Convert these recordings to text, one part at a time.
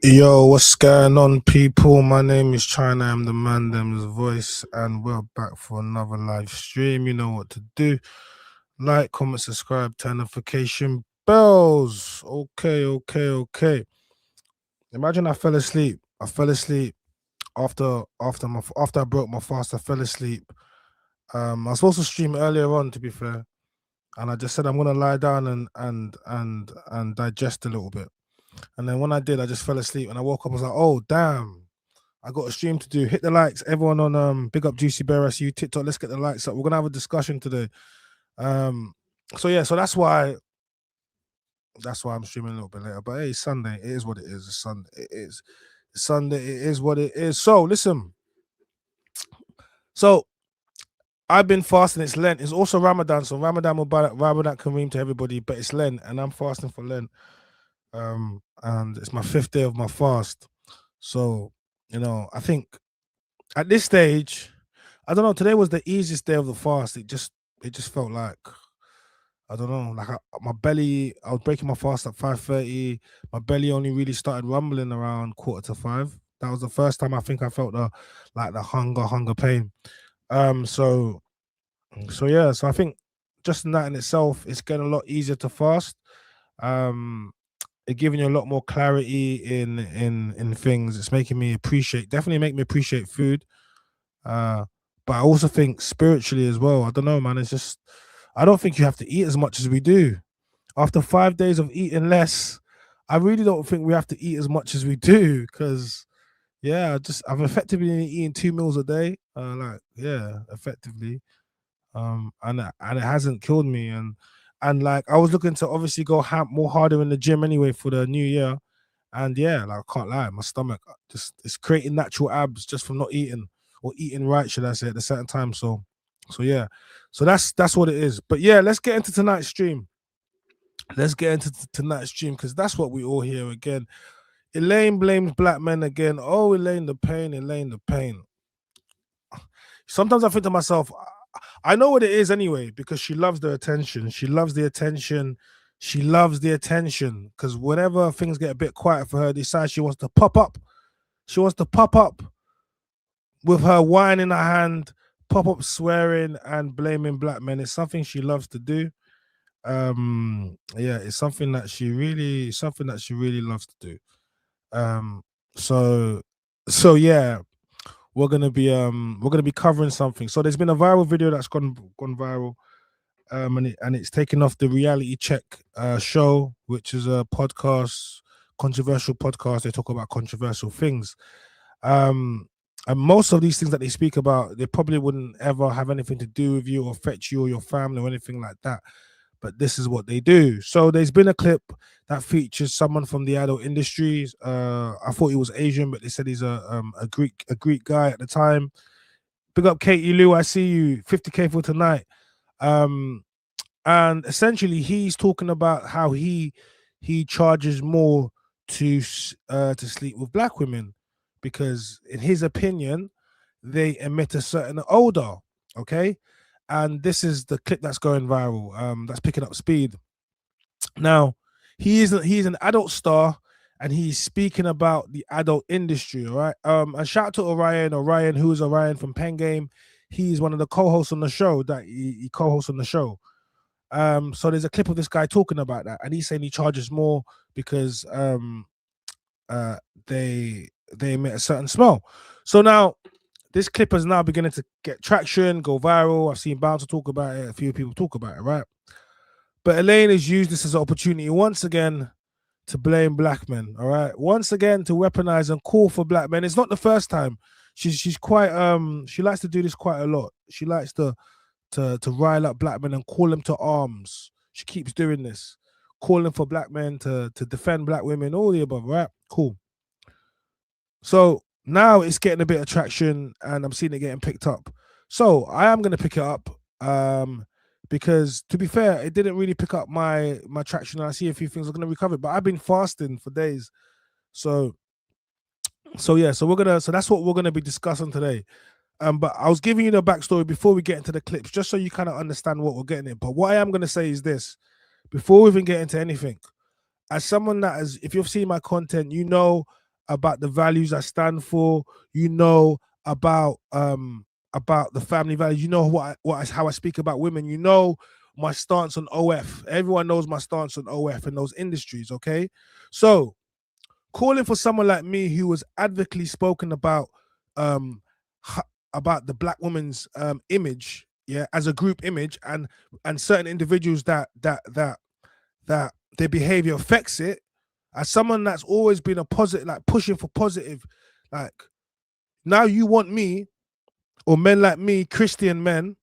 Yo, what's going on, people? My name is China. I'm the man, them's voice, and we're back for another live stream. You know what to do. Like, comment, subscribe, turn notification bells. Okay. Imagine I fell asleep. I fell asleep after I broke my fast. I fell asleep. I was supposed to stream earlier on, to be fair, and I just said I'm gonna lie down and digest a little bit. And then when I did, I just fell asleep, and I woke up. I was like, oh damn. I got a stream to do. Hit the likes. Everyone on Big Up Juicy Bear SU TikTok. Let's get the likes up. We're gonna have a discussion today. Um so yeah, so that's why I'm streaming a little bit later. But hey, it's Sunday. It is what it is. It's Sunday. It is. It's Sunday. It is what it is. So listen. So I've been fasting. It's Lent. It's also Ramadan. So Ramadan Mubarak, Ramadan Kareem to everybody. But it's Lent, and I'm fasting for Lent. And it's my 5th day of my fast. So I think at this stage, I don't know. Today was the easiest day of the fast. It just felt like I don't know, like my belly. I was breaking my fast at 5:30. My belly only really started rumbling around 4:45. That was the first time I think I felt the hunger pain. Um. So yeah. So I think just in that in itself, it's getting a lot easier to fast. Um. It giving you a lot more clarity in things. It's making me definitely make me appreciate food. Uh, but I also think spiritually as well. I don't know, man. It's just I don't think you have to eat as much as we do. After 5 days of eating less, I really don't think we have to eat as much as we do. Because yeah, I've effectively been eating 2 meals a day. Effectively. And it hasn't killed me. And like I was looking to obviously go more harder in the gym anyway for the new year. And yeah, like I can't lie, my stomach just it's creating natural abs just from not eating or eating right, should I say, at a certain time. So yeah, so that's what it is. But yeah, let's get into tonight's stream. Let's get into tonight's stream because that's what we all hear again. Elaine blames black men again. Oh, Elaine the pain, Elaine the pain. Sometimes I think to myself, I know what it is anyway because she loves the attention. She loves the attention. She loves the attention because whenever things get a bit quiet for her, decides she wants to pop up. She wants to pop up with her wine in her hand, pop up swearing and blaming black men. It's something she loves to do. Yeah, it's something that she really loves to do. Um, so so yeah, we're gonna be covering something. So there's been a viral video that's gone viral. And it's taken off the reality check show, which is a podcast, controversial podcast. They talk about controversial things. Um, and most of these things that they speak about, they probably wouldn't ever have anything to do with you or affect you or your family or anything like that. But this is what they do. So there's been a clip that features someone from the adult industries. I thought he was Asian, but they said he's a Greek guy at the time. Big up Katie Lou, I see you. 50K for tonight. Um, and essentially he's talking about how he charges more to sleep with black women because in his opinion they emit a certain odor. Okay, and this is the clip that's going viral, that's picking up speed now. He's an adult star and he's speaking about the adult industry. All right, and shout out to Orion, who's Orion from Pen Game. He's one of the co-hosts on the show that he co-hosts on the show. So there's a clip of this guy talking about that, and he's saying he charges more because uh they emit a certain smell. So now this clip is now beginning to get traction, go viral. I've seen Bouncer talk about it, a few people talk about it, right? But Elaine has used this as an opportunity once again to blame black men, all right? Once again to weaponize and call for black men. It's not the first time. She's quite she likes to do this quite a lot. She likes to rile up black men and call them to arms. She keeps doing this, calling for black men to defend black women, all the above, right? Cool. So now it's getting a bit of traction and I'm seeing it getting picked up. So I am gonna pick it up. Because to be fair, it didn't really pick up my traction. And I see a few things are gonna recover, but I've been fasting for days. So yeah, so that's what we're gonna be discussing today. But I was giving you the backstory before we get into the clips, just so you kind of understand what we're getting in. But what I am going to say is this before we even get into anything, as someone that has, if you've seen my content, you know about the values I stand for. You know about the family values. You know how I speak about women. You know my stance on OF. Everyone knows my stance on OF in those industries. Okay, so calling for someone like me who was advocaatly spoken um about the black woman's image, yeah, as a group image, and certain individuals that their behavior affects it, as someone that's always been a positive, like pushing for positive, like now you want me or men like me, Christian men,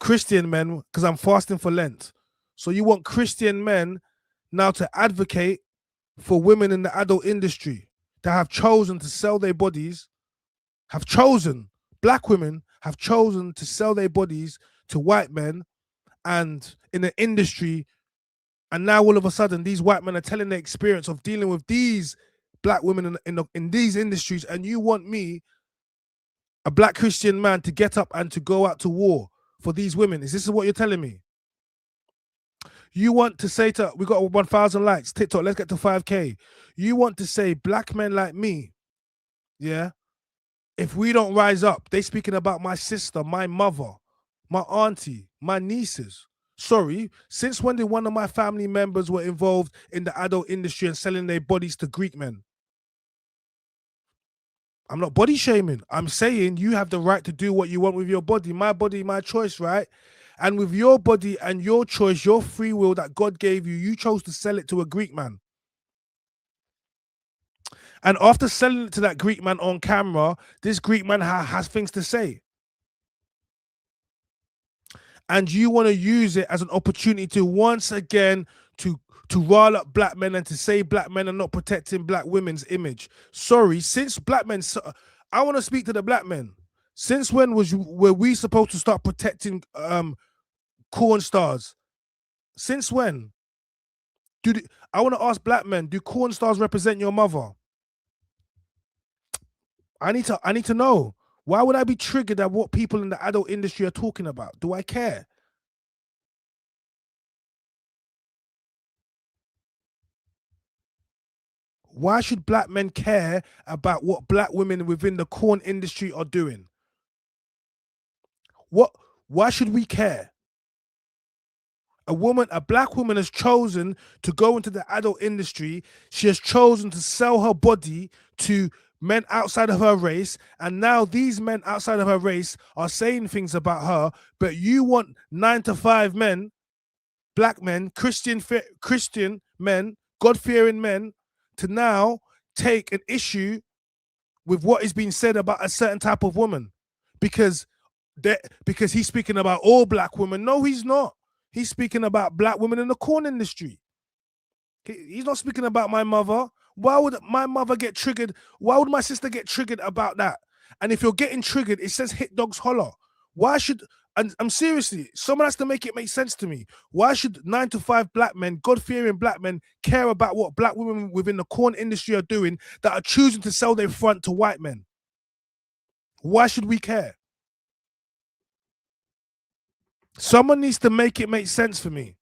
because I'm fasting for Lent. So you want Christian men now to advocate for women in the adult industry that have chosen to sell their bodies, black women have chosen to sell their bodies to white men and in the industry. And now all of a sudden, these white men are telling their experience of dealing with these black women in these industries. And you want me, a black Christian man, to get up and to go out to war for these women? Is this what you're telling me? You want to say to, we got 1,000 likes, TikTok, let's get to 5K. You want to say black men like me, yeah, if we don't rise up, they speaking about my sister, my mother, my auntie, my nieces. Sorry, since when did one of my family members were involved in the adult industry and selling their bodies to Greek men? I'm not body shaming. I'm saying you have the right to do what you want with your body, my choice, right? And with your body and your choice, your free will that God gave you, you chose to sell it to a Greek man. And after selling it to that Greek man on camera, this Greek man has things to say. And you want to use it as an opportunity to once again to rile up black men and to say black men are not protecting black women's image. Sorry, since black men, I want to speak to the black men. Since when were we supposed to start protecting corn stars? Since when? I want to ask black men, do corn stars represent your mother? I need to know. Why would I be triggered at what people in the adult industry are talking about? Do I care? Why should black men care about what black women within the corn industry are doing? What? Why should we care? A black woman has chosen to go into the adult industry. She has chosen to sell her body to men outside of her race. And now these men outside of her race are saying things about her. But you want 9 to 5 men, black men, Christian men, God-fearing men, to now take an issue with what is being said about a certain type of woman because he's speaking about all black women. No, he's not. He's speaking about black women in the corn industry. He's not speaking about my mother. Why would my mother get triggered? Why would my sister get triggered about that? And if you're getting triggered, it says hit dogs holler. Why should, and I'm seriously, someone has to make it make sense to me. Why should 9 to 5 black men, God-fearing black men, care about what black women within the corn industry are doing that are choosing to sell their front to white men? Why should we care? Someone needs to make it make sense for me.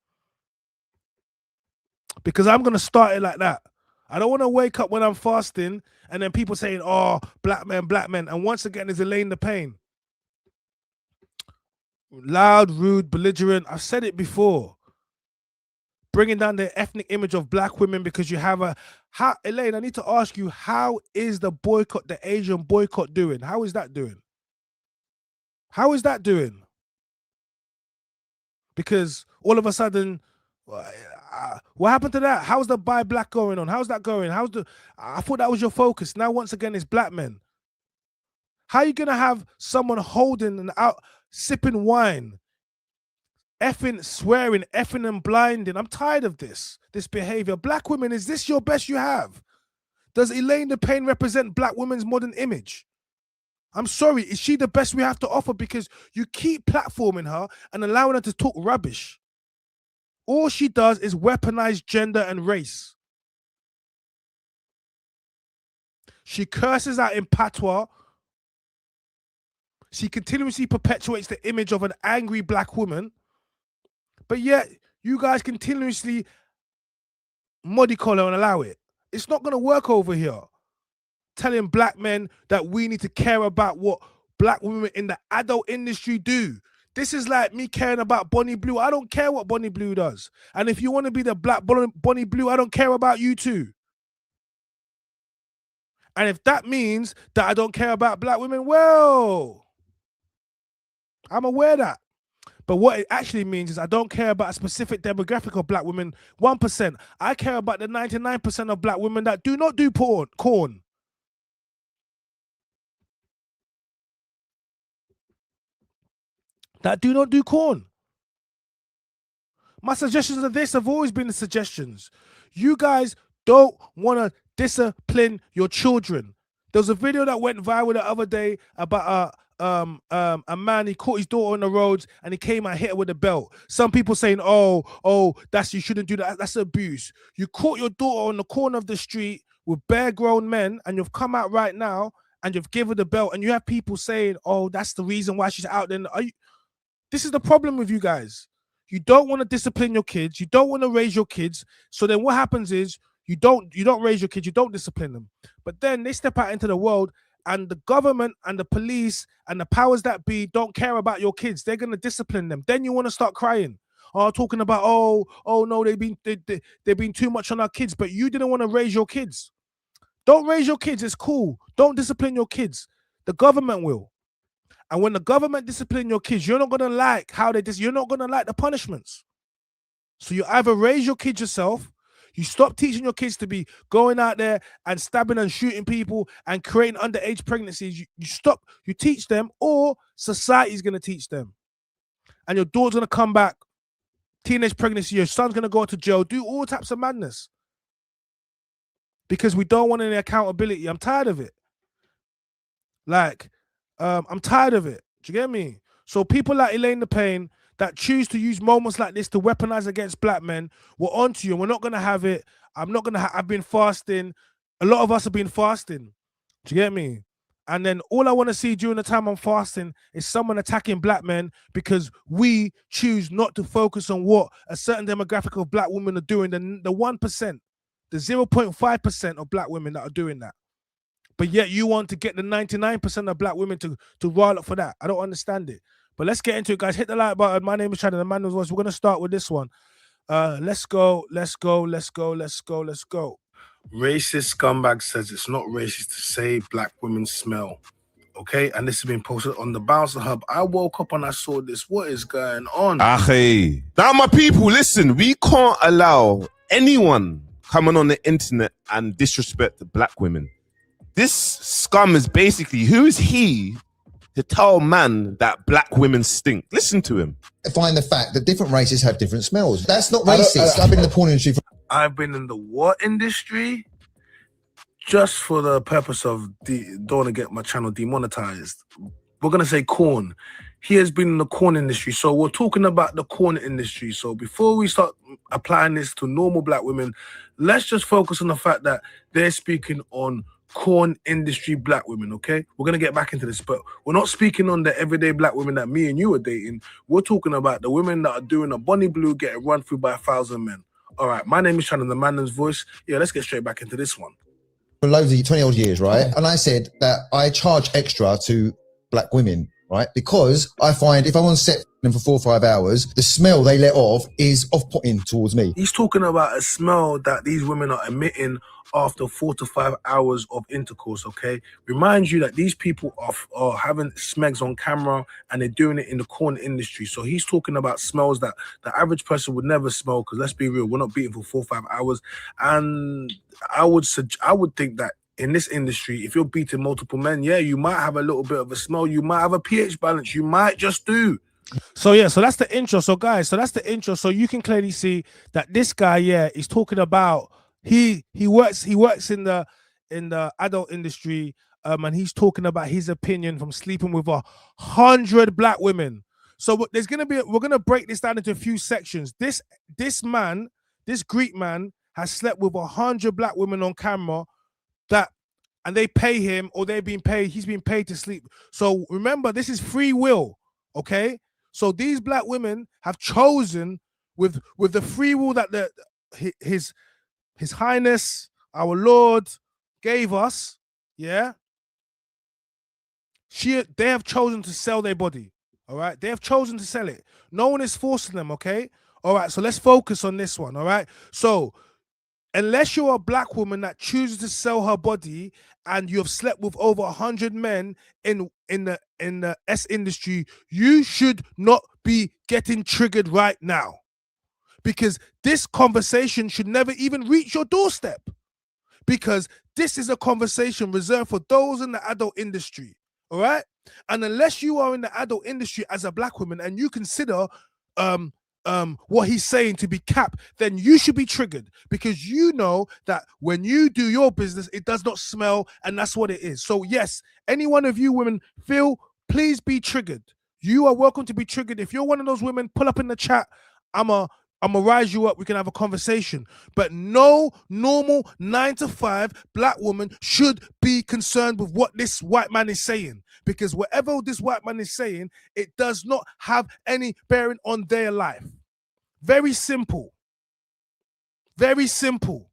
Because I'm going to start it like that. I don't want to wake up when I'm fasting and then people saying, oh, black men. And once again, there's ELAINE the Pain. Loud, rude, belligerent. I've said it before. Bringing down the ethnic image of black women because you have ELAINE, I need to ask you, how is the Asian boycott doing? How is that doing? How is that doing? Because all of a sudden, what happened to that? How's the buy black going on? How's that going? I thought that was your focus. Now, once again, it's black men. How are you going to have someone holding and out, sipping wine, effing, swearing, effing and blinding? I'm tired of this behavior. Black women, is this your best you have? Does ELAINE the Pain represent black women's modern image? I'm sorry, is she the best we have to offer? Because you keep platforming her and allowing her to talk rubbish. All she does is weaponize gender and race. She curses out in patois. She continuously perpetuates the image of an angry black woman. But yet, you guys continuously mollycoddle and allow it. It's not going to work over here. telling black men that we need to care about what black women in the adult industry do. This is like me caring about Bonnie Blue. I don't care what Bonnie Blue does. And if you want to be the black Bonnie Blue, I don't care about you too. And if that means that I don't care about black women, well, I'm aware of that. But what it actually means is I don't care about a specific demographic of black women, 1%. I care about the 99% of black women that do not do corn. That do not do corn. My suggestions of this have always been the suggestions. You guys don't want to discipline your children. There was a video that went viral the other day about a man. He caught his daughter on the roads and he came and hit her with a belt. Some people saying, oh, you shouldn't do that. That's abuse. You caught your daughter on the corner of the street with bare grown men and you've come out right now and you've given her the belt and you have people saying, oh, that's the reason why she's out there. This is the problem with you guys. You don't want to discipline your kids. You don't want to raise your kids. So then what happens is you don't raise your kids. You don't discipline them. But then they step out into the world and the government and the police and the powers that be don't care about your kids. They're going to discipline them. Then you want to start crying. Talking about, oh no, they've been too much on our kids. But you didn't want to raise your kids. Don't raise your kids. It's cool. Don't discipline your kids. The government will. And when the government discipline your kids, you're not going to like how you're not going to like the punishments. So you either raise your kids yourself, you stop teaching your kids to be going out there and stabbing and shooting people and creating underage pregnancies. You teach them, or society's going to teach them. And your daughter's going to come back, teenage pregnancy, your son's going to go to jail, do all types of madness. Because we don't want any accountability. I'm tired of it. I'm tired of it. Do you get me? So people like ELAINE the Pain that choose to use moments like this to weaponize against black men, we're onto you and we're not going to have it. I've been fasting. A lot of us have been fasting. Do you get me? And then all I want to see during the time I'm fasting is someone attacking black men because we choose not to focus on what a certain demographic of black women are doing, the 1%, the 0.5% of black women that are doing that. But yet you want to get the 99% of black women to rile up for that. I don't understand it. But let's get into it, guys. Hit the like button. My name is Chad, and the man was. We're going to start with this one. Let's go. Racist scumbag says it's not racist to say black women smell. Okay, and this has been posted on the Bouncer Hub. I woke up and I saw this. What is going on? Ache. Now, my people, listen. We can't allow anyone coming on the internet and disrespect the black women. This scum is basically, who is he to tell man that black women stink? Listen to him. Find the fact that different races have different smells. That's not racist. I've been in the porn industry. I've been in the what industry? Just for the purpose of don't want to get my channel demonetized. We're going to say corn. He has been in the corn industry. So we're talking about the corn industry. So before we start applying this to normal black women, let's just focus on the fact that they're speaking on corn industry black women, okay? We're going to get back into this, but we're not speaking on the everyday black women that me and you are dating. We're talking about the women that are doing a Bonnie Blue getting run through by 1,000 men. All right, my name is Shannon, the man's voice. Yeah, let's get straight back into this one. For loads of 20-odd years, right? And I said that I charge extra to black women, right? Because I find if I'm on set them for 4 or 5 hours, the smell they let off is off-putting towards me. He's talking about a smell that these women are emitting after 4 to 5 hours of intercourse, okay? Remind you that these people are having smegs on camera and they're doing it in the corn industry. So he's talking about smells that the average person would never smell, because let's be real, we're not beating for 4 or 5 hours. And I would think that in this industry, if you're beating multiple men, yeah, you might have a little bit of a smell. You might have a pH balance. You might just do. So yeah, so that's the intro. So guys, so that's the intro. So you can clearly see that this guy, yeah, is talking about he works in the adult industry, and he's talking about his opinion from sleeping with 100 black women. So we're gonna break this down into a few sections. This Greek man has slept with 100 black women on camera, and they pay him, or he's been paid to sleep. So remember, this is free will, okay? So these black women have chosen with the free will that his Highness, our Lord, gave us. yeah, they have chosen to sell their body. All right, they have chosen to sell it. No one is forcing them. Okay, all right. So let's focus on this one. All right. So unless you're a black woman that chooses to sell her body and you have slept with over 100 men in the S industry, you should not be getting triggered right now, because this conversation should never even reach your doorstep, because this is a conversation reserved for those in the adult industry. All right. And unless you are in the adult industry as a black woman and you consider what he's saying to be cap, then you should be triggered, because you know that when you do your business, it does not smell, and that's what it is. So yes, any one of you women please be triggered. You are welcome to be triggered. If you're one of those women, pull up in the chat. I'm gonna rise you up. We can have a conversation. But no normal 9-to-5 black woman should be concerned with what this white man is saying, because whatever this white man is saying, it does not have any bearing on their life. Very simple. Very simple.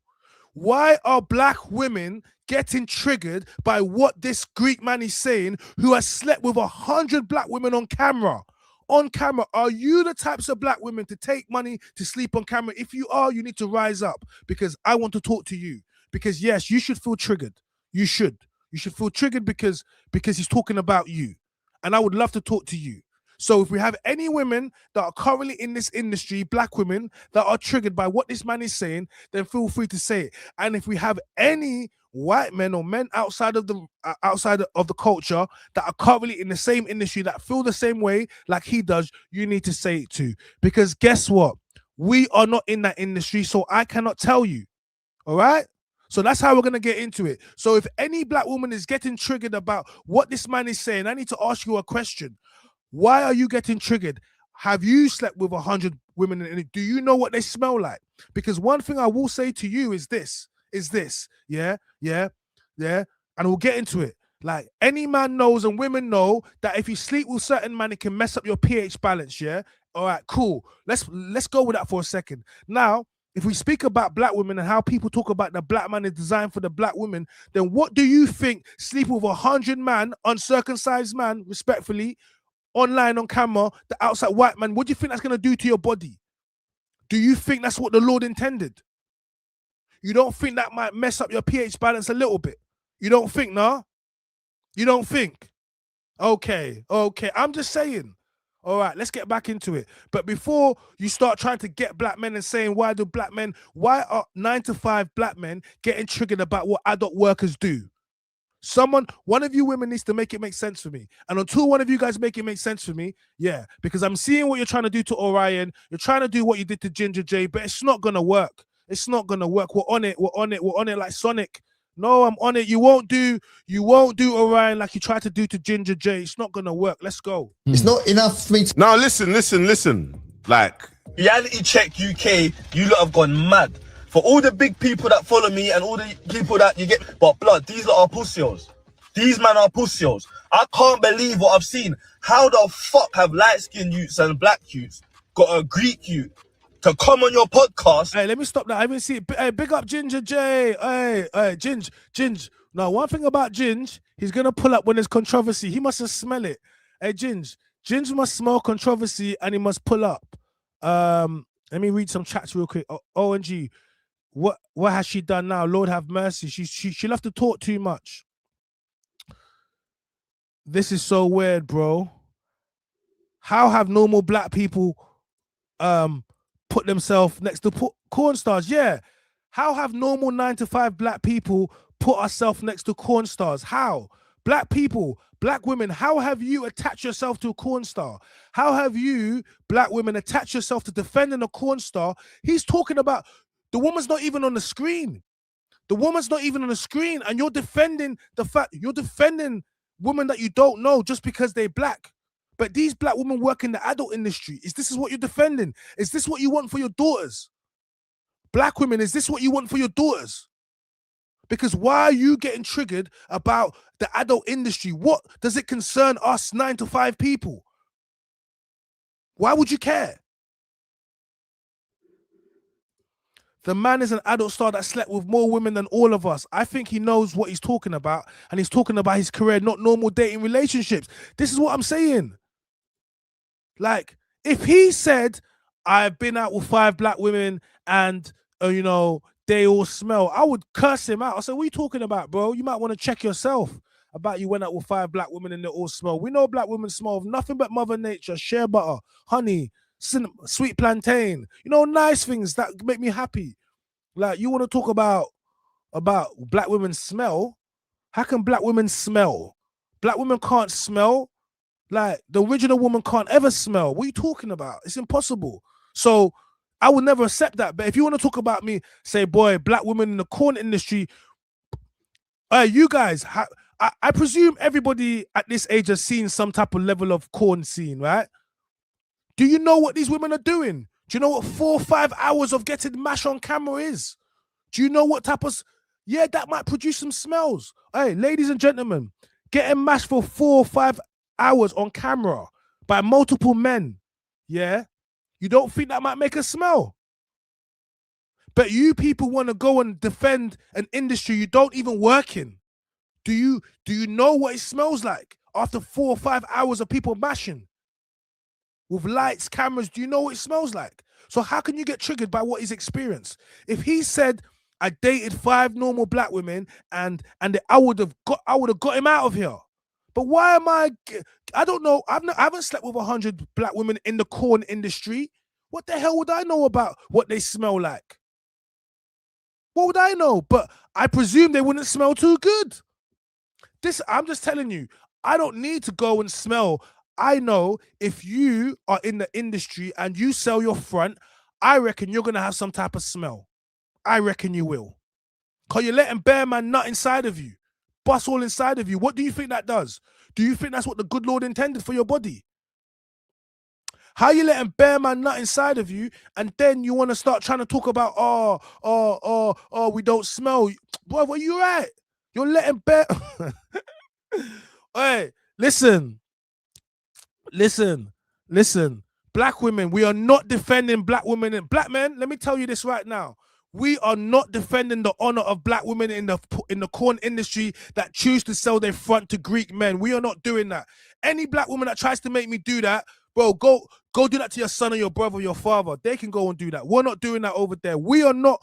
Why are black women getting triggered by what this Greek man is saying, who has slept with 100 black women on camera? On camera, are you the types of black women to take money to sleep on camera? If you are, you need to rise up, because I want to talk to you. Because yes, you should feel triggered. You should feel triggered because he's talking about you, and I would love to talk to you. So if we have any women that are currently in this industry, black women that are triggered by what this man is saying, then feel free to say it. And if we have any white men or men outside of the culture that are currently in the same industry that feel the same way like he does, you need to say it too. Because guess what? We are not in that industry, so I cannot tell you. All right? So that's how we're going to get into it. So if any black woman is getting triggered about what this man is saying, I need to ask you a question. Why are you getting triggered? Have you slept with 100 women? And do you know what they smell like? Because one thing I will say to you is this. Yeah. And we'll get into it. Like, any man knows and women know that if you sleep with certain man, it can mess up your pH balance. Yeah. All right, cool. Let's go with that for a second. Now, if we speak about black women and how people talk about the black man is designed for the black women, then what do you think sleep with 100 man, uncircumcised man, respectfully, online on camera, the outside white man, what do you think that's going to do to your body? Do you think that's what the Lord intended? You don't think that might mess up your pH balance a little bit? You don't think, no? You don't think? Okay. I'm just saying. All right, let's get back into it. But before you start trying to get black men and saying, why are 9-to-5 black men getting triggered about what adult workers do? One of you women needs to make it make sense for me. And until one of you guys make it make sense for me, yeah, because I'm seeing what you're trying to do to Orion. You're trying to do what you did to Ginger J, but it's not going to work. It's not going to work. We're on it like Sonic. No, I'm on it. You won't do Orion like you tried to do to Ginger J. It's not going to work. Let's go. It's not enough for me to... Now, listen. Like, Reality Check UK, you lot have gone mad. For all the big people that follow me and all the people that you get, but blood, these lot are pussios. These men are pussios. I can't believe what I've seen. How the fuck have light-skinned youths and black youths got a Greek youth to come on your podcast? Hey, let me stop that. I haven't seen it. Hey, big up Ginger J. Hey, Ginge. Now, one thing about Ginge, he's going to pull up when there's controversy. He must smell it. Hey, Ginge must smell controversy and he must pull up. Let me read some chats real quick. ONG. What has she done now? Lord have mercy. She love to talk too much. This is so weird, bro. How have normal black people put themselves next to corn stars? Yeah. How have normal 9-to-5 black people put ourselves next to corn stars? How? Black people, black women, how have you attached yourself to a corn star? How have you, black women, attached yourself to defending a corn star? He's talking about the woman's not even on the screen. The woman's not even on the screen, and you're defending women that you don't know just because they're black. But these black women work in the adult industry. Is this what you're defending? Is this what you want for your daughters? Black women, is this what you want for your daughters? Because why are you getting triggered about the adult industry? What does it concern us 9-to-5 people? Why would you care? The man is an adult star that slept with more women than all of us. I think he knows what he's talking about, and he's talking about his career, not normal dating relationships. This is what I'm saying. Like, if he said, I've been out with 5 black women and, you know, they all smell, I would curse him out. I said, what are you talking about, bro? You might want to check yourself about you went out with 5 black women and they all smell. We know black women smell of nothing but Mother Nature, shea butter, honey, sweet plantain, you know, nice things that make me happy. Like, you want to talk about black women smell? How can black women smell? Black women can't smell. Like, the original woman can't ever smell. What are you talking about? It's impossible. So I would never accept that. But if you want to talk about me, say, boy, black women in the corn industry, you guys, I presume everybody at this age has seen some type of level of corn scene, right? Do you know what these women are doing? Do you know what 4 or 5 hours of getting mashed on camera is? Do you know what type of... Yeah, that might produce some smells. Hey, ladies and gentlemen, getting mashed for 4 or 5 hours on camera by multiple men, yeah? You don't think that might make a smell? But you people want to go and defend an industry you don't even work in. Do you know what it smells like after 4 or 5 hours of people mashing? With lights, cameras, do you know what it smells like? So how can you get triggered by what he's experienced? If he said, I dated 5 normal black women and I would have got him out of here. But why am I don't know. I haven't slept with 100 black women in the corn industry. What the hell would I know about what they smell like? What would I know? But I presume they wouldn't smell too good. I'm just telling you, I don't need to go and smell. I know if you are in the industry and you sell your front, I reckon you're going to have some type of smell. I reckon you will. Because you're letting bear man nut inside of you. Bust all inside of you. What do you think that does? Do you think that's what the good Lord intended for your body? How you letting bear man nut inside of you, and then you want to start trying to talk about, we don't smell. Boy, are you right? You're letting bear... Hey, listen. Black women, we are not defending black women and black men. Let me tell you this right now. We are not defending the honor of black women in the corn industry that choose to sell their front to Greek men. We are not doing that. Any black woman that tries to make me do that, bro, go do that to your son or your brother or your father. They can go and do that. We're not doing that over there. We are not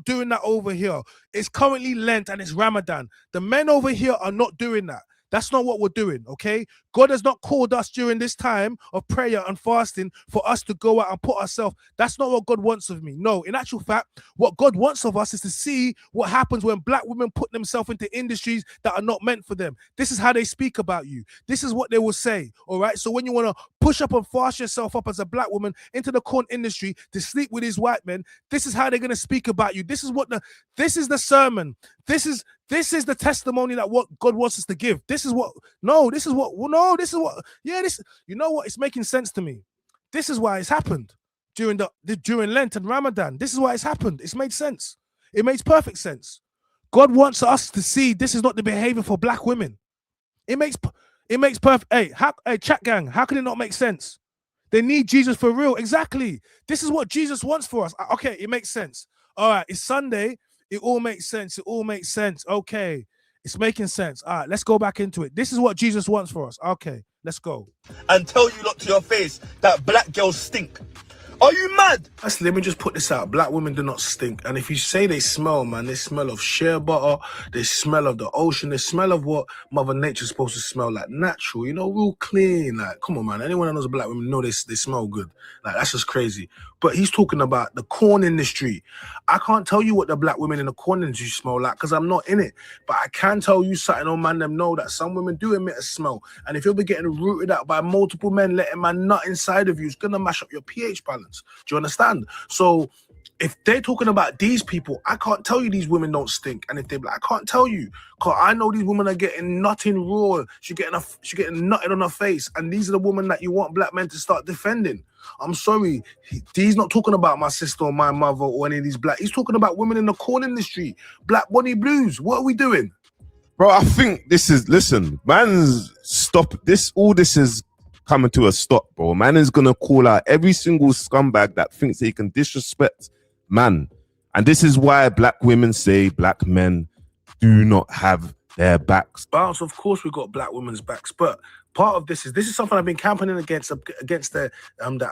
doing that over here. It's currently Lent and it's Ramadan. The men over here are not doing that. That's not what we're doing, okay? God has not called us during this time of prayer and fasting for us to go out and put ourselves. That's not what God wants of me. No, in actual fact, what God wants of us is to see what happens when black women put themselves into industries that are not meant for them. This is how they speak about you. This is what they will say, all right? So when you want to push up and fast yourself up as a black woman into the corn industry to sleep with these white men, this is how they're going to speak about you. This is the sermon. This is the testimony that what God wants us to give. You know what? It's making sense to me. This is why it's happened during Lent and Ramadan. This is why it's happened. It's made sense. It makes perfect sense. God wants us to see this is not the behavior for black women. It makes perfect. Hey, chat gang, how can it not make sense? They need Jesus for real. Exactly. This is what Jesus wants for us. Okay, it makes sense. All right, it's Sunday. It all makes sense. Okay, it's making sense. All right, let's go back into it. This is what Jesus wants for us. Okay, let's go. And tell you lot to your face that black girls stink. Are you mad? Let me just put this out. Black women do not stink. And if you say they smell, man, they smell of shea butter, they smell of the ocean, they smell of what Mother Nature's supposed to smell like, natural, you know, real clean. Like, come on, man. Anyone that knows a black woman know they smell good. Like, that's just crazy. But he's talking about the corn industry. I can't tell you what the black women in the corn industry smell like because I'm not in it. But I can tell you something on man them know that some women do emit a smell. And if you'll be getting rooted out by multiple men letting man nut inside of you, it's going to mash up your pH balance. Do you understand? So if they're talking about these people, I can't tell you these women don't stink. And if they're like, I can't tell you, because I know these women are getting nutting raw. She's getting nutted on her face. And these are the women that you want black men to start defending. I'm sorry. He's not talking about my sister or my mother or any of these black. He's talking about women in the corn industry. Black Bonnie Blues. What are we doing? Bro, I think listen, man's stop this. All this is coming to a stop, bro. Man is gonna call out every single scumbag that thinks he can disrespect man And this is why black women say black men do not have their backs. Bounce, of course, we got black women's backs, but part of this is something I've been campaigning against the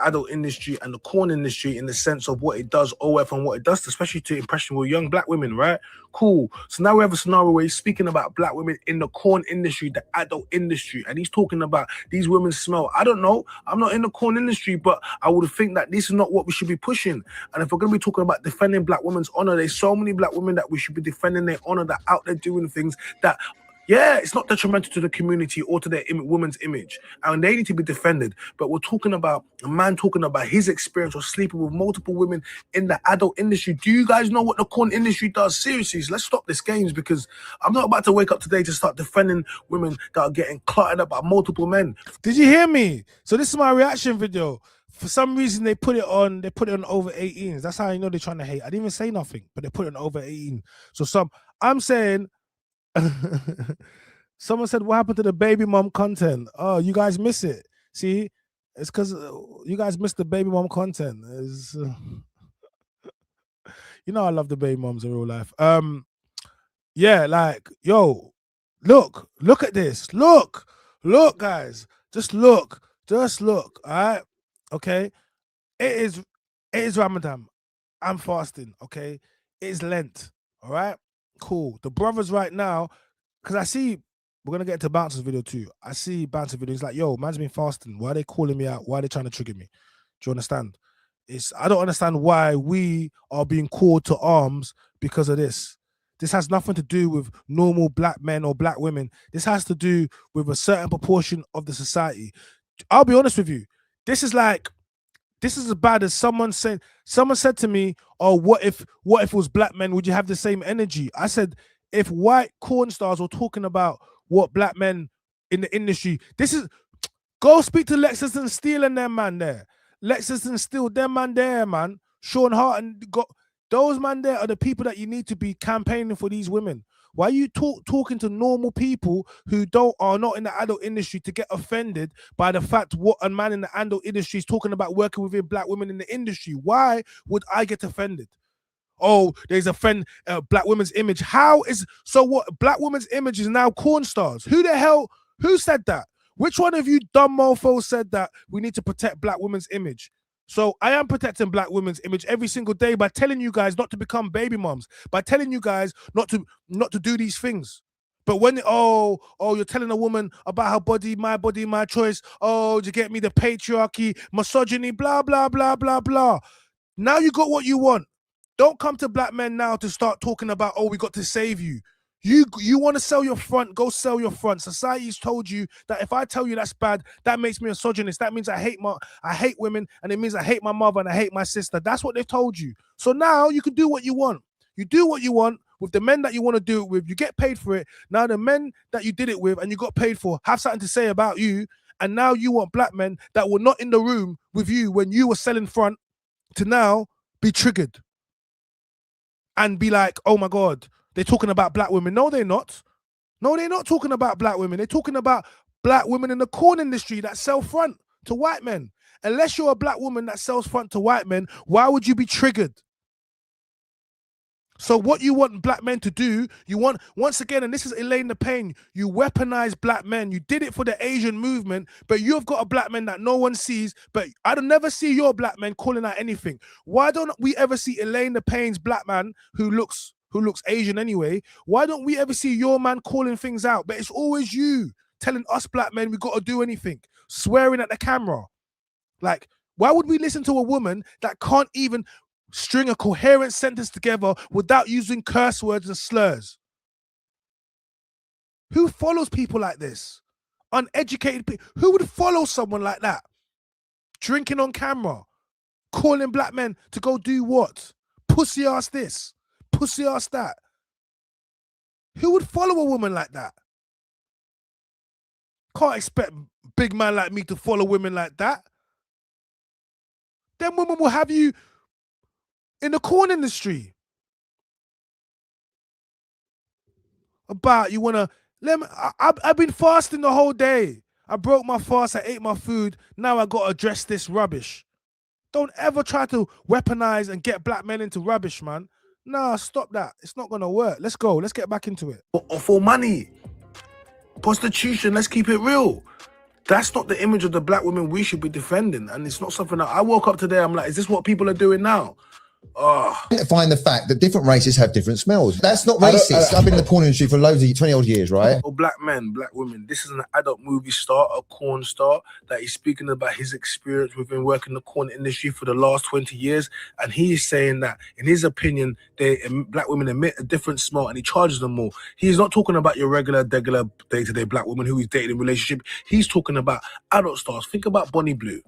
adult industry and the corn industry, in the sense of what it does, OF, and what it does, especially to impressionable young black women, right? Cool. So now we have a scenario where he's speaking about black women in the corn industry, the adult industry, and he's talking about these women smell. I don't know. I'm not in the corn industry, but I would think that this is not what we should be pushing. And if we're going to be talking about defending black women's honor, there's so many black women that we should be defending their honor, that out there doing things that, yeah, it's not detrimental to the community or to their women's image, and they need to be defended. But we're talking about a man talking about his experience of sleeping with multiple women in the adult industry. Do you guys know what the corn industry does? Seriously, let's stop this games, because I'm not about to wake up today to start defending women that are getting cluttered up by multiple men. Did you hear me? So this is my reaction video. For some reason, they put it on over 18s. That's how I know they're trying to hate. I didn't even say nothing, but they put it on over 18. So I'm saying. Someone said, what happened to the baby mom content? Oh, you guys miss it. See, it's because you guys missed the baby mom content. You know I love the baby moms in real life. Yeah, like, yo, look at this. Look, guys, just look, all right? Okay, it is Ramadan. I'm fasting, okay? It is Lent, all right? Cool. The brothers right now, because I see, we're going to get to Bouncer's video too. I see Bouncer's video. He's like, yo, man's been fasting. Why are they calling me out? Why are they trying to trigger me? Do you understand? I don't understand why we are being called to arms because of this. This has nothing to do with normal black men or black women. This has to do with a certain proportion of the society. I'll be honest with you. This is as bad as someone said to me, oh, what if it was black men? Would you have the same energy? I said, if white corn stars were talking about what black men in the industry, go speak to Lexington Steele and them man there. Lexington Steele, them man there, man. Sean Hart and those man there are the people that you need to be campaigning for these women. Why are you talking to normal people who are not in the adult industry to get offended by the fact what a man in the adult industry is talking about working within black women in the industry? Why would I get offended? Oh, there's black women's image. So what? Black women's image is now corn stars. Who said that? Which one of you dumb mofos said that we need to protect black women's image? So I am protecting black women's image every single day by telling you guys not to become baby moms, by telling you guys not to do these things. But when you're telling a woman about her body, my choice. Oh, you get me, the patriarchy, misogyny, blah blah blah blah blah. Now you got what you want. Don't come to black men now to start talking about, oh, we got to save you. You want to sell your front, go sell your front. Society's told you that if I tell you that's bad, that makes me a misogynist. That means I hate women, and it means I hate my mother and I hate my sister. That's what they've told you. So now you can do what you want. You do what you want with the men that you want to do it with. You get paid for it. Now the men that you did it with and you got paid for have something to say about you. And now you want black men that were not in the room with you when you were selling front to now be triggered and be like, oh my God, they're talking about black women. No, they're not. No, they're not talking about black women. They're talking about black women in the corn industry that sell front to white men. Unless you're a black woman that sells front to white men, why would you be triggered? So what you want black men to do, you want, once again, and this is ELAINE the Pain, you weaponize black men. You did it for the Asian movement, but you've got a black man that no one sees, but I don't never see your black men calling out anything. Why don't we ever see ELAINE the Pain's black man who looks Asian anyway? Why don't we ever see your man calling things out? But it's always you telling us black men we got to do anything, swearing at the camera. Like, why would we listen to a woman that can't even string a coherent sentence together without using curse words and slurs? Who follows people like this? Uneducated people. Who would follow someone like that? Drinking on camera, calling black men to go do what? Pussy ass this, pussy ass that. Who would follow a woman like that? Can't expect big man like me to follow women like that. Them women will have you in the corn industry. About you want to, I've been fasting the whole day. I broke my fast, I ate my food. Now I got to address this rubbish. Don't ever try to weaponize and get black men into rubbish, man. Nah, stop that. It's not gonna work. Let's go. Let's get back into it. Or for money. Prostitution, let's keep it real. That's not the image of the black women we should be defending. And it's not something that I woke up today, I'm like, is this what people are doing now? Find the fact that different races have different smells. That's not racist. I've been in the porn industry for loads of 20-odd years, right? Oh, black men, black women. This is an adult movie star, a corn star, that he's speaking about his experience within working in the corn industry for the last 20 years. And he is saying that, in his opinion, black women emit a different smell and he charges them more. He's not talking about your regular, day-to-day black woman who he's dating in a relationship. He's talking about adult stars. Think about Bonnie Blue.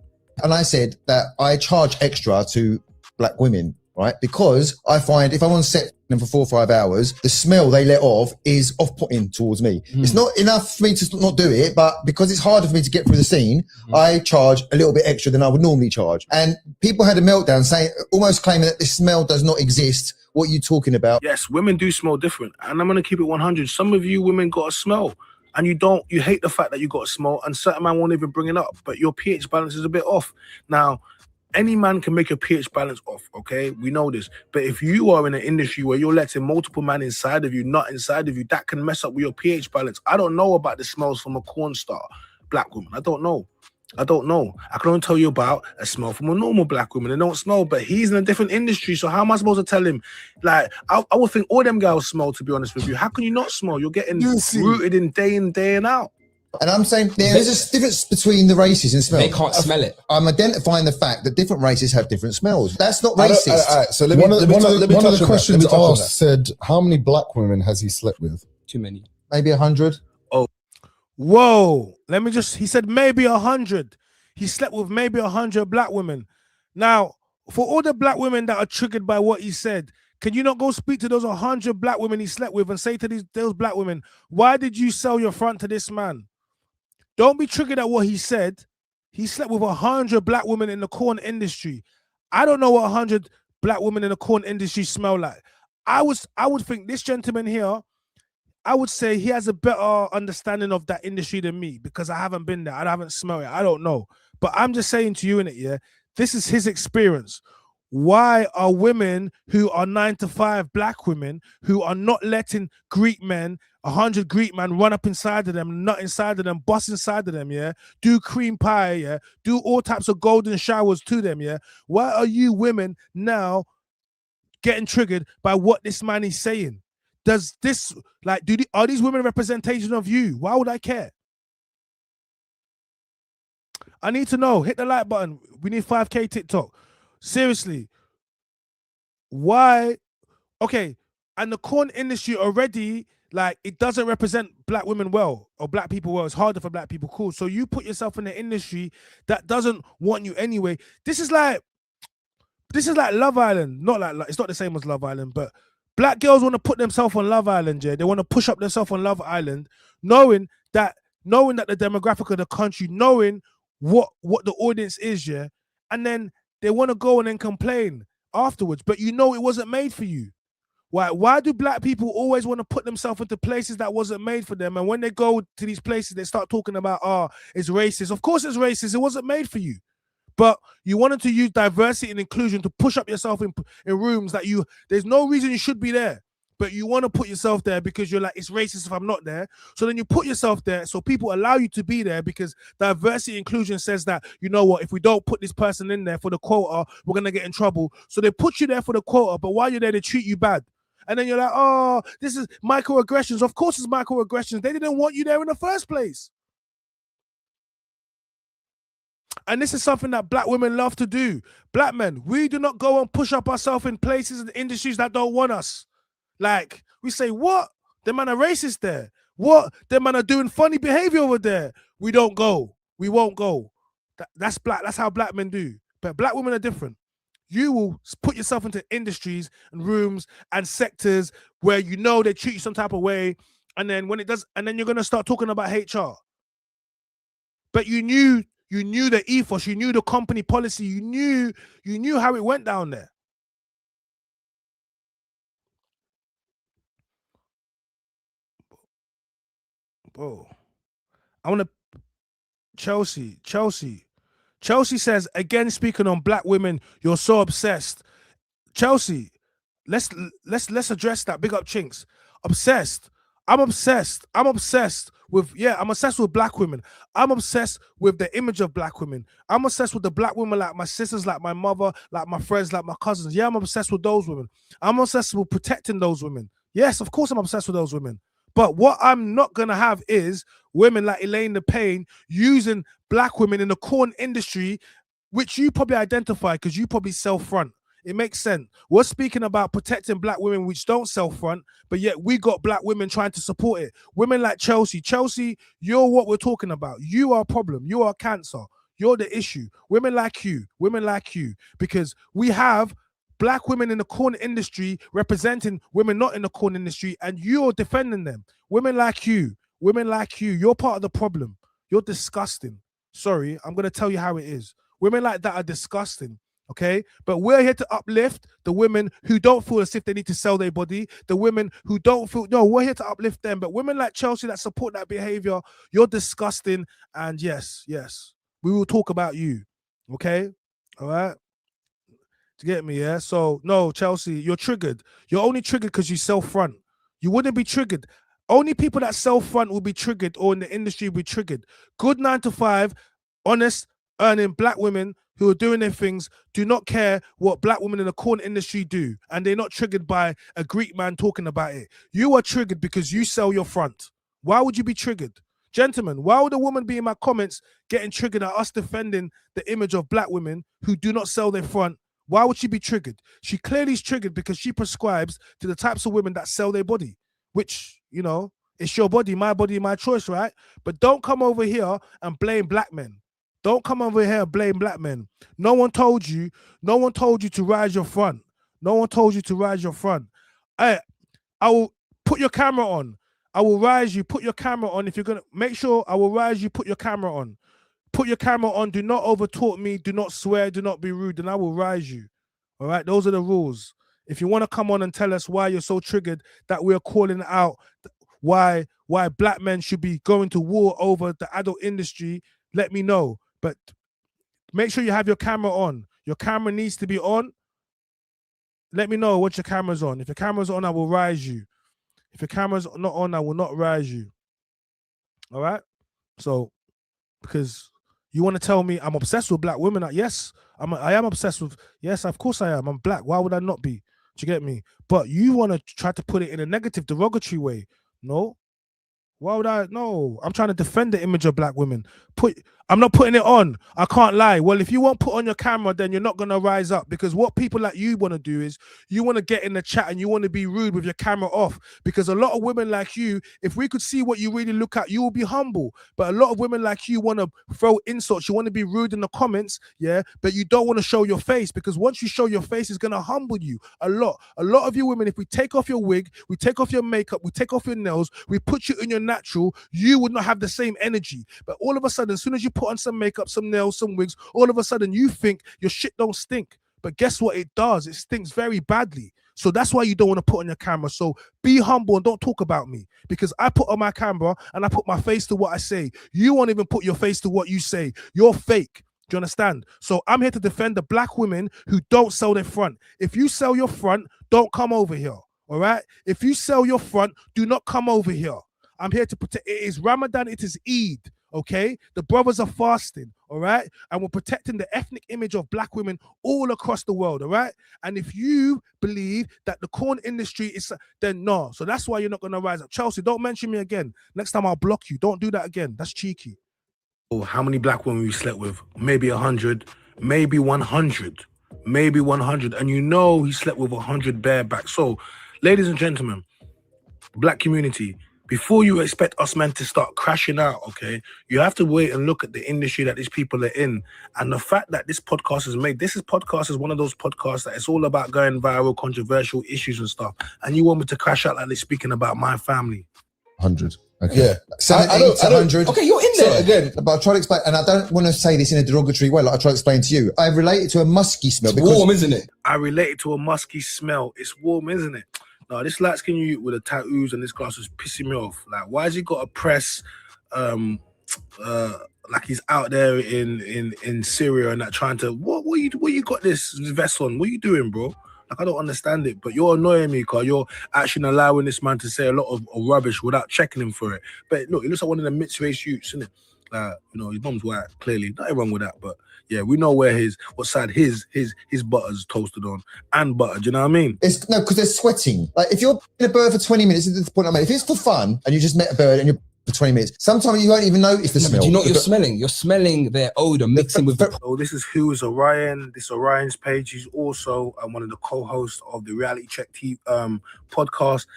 And I said that I charge extra to black women, right? Because I find if I'm on set them for 4 or 5 hours, the smell they let off is off-putting towards me. It's not enough for me to not do it, but because it's harder for me to get through the scene, I charge a little bit extra than I would normally charge. And people had a meltdown saying, almost claiming that this smell does not exist. What are you talking about? Yes, women do smell different. And I'm going to keep it 100. Some of you women got a smell. And you hate the fact that you got a smell, and certain man won't even bring it up, but your pH balance is a bit off. Now, any man can make your pH balance off, okay? We know this. But if you are in an industry where you're letting multiple men inside of you, not inside of you, that can mess up with your pH balance. I don't know about the smells from a corn star black woman. I don't know. I can only tell you about a smell from a normal black woman. They don't smell, but he's in a different industry. So how am I supposed to tell him? Like, I would think all them girls smell, to be honest with you. How can you not smell? You're getting rooted in day and out. And I'm saying there's a difference between the races and smell. They can't smell it. I'm identifying the fact that different races have different smells. That's not racist. All right, so one of the questions asked said, how many black women has he slept with? Too many. Maybe 100. Whoa. He said maybe 100. He slept with maybe 100 black women. Now, for all the black women that are triggered by what he said, can you not go speak to those 100 black women he slept with and say to those black women, why did you sell your front to this man? Don't be triggered at what he said. He slept with 100 black women in the corn industry. I don't know what 100 black women in the corn industry smell like. I would think this gentleman here, I would say he has a better understanding of that industry than me, because I haven't been there. I haven't smelled it. I don't know. But I'm just saying to you in it, yeah, this is his experience. Why are women who are 9-to-5 black women who are not letting Greek men, 100 Greek men, run up inside of them, nut inside of them, bust inside of them, yeah, do cream pie, yeah, do all types of golden showers to them, yeah? Why are you women now getting triggered by what this man is saying? Does this, like, are these women a representation of you? Why would I care? I need to know. Hit the like button. We need 5K TikTok. Seriously. Why? Okay. And the corn industry already, like, it doesn't represent black women well, or black people well. It's harder for black people. Cool. So you put yourself in an industry that doesn't want you anyway. This is like Love Island. Not like it's not the same as Love Island, but black girls want to put themselves on Love Island, yeah. They want to push up themselves on Love Island, knowing that the demographic of the country, knowing what the audience is, yeah, and then they want to go and then complain afterwards, but you know it wasn't made for you. Why do black people always want to put themselves into places that wasn't made for them? And when they go to these places, they start talking about, it's racist. Of course it's racist. It wasn't made for you. But you wanted to use diversity and inclusion to push up yourself in rooms that there's no reason you should be there. But you want to put yourself there because you're like, it's racist if I'm not there. So then you put yourself there so people allow you to be there, because diversity inclusion says that, you know what, if we don't put this person in there for the quota, we're going to get in trouble. So they put you there for the quota, but while you're there, they treat you bad. And then you're like, this is microaggressions. Of course it's microaggressions. They didn't want you there in the first place. And this is something that black women love to do. Black men, we do not go and push up ourselves in places and industries that don't want us. Like, we say, what? The man are racist there. What? The man are doing funny behavior over there. We don't go. We won't go. That's black. That's how black men do. But black women are different. You will put yourself into industries and rooms and sectors where you know they treat you some type of way. And then when it does, and then you're going to start talking about HR. But you knew the ethos, you knew the company policy, you knew how it went down there. Bro, I want to Chelsea says, again, speaking on black women, you're so obsessed. Chelsea, let's address that. Big up Chinks. Obsessed. I'm obsessed. I'm obsessed with I'm obsessed with black women. I'm obsessed with the image of black women. I'm obsessed with the black women like my sisters, like my mother, like my friends, like my cousins. Yeah, I'm obsessed with those women. I'm obsessed with protecting those women. Yes, of course I'm obsessed with those women. But what I'm not gonna have is women like ELAINE the Pain using black women in the corn industry, which you probably identify because you probably sell front. It makes sense. We're speaking about protecting black women which don't sell front, but yet we got black women trying to support it. Women like Chelsea. Chelsea, you're what we're talking about. You are a problem. You are cancer. You're the issue. Women like you. Because we have black women in the corn industry representing women not in the corn industry, and you're defending them. Women like you. You're part of the problem. You're disgusting. Sorry, I'm going to tell you how it is. Women like that are disgusting. Okay, but we're here to uplift the women who don't feel as if they need to sell their body, the women who don't feel, no, we're here to uplift them. But women like Chelsea that support that behavior, you're disgusting. And yes, we will talk about you. Okay, all right, to get me, yeah. So no, Chelsea, you're triggered. You're only triggered because you sell front. You wouldn't be triggered. Only people that sell front will be triggered, or in the industry will be triggered. Good 9 to 5, honest, earning black women who are doing their things do not care what black women in the corn industry do, and they're not triggered by a Greek man talking about it. You are triggered because you sell your front. Why would you be triggered? Gentlemen, why would a woman be in my comments getting triggered at us defending the image of black women who do not sell their front? Why would she be triggered? She clearly is triggered because she prescribes to the types of women that sell their body, which, you know, it's your body, my choice, right? But don't come over here and blame black men. Don't come over here and blame black men. No one told you to rise your front. No one told you to rise your front. I will put your camera on. I will rise you, put your camera on. If you're gonna make sure I will rise you, put your camera on. Put your camera on. Do not over talk me, do not swear, do not be rude, and I will rise you. All right, those are the rules. If you want to come on and tell us why you're so triggered that we're calling out why black men should be going to war over the adult industry, let me know. But make sure you have your camera on. Your camera needs to be on. Let me know what your camera's on. If your camera's on, I will rise you. If your camera's not on, I will not rise you. All right? So, because you want to tell me I'm obsessed with black women. Yes, I am obsessed with, yes, of course I am. I'm black. Why would I not be? Do you get me? But you want to try to put it in a negative, derogatory way. No. Why would I? No, I'm trying to defend the image of black women. I'm not putting it on. I can't lie. Well, if you won't put on your camera, then you're not going to rise up, because what people like you want to do is you want to get in the chat and you want to be rude with your camera off, because a lot of women like you, if we could see what you really look at, you will be humble. But a lot of women like you want to throw insults. You want to be rude in the comments, yeah, but you don't want to show your face, because once you show your face, it's going to humble you a lot. A lot of you women, if we take off your wig, we take off your makeup, we take off your nails, we put you in your natural, you would not have the same energy. But all of a sudden, as soon as you put on some makeup, some nails, some wigs, all of a sudden you think your shit don't stink. But guess what? It does. It stinks very badly. So that's why you don't want to put on your camera. So be humble and don't talk about me, because I put on my camera and I put my face to what I say. You won't even put your face to what you say. You're fake. Do you understand? So I'm here to defend the black women who don't sell their front. If you sell your front, don't come over here. All right? If you sell your front, do not come over here. I'm here to protect. It is Ramadan. It is Eid. Okay, the brothers are fasting, all right, and we're protecting the ethnic image of black women all across the world, all right. And if you believe that the corn industry is, then no. So that's why you're not gonna rise up. Chelsea, don't mention me again. Next time I'll block you. Don't do that again. That's cheeky. Oh, how many black women we slept with? Maybe 100, maybe 100, maybe 100, and you know he slept with 100 bareback. So, ladies and gentlemen, black community, before you expect us men to start crashing out, okay, you have to wait and look at the industry that these people are in. And the fact that this podcast is made, podcast is one of those podcasts that it's all about going viral, controversial issues and stuff. And you want me to crash out like they're speaking about my family. 100. Okay. Yeah. 70 to 100. Okay, you're in there. So again, but I try to explain, and I don't want to say this in a derogatory way, like I try to explain to you. I relate it to a musky smell. It's warm, isn't it? I relate it to a musky smell. It's warm, isn't it? No, this light skin you with the tattoos and this glass is pissing me off. Like, why has he got to press like he's out there in Syria and that trying to what you got this vest on? What are you doing, bro? Like, I don't understand it, but you're annoying me because you're actually allowing this man to say a lot of rubbish without checking him for it. But look, he looks like one of the mixed-race youths, isn't it? You know, his mum's white, clearly. Nothing wrong with that, but yeah, we know where what side his butter's toasted on and butter. Do you know what I mean? It's no, because they're sweating. Like if you're in a bird for 20 minutes, this is the point I made. If it's for fun and you just met a bird and you're for 20 minutes, sometimes you won't even notice the smell. Do you know what you're smelling? You're smelling their odor mixing with the. Oh, this is Who is Orion. This is Orion's page. He's also one of the co-hosts of the Reality Check podcast.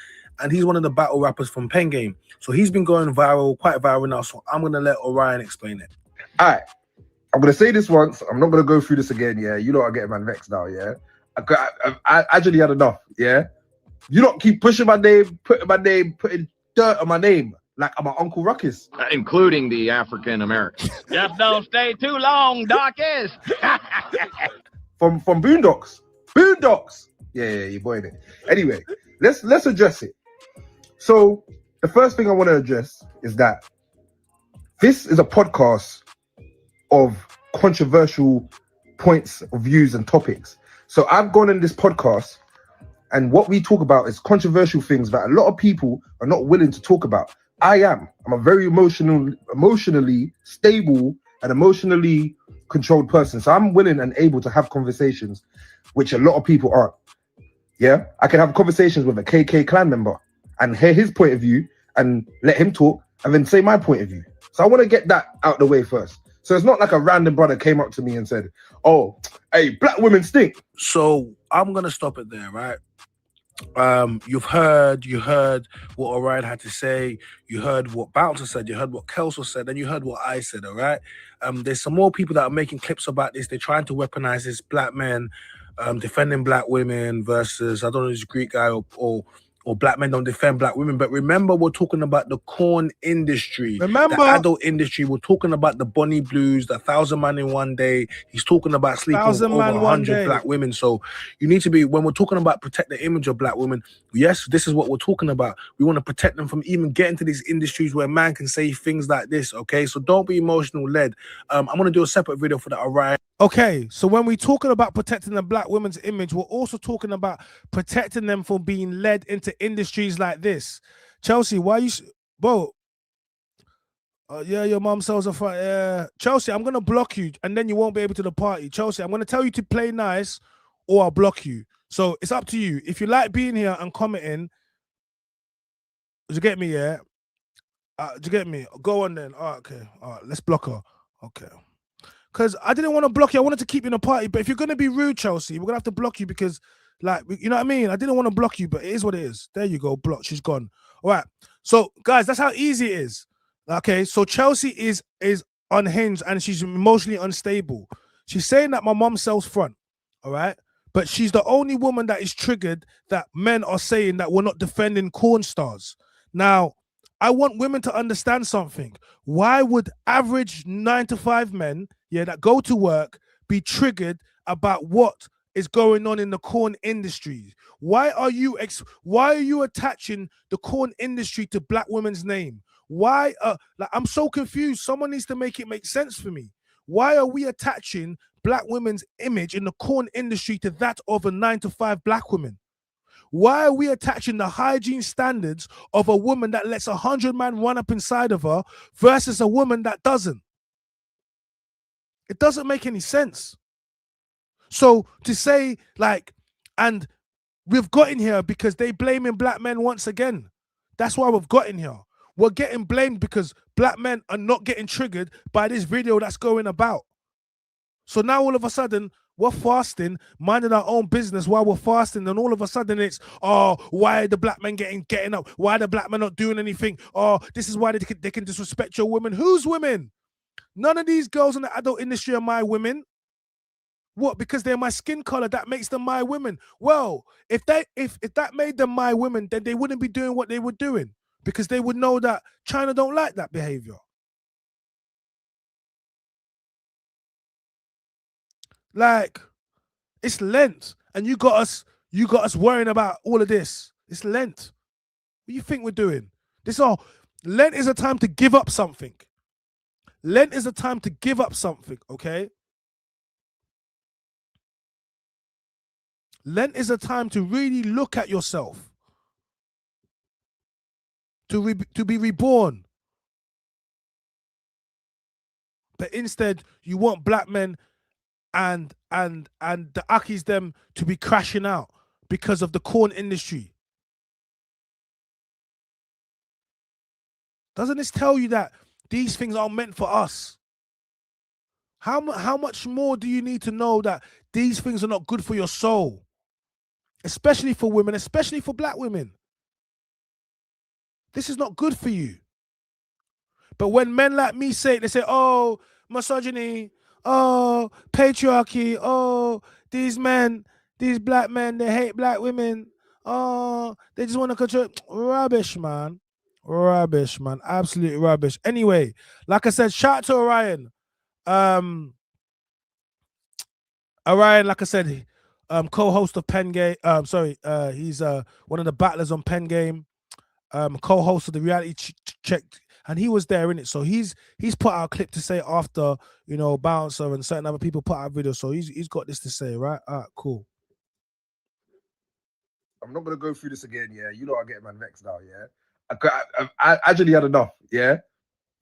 And he's one of the battle rappers from Pen Game. So he's been going viral, quite viral now. So I'm going to let Orion explain it. All right. I'm going to say this once. I'm not going to go through this again, yeah? You know I'm getting my vexed now, yeah? I actually had enough, yeah? You don't keep pushing my name, putting dirt on my name like I'm my Uncle Ruckus. Including the African Americans. Just don't stay too long, Docus. From Boondocks. Boondocks! Yeah, you're boying it. Anyway, let's address it. So, the first thing I want to address is that this is a podcast of controversial points of views and topics. So I've gone in this podcast and what we talk about is controversial things that a lot of people are not willing to talk about. I'm a very emotionally stable and emotionally controlled person. So I'm willing and able to have conversations, which a lot of people aren't. Yeah, I can have conversations with a KK clan member and hear his point of view and let him talk and then say my point of view. So I want to get that out the way first. So it's not like a random brother came up to me and said, oh, hey, black women stink. So I'm going to stop it there, right? You heard what Orion had to say. You heard what Bouncer said. You heard what Kelso said. And you heard what I said, all right? There's some more people that are making clips about this. They're trying to weaponize this black men defending black women versus, I don't know, this Greek guy or black men don't defend black women. But remember, we're talking about the corn industry. Remember the adult industry. We're talking about the Bonnie Blues, the 1,000 man in one day. He's talking about sleeping with over 100 black women. So you need to be, when we're talking about protect the image of black women, yes, this is what we're talking about. We want to protect them from even getting to these industries where man can say things like this, okay? So don't be emotional led. I'm going to do a separate video for that, Orion. Okay, so when we're talking about protecting the black women's image, we're also talking about protecting them from being led into industries like this. Chelsea, why you, bro? Yeah, your mom sells a fire. Chelsea, I'm gonna block you, and then you won't be able to the party. Chelsea, I'm gonna tell you to play nice, or I'll block you. So it's up to you. If you like being here and commenting, do you get me? Yeah. Do you get me? Go on then. All right, okay. All right, let's block her. Okay. Because I didn't want to block you. I wanted to keep you in a party. But if you're going to be rude, Chelsea, we're going to have to block you because, like, you know what I mean? I didn't want to block you, but it is what it is. There you go. Block. She's gone. All right. So, guys, that's how easy it is. Okay. So, Chelsea is unhinged and she's emotionally unstable. She's saying that my mom sells front. All right. But she's the only woman that is triggered that men are saying that we're not defending corn stars. Now, I want women to understand something. Why would average 9-to-5 men, that go to work, be triggered about what is going on in the corn industry? Why are you attaching the corn industry to black women's name? Why? Like, I'm so confused. Someone needs to make it make sense for me. Why are we attaching black women's image in the corn industry to that of a 9-to-5 black woman? Why are we attaching the hygiene standards of a woman that lets 100 men run up inside of her versus a woman that doesn't? It doesn't make any sense. So to say, like, and we've gotten here because they blaming black men once again. That's why we've gotten here. We're getting blamed because black men are not getting triggered by this video that's going about. So now all of a sudden, we're fasting, minding our own business while we're fasting, and all of a sudden it's, oh, why are the black men getting up? Why are the black men not doing anything? Oh, this is why they can disrespect your women. Whose women? None of these girls in the adult industry are my women. What? Because they're my skin color, that makes them my women. Well, if that made them my women, then they wouldn't be doing what they were doing because they would know that China don't like that behavior. Like, it's Lent, and you got us worrying about all of this. It's Lent. What do you think we're doing? Lent is a time to give up something. Lent is a time to give up something, okay? Lent is a time to really look at yourself, to be reborn. But instead, you want black men and the Akis them to be crashing out because of the corn industry. Doesn't this tell you that these things are meant for us? How much more do you need to know that these things are not good for your soul? Especially for women, especially for black women. This is not good for you. But when men like me say it, they say, oh, misogyny, oh, patriarchy, oh, these men, these black men, they hate black women. Oh, they just want to control. Rubbish, man. Rubbish, man. Absolute rubbish. Anyway, like I said, shout out to Orion. Orion, like I said, co-host of Pen Game. He's one of the battlers on Pen Game. Co-host of the reality check, and he was there in it. So he's put out a clip to say after, you know, Bouncer and certain other people put out videos. So he's got this to say, right? All right, cool. I'm not gonna go through this again. Yeah, you know I get my next now. Yeah, I actually had enough. Yeah,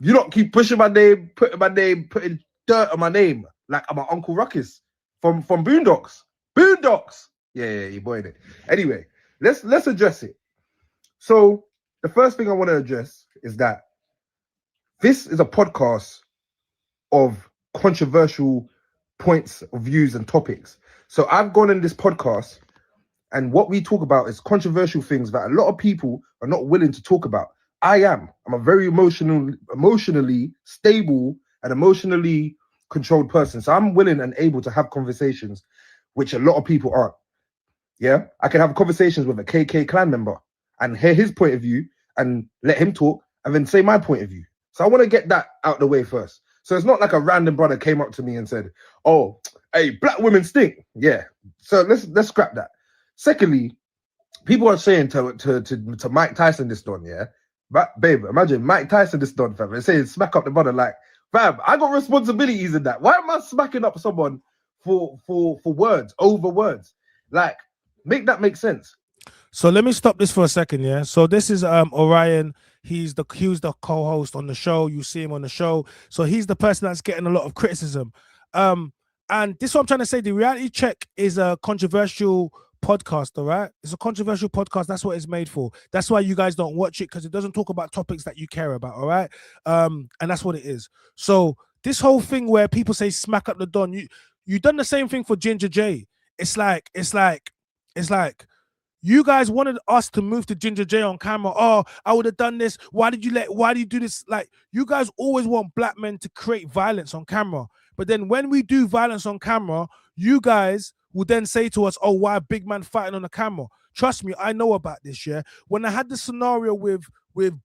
you don't keep pushing my name, putting dirt on my name like I'm my Uncle Ruckus from Boondocks. Boondocks. Yeah, you boyed it. Anyway, let's address it. So the first thing I want to address is that this is a podcast of controversial points of views and topics. So I've gone in this podcast, and what we talk about is controversial things that a lot of people are not willing to talk about. I'm a very emotionally stable and emotionally controlled person. So I'm willing and able to have conversations, which a lot of people aren't. Yeah, I can have conversations with a KK clan member and hear his point of view and let him talk and then say my point of view. So I want to get that out the way first. So it's not like a random brother came up to me and said, oh, hey, black women stink. Yeah. So let's scrap that. Secondly, people are saying to Mike Tyson this done, yeah? But babe, imagine Mike Tyson this done, fam. They're saying smack up the brother like, fam, I got responsibilities in that. Why am I smacking up someone for words, over words? Like, make that make sense. So let me stop this for a second, yeah? So this is Orion. He was the co-host on the show. You see him on the show. So he's the person that's getting a lot of criticism. And this is what I'm trying to say. The Reality Check is a controversial podcast, all right? It's a controversial podcast. That's what it's made for. That's why you guys don't watch it, because it doesn't talk about topics that you care about, all right? And that's what it is. So this whole thing where people say smack up the Don, you done the same thing for Ginger J. It's like you guys wanted us to move to Ginger J on camera. Oh, I would have done this. Why do you do this? Like, you guys always want black men to create violence on camera. But then when we do violence on camera, you guys will then say to us, oh, why a big man fighting on the camera? Trust me, I know about this, yeah? When I had the scenario with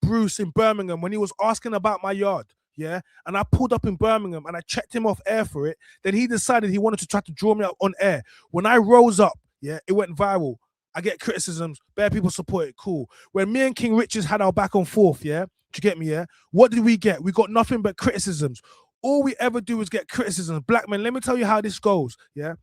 Bruce in Birmingham, when he was asking about my yard, yeah, and I pulled up in Birmingham and I checked him off air for it, then he decided he wanted to try to draw me out on air. When I rose up, yeah, it went viral. I get criticisms, bare people support it, cool. When me and King Richards had our back and forth, yeah, do you get me, yeah? What did we get? We got nothing but criticisms. All we ever do is get criticisms. Black men, let me tell you how this goes, yeah?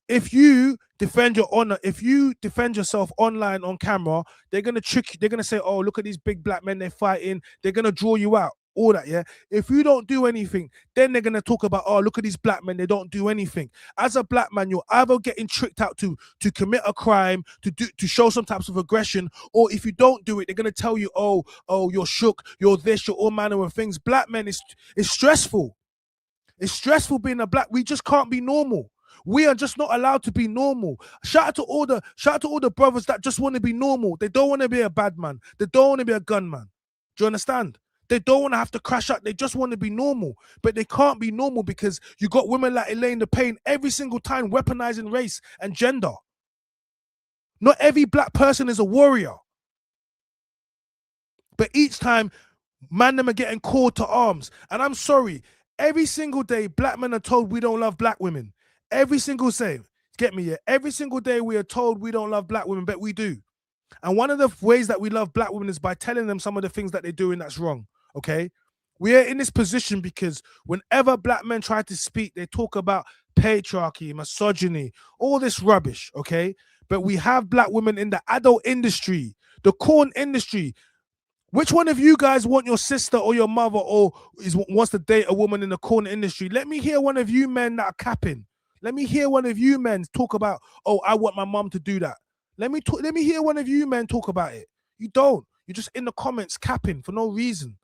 If you defend your honor, if you defend yourself online on camera, they're going to trick you. They're going to say, oh, look at these big black men, they're fighting. They're going to draw you out. All that, yeah. If you don't do anything, then they're gonna talk about, oh, look at these black men, they don't do anything. As a black man, you're either getting tricked out to commit a crime, to show some types of aggression, or if you don't do it, they're gonna tell you, oh, you're shook, you're this, you're all manner of things. Black men is stressful. It's stressful being a black. We just can't be normal. We are just not allowed to be normal. Shout out to all the brothers that just want to be normal. They don't want to be a bad man. They don't want to be a gunman. Do you understand? They don't want to have to crash out. They just want to be normal. But they can't be normal because you got women like ELAINE the Pain every single time weaponizing race and gender. Not every black person is a warrior. But each time, man, them are getting called to arms. And I'm sorry, every single day, black men are told we don't love black women. Every single day. Get me, yeah? Every single day we are told we don't love black women, but we do. And one of the ways that we love black women is by telling them some of the things that they're doing that's wrong. Okay, we are in this position because whenever black men try to speak, they talk about patriarchy, misogyny, all this rubbish. Okay, but we have black women in the adult industry, the corn industry. Which one of you guys want your sister or your mother or wants to date a woman in the corn industry? Let me hear one of you men that are capping. Let me hear one of you men talk about, oh, I want my mom to do that. Let me hear one of you men talk about it. You don't. You're just in the comments capping for no reason.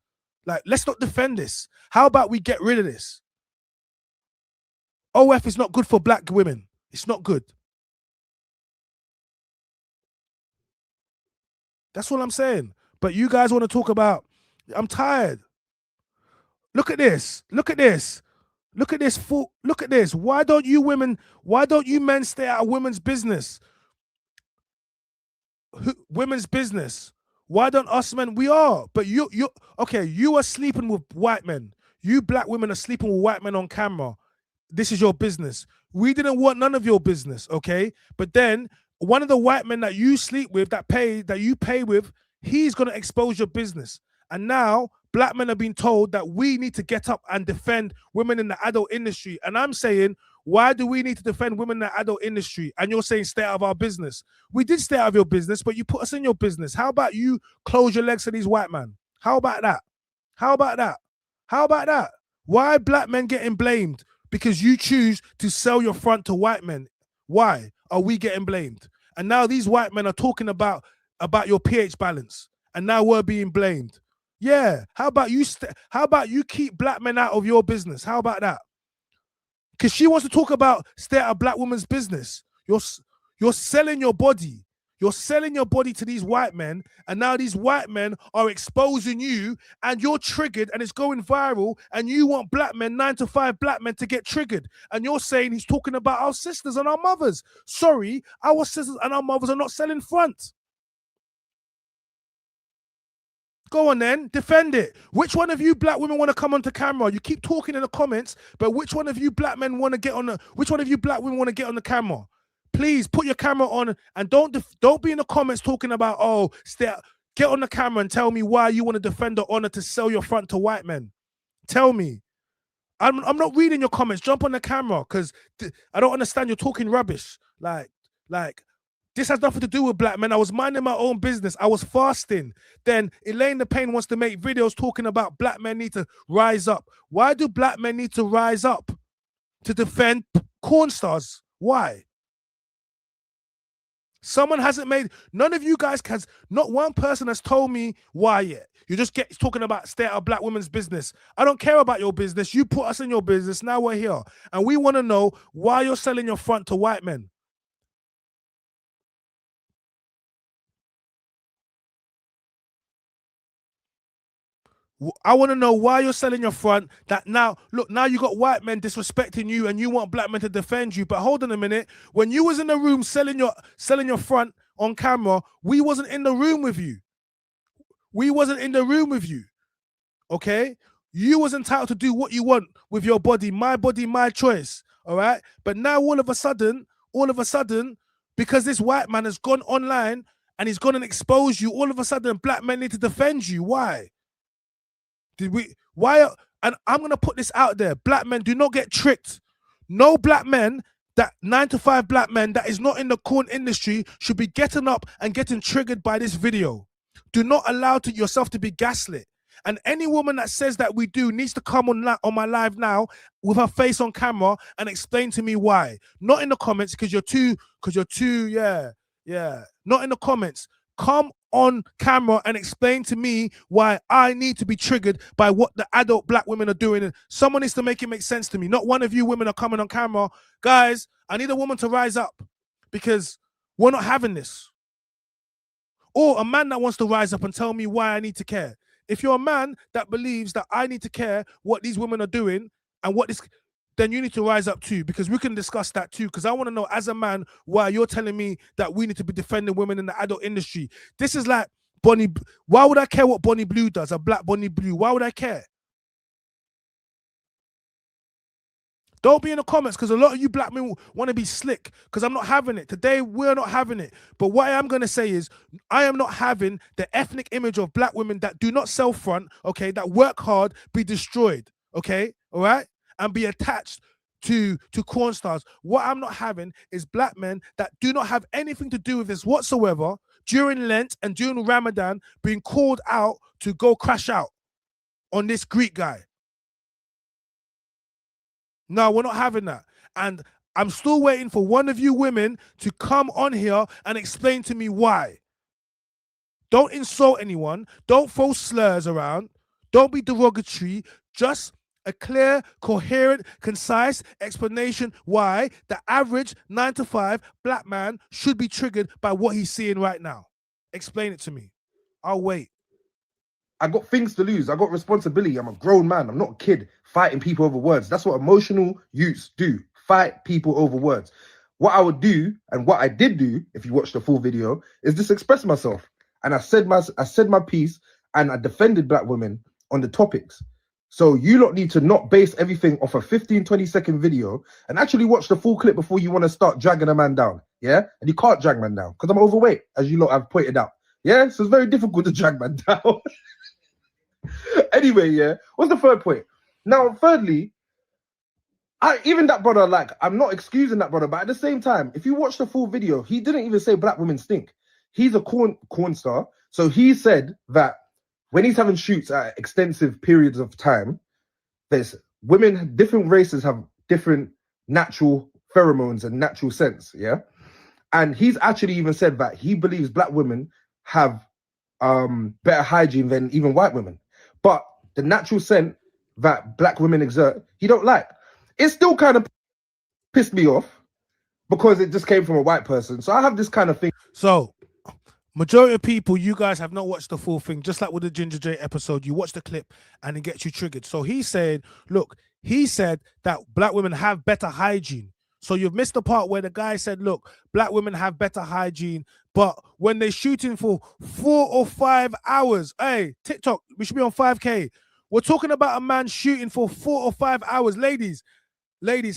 Like, let's not defend this. How about we get rid of this? OF is not good for black women. It's not good. That's what I'm saying. But you guys want to talk about, I'm tired. Look at this. Look at this. Look at this. Look at this. Why don't you men stay out of women's business? Women's business. Why don't us men? We are. But you are sleeping with white men. You black women are sleeping with white men on camera. This is your business. We didn't want none of your business, okay? But then one of the white men that you sleep with, that you pay with, he's going to expose your business. And now black men are being told that we need to get up and defend women in the adult industry. And I'm saying, why do we need to defend women in the adult industry? And you're saying stay out of our business. We did stay out of your business, but you put us in your business. How about you close your legs to these white men? How about that? How about that? How about that? Why are black men getting blamed? Because you choose to sell your front to white men. Why are we getting blamed? And now these white men are talking about your pH balance, and now we're being blamed. Yeah. How about you keep black men out of your business? How about that? Because she wants to talk about stay out of black women's business. You're selling your body. You're selling your body to these white men, and now these white men are exposing you, and you're triggered, and it's going viral, and you want black men, 9 to 5 black men, to get triggered. And you're saying he's talking about our sisters and our mothers. Sorry, our sisters and our mothers are not selling front. Go on then, defend it. Which one of you black women want to come onto camera? You keep talking in the comments, but which one of you black men want to get on the? Which one of you black women want to get on the camera? Please put your camera on and don't be in the comments talking about, oh, get on the camera and tell me why you want to defend the honor to sell your front to white men. Tell me. I'm not reading your comments. Jump on the camera, because I don't understand. You're talking rubbish. Like this has nothing to do with black men. I was minding my own business. I was fasting. Then ELAINE the Pain wants to make videos talking about black men need to rise up. Why do black men need to rise up to defend corn stars? Why? Someone hasn't made, none of you guys has, not one person has told me why yet. You just get talking about stay out of black women's business. I don't care about your business. You put us in your business. Now we're here. And we want to know why you're selling your front to white men. I want to know why you're selling your front. That now, look, now you got white men disrespecting you, and you want black men to defend you. But hold on a minute. When you was in the room selling your front on camera, we wasn't in the room with you. We wasn't in the room with you. Okay? You was entitled to do what you want with your body, my choice. All right? But now all of a sudden, because this white man has gone online and he's gone and exposed you, all of a sudden black men need to defend you. Why? And I'm going to put this out there. Black men, do not get tricked. No black men, that 9 to 5 black men that is not in the corn industry should be getting up and getting triggered by this video. Do not allow yourself to be gaslit. And any woman that says that we do needs to come on my live now with her face on camera and explain to me why. Not in the comments, because you're too, not in the comments. Come on camera and explain to me why I need to be triggered by what the adult black women are doing. And someone needs to make it make sense to me. Not one of you women are coming on camera. Guys, I need a woman to rise up, because we're not having this. Or a man that wants to rise up and tell me why I need to care. If you're a man that believes that I need to care what these women are doing and what this, then you need to rise up too, because we can discuss that too. Because I want to know, as a man, why you're telling me that we need to be defending women in the adult industry. This is like Bonnie. Why would I care what Bonnie Blue does? A black Bonnie Blue. Why would I care? Don't be in the comments, because a lot of you black men want to be slick, because I'm not having it. Today, we're not having it. But what I am going to say is, I am not having the ethnic image of black women that do not sell front, okay, that work hard, be destroyed, okay, all right, and be attached to corn stars. What I'm not having is black men that do not have anything to do with this whatsoever during Lent and during Ramadan being called out to go crash out on this Greek guy. No, we're not having that. And I'm still waiting for one of you women to come on here and explain to me why. Don't insult anyone. Don't throw slurs around. Don't be derogatory. Just a clear, coherent, concise explanation why the average 9 to 5 black man should be triggered by what he's seeing right now. Explain it to me. I'll wait. I got things to lose. I got responsibility. I'm a grown man. I'm not a kid fighting people over words. That's what emotional youths do. Fight people over words. What I would do, and what I did do, if you watch the full video, is just express myself. And I said my piece, and I defended black women on the topics. So you lot need to not base everything off a 15, 20-second video and actually watch the full clip before you want to start dragging a man down. Yeah? And you can't drag man down because I'm overweight, as you lot have pointed out. Yeah? So it's very difficult to drag man down. Anyway, yeah. What's the third point? Now, thirdly, even that brother, like, I'm not excusing that brother, but at the same time, if you watch the full video, he didn't even say black women stink. He's a corn star. So he said that when he's having shoots at extensive periods of time, there's women, different races have different natural pheromones and natural scents, yeah? And he's actually even said that he believes black women have better hygiene than even white women. But the natural scent that black women exert, he don't like. It still kind of pissed me off because it just came from a white person. So I have this kind of thing. So, majority of people, you guys have not watched the full thing. Just like with the Ginger J episode, you watch the clip and it gets you triggered. So he said, look, he said that black women have better hygiene. So you've missed the part where the guy said, look, black women have better hygiene, but when they're shooting for 4 or 5 hours, hey, TikTok, we should be on 5K. We're talking about a man shooting for 4 or 5 hours. Ladies,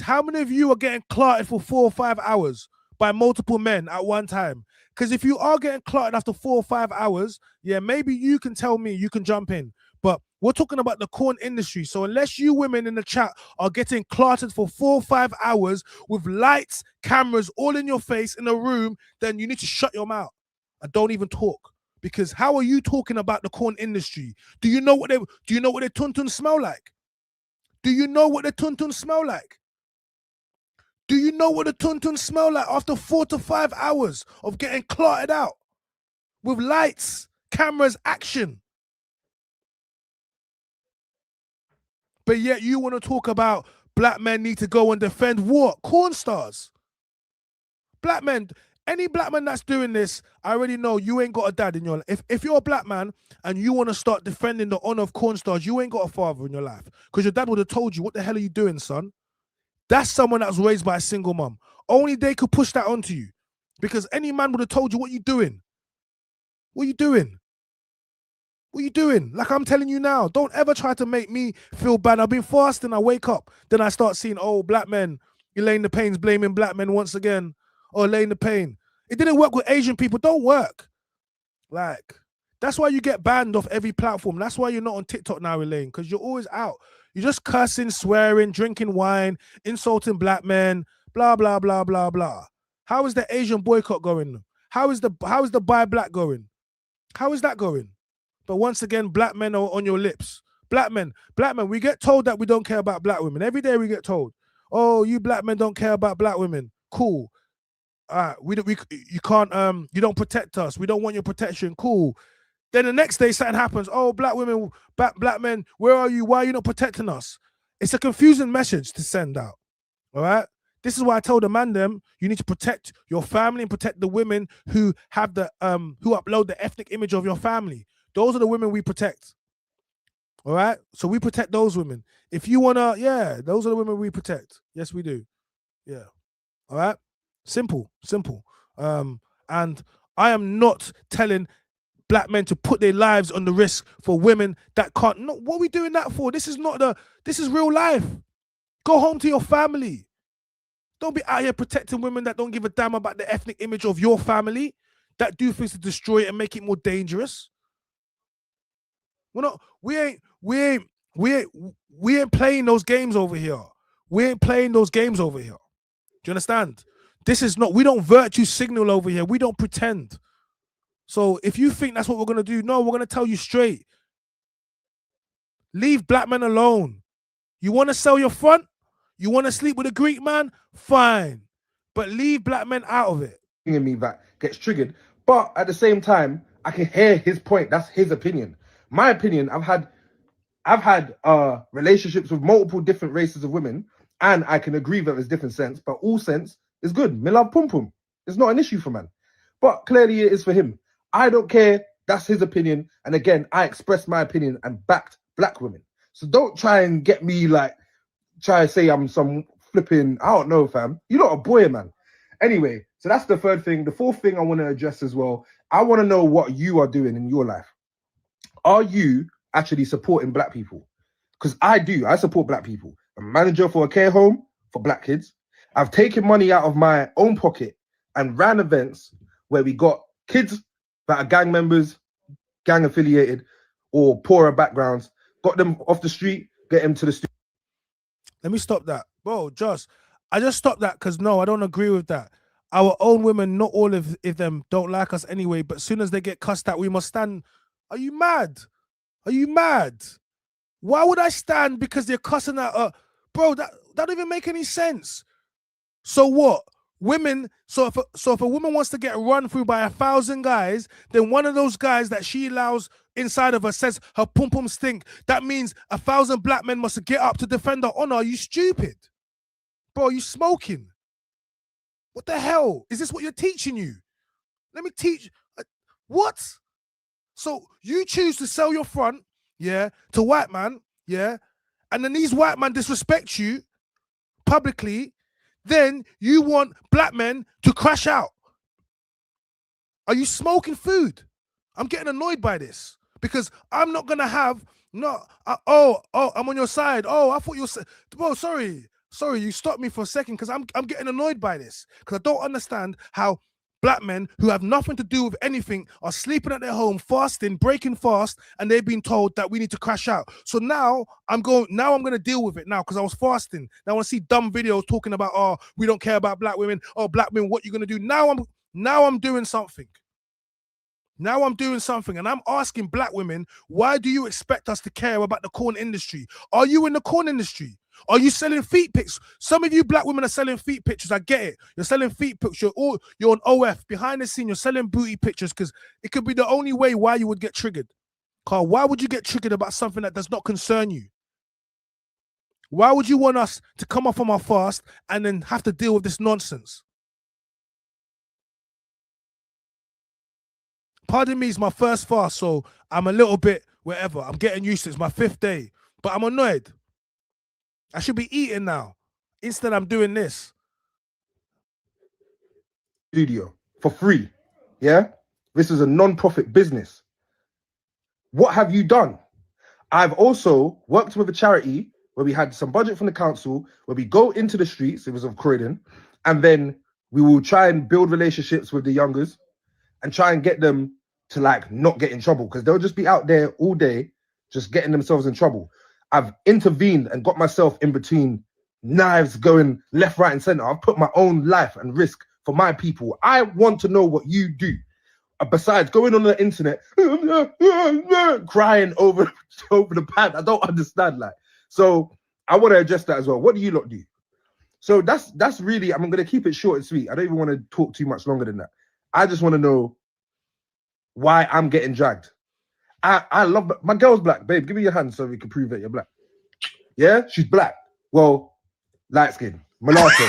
how many of you are getting clotted for 4 or 5 hours by multiple men at one time? Because if you are getting clotted after 4 or 5 hours, yeah, maybe you can tell me, you can jump in. But we're talking about the corn industry. So unless you women in the chat are getting clotted for 4 or 5 hours with lights, cameras all in your face in a room, then you need to shut your mouth and don't even talk. Because how are you talking about the corn industry? Do you know what their tuntun smell like? Do you know what the tuntun smell like? Do you know what the tuntun smell like after 4 to 5 hours of getting clotted out with lights, cameras, action? But yet you want to talk about black men need to go and defend what? Corn stars. Black men, any black man that's doing this, I already know you ain't got a dad in your life. If you're a black man and you want to start defending the honor of corn stars, you ain't got a father in your life. Because your dad would have told you, what the hell are you doing, son? That's someone that was raised by a single mom. Only they could push that onto you. Because any man would have told you, what you doing? What are you doing? What are you doing? Like I'm telling you now, don't ever try to make me feel bad. I've been fasting, I wake up, then I start seeing, oh, black men, ELAINE the Pain's blaming black men once again. Or ELAINE the Pain. It didn't work with Asian people. Don't work. Like, that's why you get banned off every platform. That's why you're not on TikTok now, ELAINE, because you're always out. You're just cursing, swearing, drinking wine, insulting black men, blah, blah, blah, blah, blah. How is the Asian boycott going? How is the buy black going? How is that going? But once again, black men are on your lips. Black men, we get told that we don't care about black women. Every day we get told, oh, you black men don't care about black women. Cool. You don't protect us. We don't want your protection. Cool. Then the next day something happens. Oh, black women, black men, where are you? Why are you not protecting us? It's a confusing message to send out. All right. This is why I told the man them, you need to protect your family and protect the women who have the who upload the ethnic image of your family. Those are the women we protect. All right. So we protect those women. If you wanna, yeah, those are the women we protect. Yes, we do. Yeah. All right. Simple. And I am not telling black men to put their lives on the risk for women that can't. No, what are we doing that for? This is real life. Go home to your family. Don't be out here protecting women that don't give a damn about the ethnic image of your family, that do things to destroy it and make it more dangerous. We ain't playing those games over here. We ain't playing those games over here. Do you understand? This is not, we don't virtue signal over here. We don't pretend. So if you think that's what we're going to do, no, we're going to tell you straight. Leave black men alone. You want to sell your front? You want to sleep with a Greek man? Fine. But leave black men out of it. In me that gets triggered. But at the same time, I can hear his point. That's his opinion. My opinion, I've had relationships with multiple different races of women, and I can agree that there's different sense, but all sense is good. Me love pum pum. It's not an issue for man. But clearly it is for him. I don't care. That's his opinion. And again, I expressed my opinion and backed black women. So don't try and get me like, try to say I'm some flipping, I don't know, fam. You're not a boy, man. Anyway, so that's the third thing. The fourth thing I want to address as well, I want to know what you are doing in your life. Are you actually supporting black people? Because I do. I support black people. I'm a manager for a care home for black kids. I've taken money out of my own pocket and ran events where we got kids that are gang members, gang affiliated, or poorer backgrounds, got them off the street, get them to the studio. Let me stop that. Bro, Josh, I just stopped that because no, I don't agree with that. Our own women, not all of them don't like us anyway, but as soon as they get cussed out, we must stand. Are you mad? Are you mad? Why would I stand because they're cussing at bro, that don't even make any sense. So what? Women, so if a woman wants to get run through by 1,000 guys, then one of those guys that she allows inside of her says her pum pum stink. That means 1,000 black men must get up to defend her honor. Are you stupid? Bro, are you smoking? What the hell? Is this what you're teaching you? Let me teach. What? So you choose to sell your front, yeah, to white man, yeah, and then these white men disrespect you publicly, then you want black men to crash out. Are you smoking food? I'm getting annoyed by this because I'm not gonna have I'm on your side. Oh, I thought you were, bro. Sorry, you stopped me for a second because I'm getting annoyed by this because I don't understand how black men who have nothing to do with anything are sleeping at their home, fasting, breaking fast, and they've been told that we need to crash out. So now I'm going to deal with it now because I was fasting. Now I want to see dumb videos talking about, oh, we don't care about black women. Oh, black women, what you going to do? Now I'm doing something. Now I'm doing something, and I'm asking black women, why do you expect us to care about the corn industry? Are you in the corn industry? Are you selling feet pics? Some of you black women are selling feet pictures. I get it. You're selling feet pictures. You're on OF. Behind the scene, you're selling booty pictures because it could be the only way why you would get triggered. Carl, why would you get triggered about something that does not concern you? Why would you want us to come off on our fast and then have to deal with this nonsense? Pardon me, it's my first fast, so I'm a little bit whatever. I'm getting used to it. It's my 5th day, but I'm annoyed. I should be eating now. Instead, I'm doing this. Studio for free. Yeah? This is a non-profit business. What have you done? I've also worked with a charity where we had some budget from the council, where we go into the streets, it was of Croydon, and then we will try and build relationships with the youngers and try and get them to like not get in trouble because they'll just be out there all day just getting themselves in trouble. I've intervened and got myself in between knives going left, right, and center. I've put my own life and risk for my people. I want to know what you do. Besides going on the internet, crying over the pad. I don't understand that. So I want to address that as well. What do you lot do? So that's really, I'm going to keep it short and sweet. I don't even want to talk too much longer than that. I just want to know why I'm getting dragged. I love my girl's black, babe. Give me your hand so we can prove that you're black. Yeah, she's black. Well, light skin, mulatto.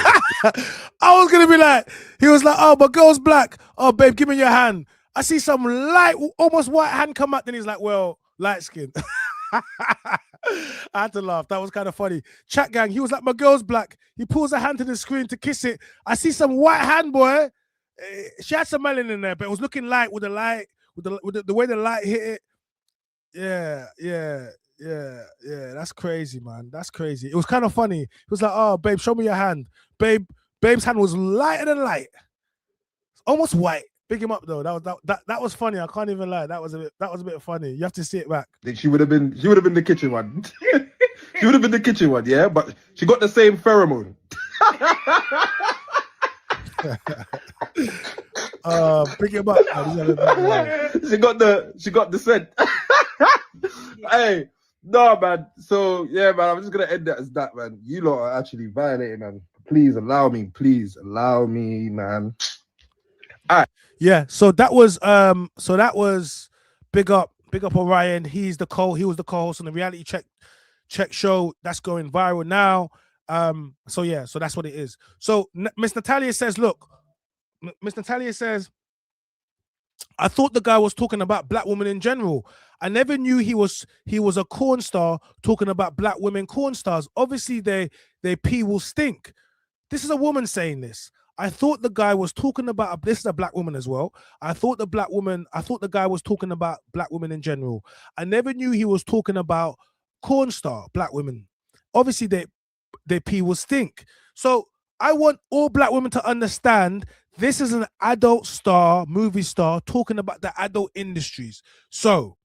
I was gonna be like, he was like, oh, my girl's black. Oh, babe, give me your hand. I see some light, almost white hand come out. Then he's like, well, light skin. I had to laugh. That was kind of funny. Chat gang, he was like, my girl's black. He pulls her hand to the screen to kiss it. I see some white hand, boy. She had some melanin in there, but it was looking light with the light, with the way the light hit it. Yeah. That's crazy, man. That's crazy. It was kind of funny. He was like, "Oh, babe, show me your hand." Babe's hand was lighter than light, almost white. Big him up though. That was funny. I can't even lie. That was a bit funny. You have to see it back. She would have been the kitchen one. She would have been the kitchen one, yeah, but she got the same pheromone. Pick him up. She got the scent. Hey, no, man. So yeah, man, I'm just gonna end that as that, man. You lot are actually violating, man. Please allow me, man. Yeah, so that was big up Orion. He was the co-host on the reality check show that's going viral now. So that's what it is. So Miss Natalia says, look, Miss Natalia says, I thought the guy was talking about black women in general. I never knew he was a corn star talking about black women corn stars. Obviously, their pee will stink. This is a woman saying this. I thought the guy was talking about, this is a black woman as well. I thought the guy was talking about black women in general. I never knew he was talking about corn star black women. Obviously, their pee will stink. So I want all black women to understand this is an adult star, movie star, talking about the adult industries. So,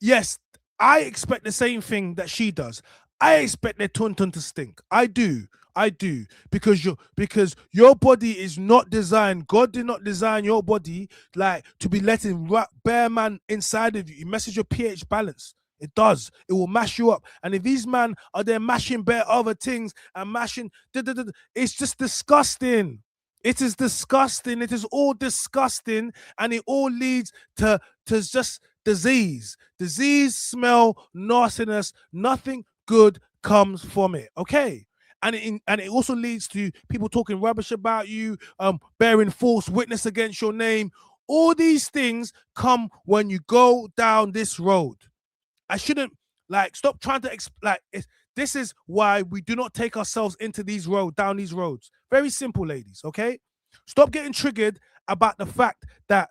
yes, I expect the same thing that she does. I expect their tuntun to stink. I do. Because your body is not designed. God did not design your body like to be letting bare man inside of you. It messes your pH balance. It does. It will mash you up. And if these men are there mashing bare other things and mashing, it's just disgusting. It is disgusting. It is all disgusting, and it all leads to just disease, smell, nastiness. Nothing good comes from it. Okay. And it also leads to people talking rubbish about you, bearing false witness against your name. All these things come when you go down this road. I shouldn't stop trying to this is why we do not take ourselves into down these roads. Very simple, ladies. Okay, stop getting triggered about the fact that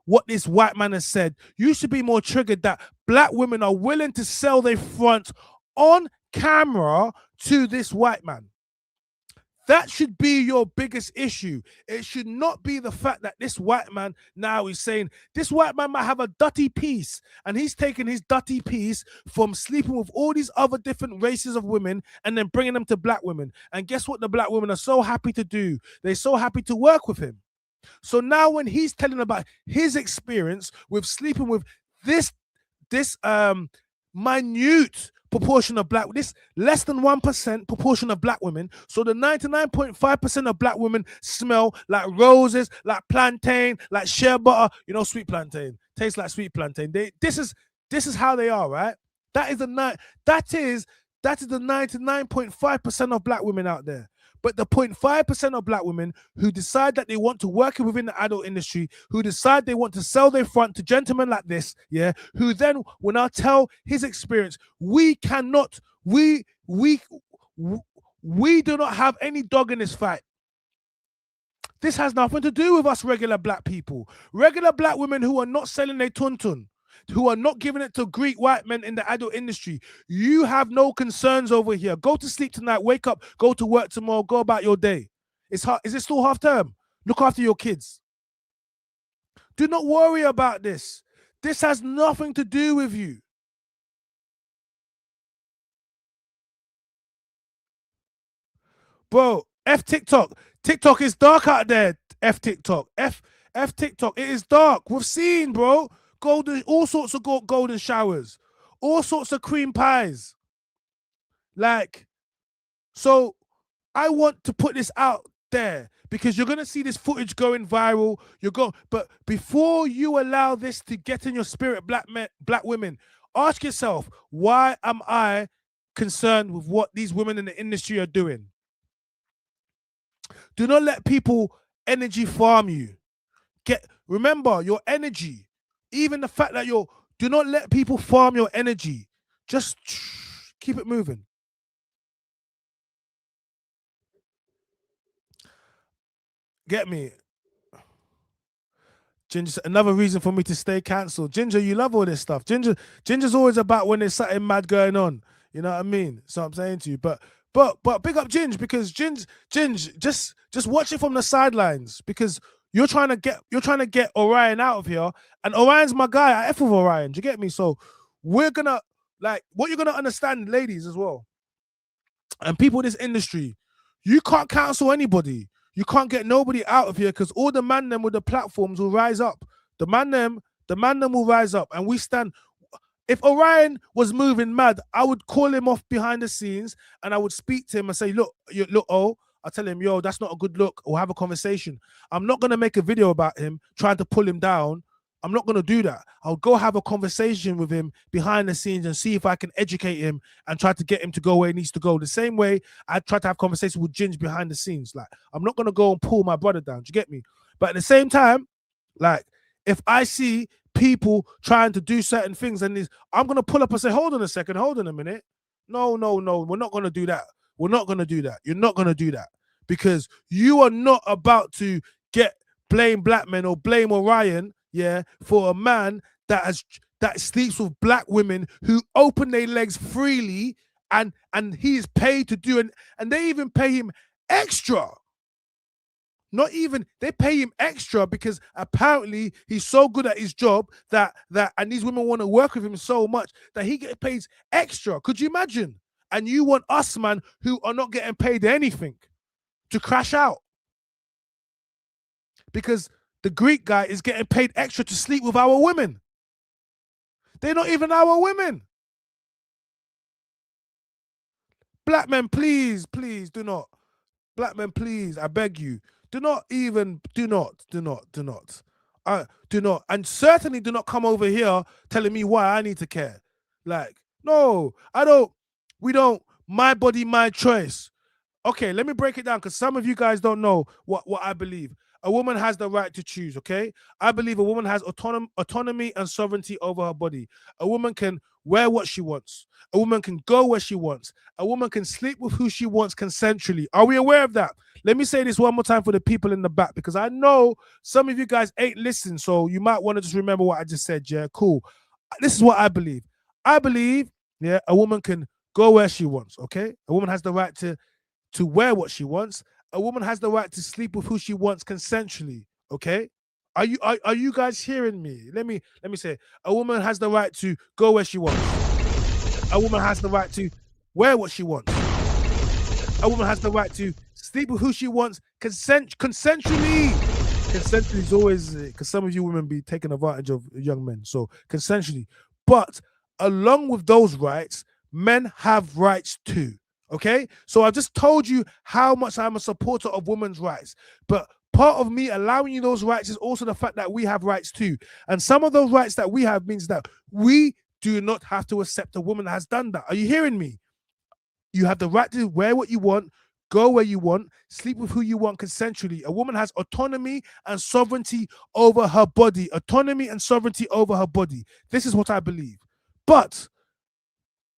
what this white man has said. You should be more triggered that black women are willing to sell their front on camera to this white man. That should be your biggest issue. It should not be the fact that this white man now is saying this white man might have a dirty piece, and he's taking his dirty piece from sleeping with all these other different races of women and then bringing them to black women. And guess what the black women are so happy to do? They're so happy to work with him. So now when he's telling about his experience with sleeping with this minute proportion of this less than 1% proportion of black women, so the 99.5% of black women smell like roses, like plantain, like shea butter, sweet plantain tastes like sweet plantain. This is how they are, right? That is the 99.5% of black women out there. But the 0.5% of black women who decide that they want to work within the adult industry, who decide they want to sell their front to gentlemen like this, who then will now tell his experience. We do not have any dog in this fight. This has nothing to do with us regular black people. Regular black women who are not selling their tuntun, who are not giving it to Greek white men in the adult industry. You have no concerns over here. Go to sleep tonight, wake up, go to work tomorrow, go about your day. Is it still half term? Look after your kids. Do not worry about this. This has nothing to do with you. Bro, F TikTok. TikTok is dark out there. F TikTok. F TikTok. It is dark. We've seen, bro. All sorts of golden showers, all sorts of cream pies. So I want to put this out there because you're gonna see this footage going viral. But before you allow this to get in your spirit, black women, ask yourself, why am I concerned with what these women in the industry are doing? Do not let people energy farm you. Remember your energy. Even the fact that do not let people farm your energy. Just keep it moving. Get me? Ginger, another reason for me to stay cancelled. Ginger, you love all this stuff. Ginger's always about when there's something mad going on. You know what I mean? So I'm saying to you, but big up Ginge, because Ginge, just watch it from the sidelines, because you're trying to get Orion out of here, and Orion's my guy. I F with Orion. Do you get me? So we're gonna Like, what you're gonna understand, ladies, as well, and people in this industry, you can't cancel anybody. You can't get nobody out of here because all the man them with the platforms will rise up. The man them will rise up, and we stand. If Orion was moving mad, I would call him off behind the scenes and I would speak to him and say, look, oh, I'll tell him, yo, that's not a good look. We'll have a conversation. I'm not going to make a video about him trying to pull him down. I'm not going to do that. I'll go have a conversation with him behind the scenes and see if I can educate him and try to get him to go where he needs to go. The same way I try to have conversations with Ginge behind the scenes. Like, I'm not going to go and pull my brother down. Do you get me? But at the same time, like, if I see people trying to do certain things and I'm going to pull up and say, hold on a second, hold on a minute. No, we're not going to do that. We're not going to do that. You're not going to do that because you are not about to blame black men or blame Orion, yeah, for a man that sleeps with black women who open their legs freely and he is paid to do and they even pay him extra. Not even, they pay him extra because apparently he's so good at his job that and these women want to work with him so much that he gets paid extra. Could you imagine? And you want us, man, who are not getting paid anything to crash out. Because the Greek guy is getting paid extra to sleep with our women. They're not even our women. Black men, please, do not. Black men, please, I beg you. Do not. And certainly do not come over here telling me why I need to care. Like, no, I don't. We don't. My body, my choice. Okay, let me break it down because some of you guys don't know what I believe. A woman has the right to choose, okay? I believe a woman has autonomy and sovereignty over her body. A woman can wear what she wants. A woman can go where she wants. A woman can sleep with who she wants consensually. Are we aware of that? Let me say this one more time for the people in the back because I know some of you guys ain't listening, so you might want to just remember what I just said, yeah? Cool. This is what I believe. I believe, yeah, a woman can go where she wants, okay? A woman has the right to wear what she wants. A woman has the right to sleep with who she wants consensually, okay? Are you guys hearing me? Let me say, a woman has the right to go where she wants. A woman has the right to wear what she wants. A woman has the right to sleep with who she wants consensually. Consensually is always, because some of you women be taking advantage of young men, so consensually. But along with those rights, men have rights too. Okay, so I just told you how much I'm a supporter of women's rights, but part of me allowing you those rights is also the fact that we have rights too. And some of those rights that we have means that we do not have to accept a woman that has done that. Are you hearing me? You have the right to wear what you want, go where you want, sleep with who you want consensually. A woman has autonomy and sovereignty over her body. Autonomy and sovereignty over her body. This is what I believe. But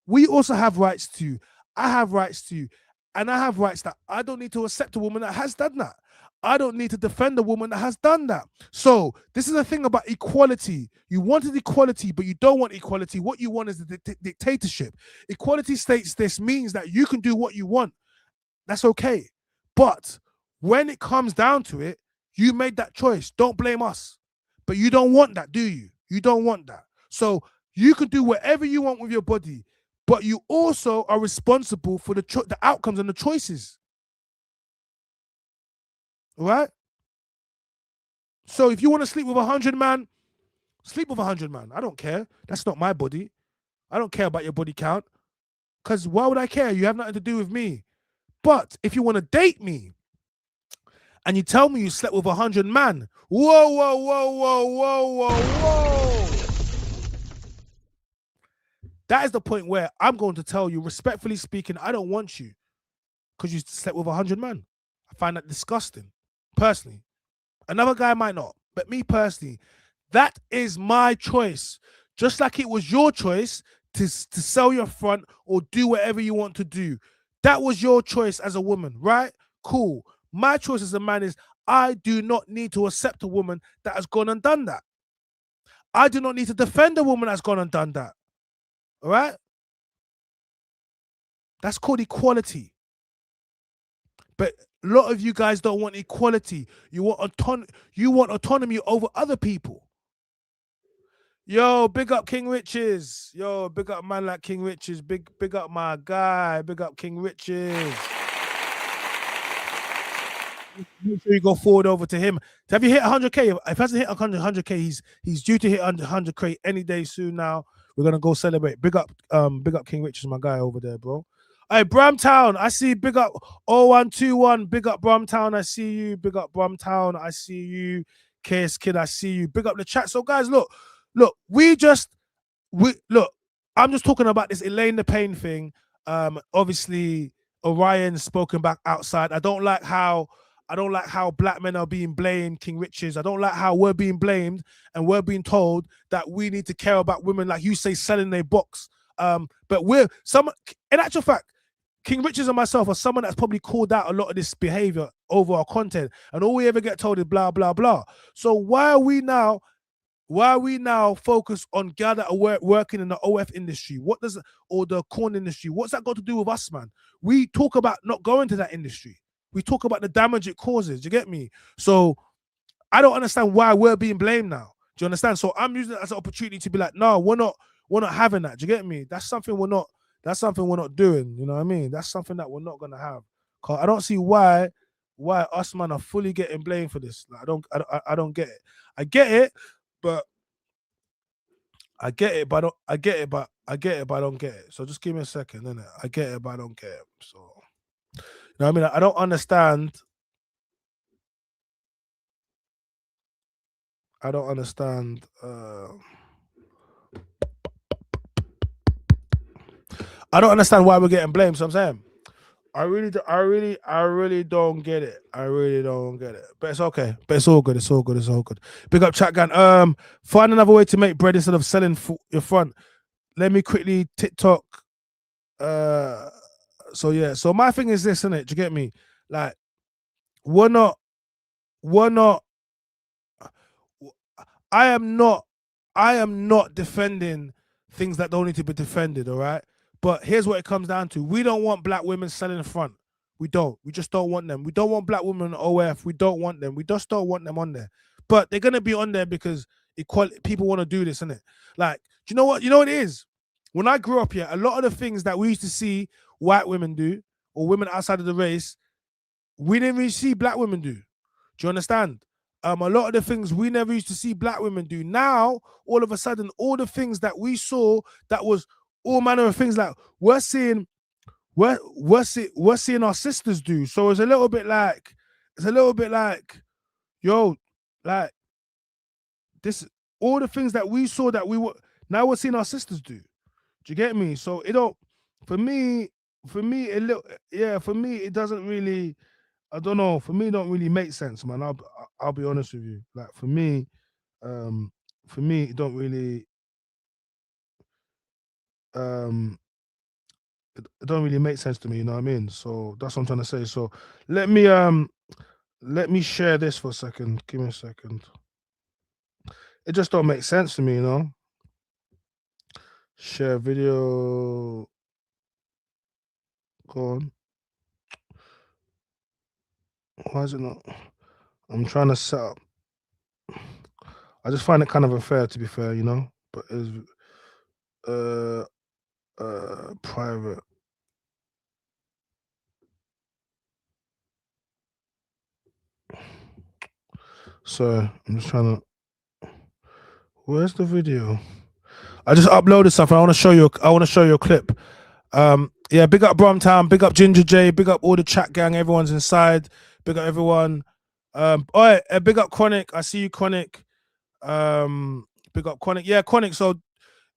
we also have rights too. I have rights too. And I have rights that I don't need to accept a woman that has done that. I don't need to defend a woman that has done that. So this is the thing about equality. You wanted equality, but you don't want equality. What you want is the dictatorship. Equality states this means that you can do what you want. That's okay. But when it comes down to it, you made that choice. Don't blame us. But you don't want that, do you? You don't want that. So you can do whatever you want with your body, but you also are responsible for the outcomes and the choices. All right? So if you want to sleep with 100 man, sleep with 100 man. I don't care. That's not my body. I don't care about your body count. Because why would I care? You have nothing to do with me. But if you want to date me and you tell me you slept with 100 man, whoa. That is the point where I'm going to tell you, respectfully speaking, I don't want you because you slept with 100 man. I find that disgusting, personally. Another guy might not, but me personally, that is my choice. Just like it was your choice to sell your front or do whatever you want to do. That was your choice as a woman, right? Cool. My choice as a man is I do not need to accept a woman that has gone and done that. I do not need to defend a woman that's gone and done that. All right? That's called equality. But a lot of you guys don't want equality. You want autonomy over other people. Yo, big up King Riches. Yo, big up man like King Riches. Big up my guy. Big up King Riches. Make sure you go forward over to him. Have you hit 100k? If he hasn't hit 100k, he's due to hit 100k any day soon. Now we're gonna go celebrate. Big up King Riches, my guy over there, bro. Hey, Bramtown, I see. Big up 0121. Big up Bramtown, I see you. Big up Bramtown, I see you. KS Kid, I see you. Big up the chat. So guys, look, we look. I'm just talking about this Elaine the Pain thing. Obviously Orion spoken back outside. I don't like how black men are being blamed, King Riches. I don't like how we're being blamed and we're being told that we need to care about women, like you say, selling their box. But we're some, in actual fact, King Riches and myself are someone that's probably called out a lot of this behavior over our content, and all we ever get told is blah blah blah. So why are we now focused on girls that are working in the OF industry? Or the corn industry? What's that got to do with us, man? We talk about not going to that industry. We talk about the damage it causes. You get me? So I don't understand why we're being blamed now. Do you understand? So I'm using it as an opportunity to be like, no, we're not having that. Do you get me? That's something we're not doing. You know what I mean? That's something that we're not gonna have. Cause I don't see why us man are fully getting blamed for this. Like, I don't get it. I get it, but I don't get it. So just give me a second, innit? I get it, but I don't get it. So you know what I mean? I don't understand. I don't understand. I don't understand why we're getting blamed. So I'm saying, I really don't get it. I really don't get it. But it's okay. But it's all good. It's all good. It's all good. Big up chat gang. Find another way to make bread instead of selling your front. Let me quickly TikTok. So yeah. So my thing is this, isn't it? Do you get me? Like, we're not. I am not defending things that don't need to be defended, all right? But here's what it comes down to. We don't want black women selling in front. We don't. We just don't want them. We don't want black women on OF. We don't want them. We just don't want them on there. But they're going to be on there because people want to do this, innit? Like, do you know what? You know what it is? When I grew up here, a lot of the things that we used to see white women do or women outside of the race, we didn't really see black women do. Do you understand? A lot of the things we never used to see black women do. Now, all of a sudden, all the things that we saw, that was all manner of things, like we're seeing our sisters do. So it's a little bit like, yo, like this, all the things that we saw that we were, now we're seeing our sisters do. Do you get me? So it don't, for me, it doesn't really, I don't know. For me, it don't really make sense, man. I'll be honest with you. Like for me, it don't really, it don't really make sense to me. You know what I mean? So that's what I'm trying to say. So let me share this for a second. Give me a second. It just don't make sense to me, you know. Share video. Go on. Why is it not? I'm trying to set up. I just find it kind of unfair, to be fair, you know. But it's private. So I'm just trying to. Where's the video? I just uploaded something. I want to show you a clip. Yeah, big up Bromtown, big up Ginger J, big up all the chat gang. Everyone's inside. Big up everyone. Big up Chronic. I see you, Chronic. Big up Chronic. Yeah, Chronic. So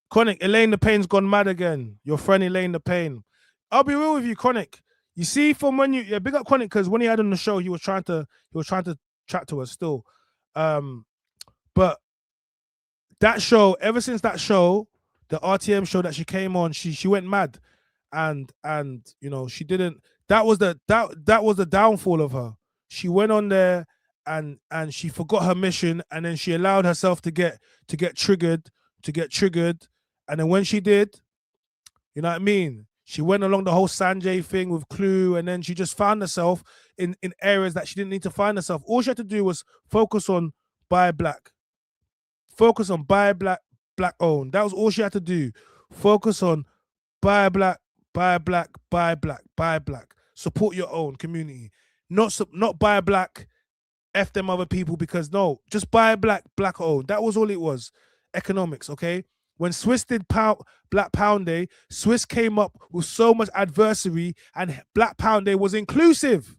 Chronic, Elaine the Pain's gone mad again. Your friend Elaine the Pain. I'll be real with you, Chronic. You see, from when you big up Chronic, because when he had on the show, he was trying to chat to us still. But that show, ever since that show, the RTM show that she came on, she went mad, and you know, she didn't. That was the downfall of her. She went on there and she forgot her mission, and then she allowed herself to get triggered, and then when she did, you know what I mean, she went along the whole Sanjay thing with Clue, and then she just found herself in areas that she didn't need to find herself. All she had to do was focus on buy black. black owned. That was all she had to do. Focus on buy black, buy black, buy black, buy black. Support your own community. Not buy black, F them other people, because no, just buy black, black owned. That was all it was. Economics, okay? When Swiss did Black Pound Day, Swiss came up with so much adversary, and Black Pound Day was inclusive.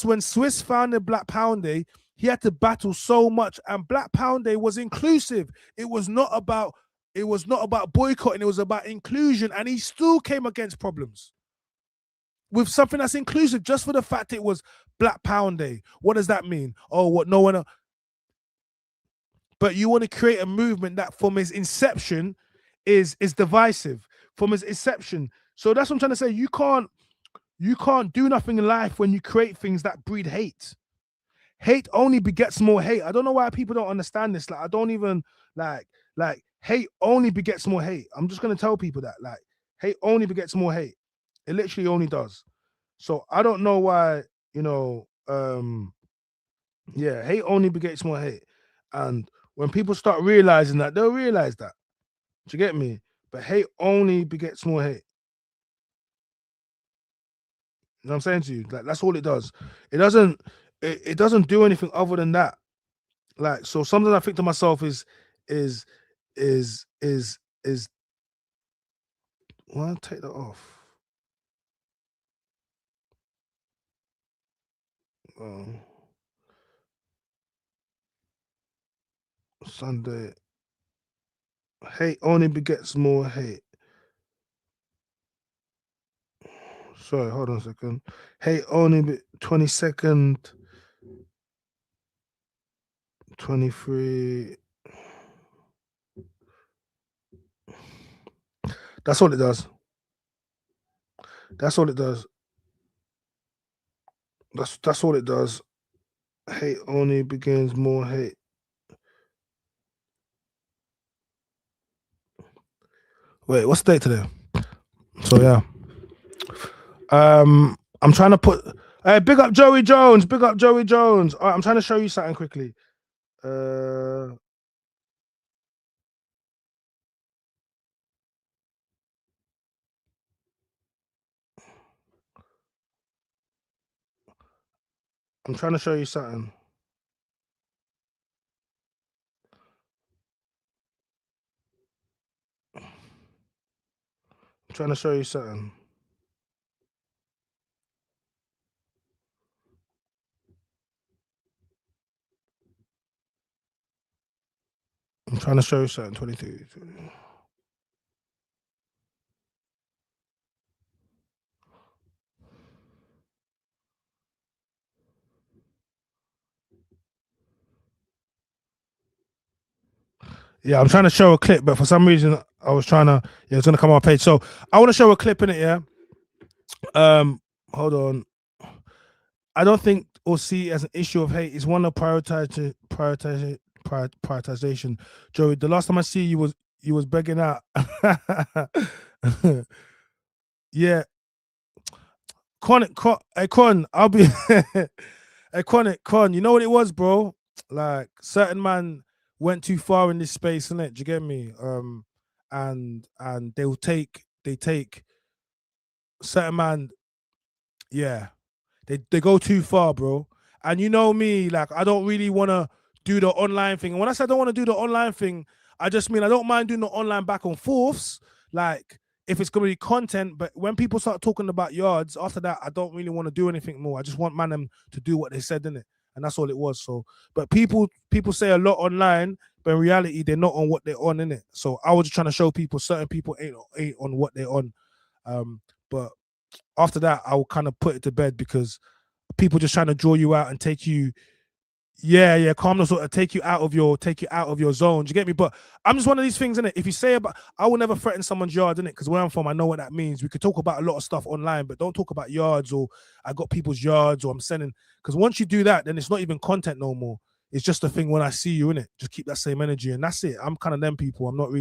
When Swiss founded Black Pound Day, he had to battle so much, and Black Pound Day was inclusive. It was not about boycotting, it was about inclusion, and he still came against problems with something that's inclusive just for the fact it was Black Pound Day. What does that mean? Oh, what no one but you want to create a movement that from its inception is divisive, from its inception. So that's what I'm trying to say. You can't do nothing in life when you create things that breed hate. Hate only begets more hate. I don't know why people don't understand this. Like, I don't even like hate only begets more hate. I'm just gonna tell people that. Like, hate only begets more hate. It literally only does. So I don't know why, yeah, hate only begets more hate. And when people start realizing that, they'll realize that. Do you get me? But hate only begets more hate. You know what I'm saying to you? Like, that's all it does. It doesn't do anything other than that. Like, so something I think to myself is well, I'll take that off. Sunday. Hate only begets more hate. Sorry, hold on a second. Hate only 22nd, 23. That's all it does. That's all it does. That's all it does. Hate only begins more hate. Wait, what's the date today? So yeah. I'm trying to put big up Joey Jones. Big up Joey Jones. All right, I'm trying to show you something quickly. I'm trying to show you something. I'm trying to show you something. I'm trying to show you something. 22. Yeah, I'm trying to show a clip, but for some reason I was trying to. Yeah, it's gonna come on my page. So I want to show a clip in it. Yeah. Hold on. I don't think or see it as an issue of hate. It's one of prioritization. Joey, the last time I see you was begging out. Yeah. Con, I'll be Con, you know what it was, bro? Like, certain man went too far in this space, innit? Do you get me? And they take certain man, yeah. They go too far, bro. And you know me, like, I don't really want to do the online thing. And when I say I don't want to do the online thing, I just mean I don't mind doing the online back and forths, like, if it's going to be content. But when people start talking about yards, after that, I don't really want to do anything more. I just want them to do what they said, innit? And that's all it was. So, but people say a lot online, but in reality, they're not on what they're on, innit? So I was just trying to show people certain people ain't on what they're on. But after that, I will kind of put it to bed, because people just trying to draw you out and take you, calmness, or take you out of your zone. Do you get me? But I'm just one of these things, innit? If you say about, I will never threaten someone's yard, innit? Because where I'm from, I know what that means. We could talk about a lot of stuff online, but don't talk about yards, or I got people's yards, or I'm sending. Because once you do that, then it's not even content no more. It's just a thing when I see you, innit? Just keep that same energy, and that's it. I'm kind of them people. I'm not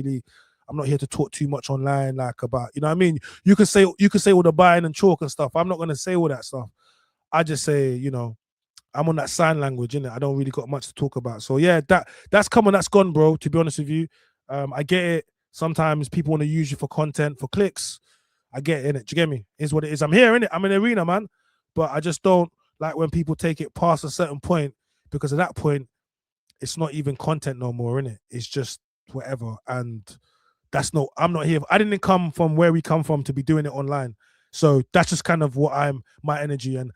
here to talk too much online, like, about, you know what I mean? You can say all the buying and chalk and stuff. I'm not gonna say all that stuff. I just say, I'm on that sign language, innit? I don't really got much to talk about. So yeah, that's come and that's gone, bro. To be honest with you, I get it. Sometimes people want to use you for content, for clicks. I get it, innit? Do you get me? It's what it is. I'm here, innit? I'm in the arena, man. But I just don't like when people take it past a certain point, because at that point, it's not even content no more, innit? It's just whatever. And I'm not here. I didn't come from where we come from to be doing it online. So that's just kind of what my energy. And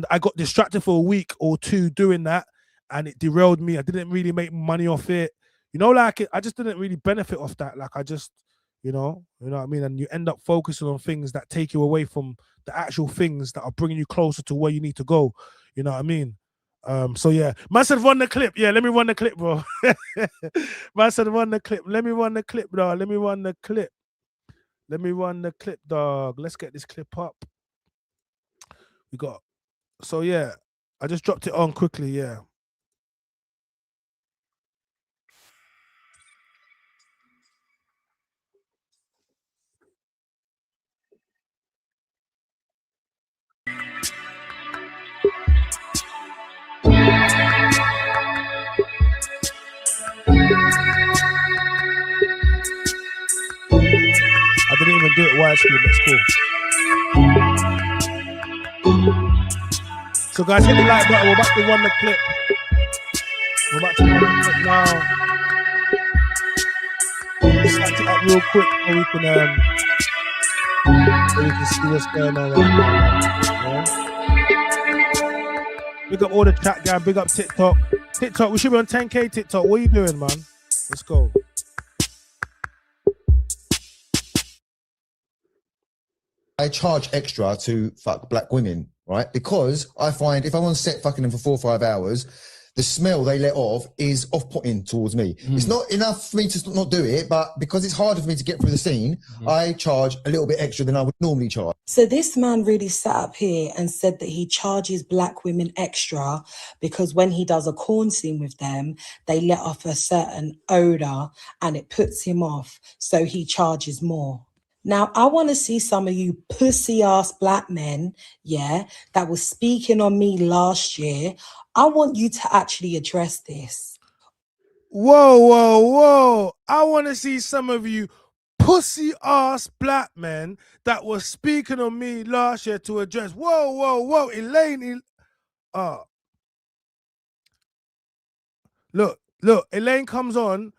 I got distracted for a week or two doing that, and it derailed me. I didn't really make money off it. You know, like I just didn't really benefit off that. Like I just, you know what I mean? And you end up focusing on things that take you away from the actual things that are bringing you closer to where you need to go. You know what I mean? So yeah, man said run the clip. Yeah, let me run the clip, bro. Man said run the clip. Let me run the clip, dog. Let me run the clip. Let me run the clip, dog. Let's get this clip up. So yeah, I just dropped it on quickly, yeah. I didn't even do it widescreen, but it's cool. So guys, hit the like button. We're about to run the clip. We're about to run the clip now. Let's set it up real quick so we can see what's going on right now. Yeah. Big up all the chat, guys. Big up TikTok. TikTok, we should be on 10K TikTok. What are you doing, man? Let's go. I charge extra to fuck black women, right? Because I find if I'm on set fucking them for 4 or 5 hours, the smell they let off is off-putting towards me. It's not enough for me to not do it, but because it's harder for me to get through the scene, I charge a little bit extra than I would normally charge. So this man really sat up here and said that he charges black women extra because when he does a corn scene with them, they let off a certain odor and it puts him off. So he charges more. Now, I want to see some of you pussy-ass black men, yeah, that was speaking on me last year. I want you to actually address this. Whoa. I want to see some of you pussy-ass black men that was speaking on me last year to address. Whoa. Elaine. Look, Elaine comes on.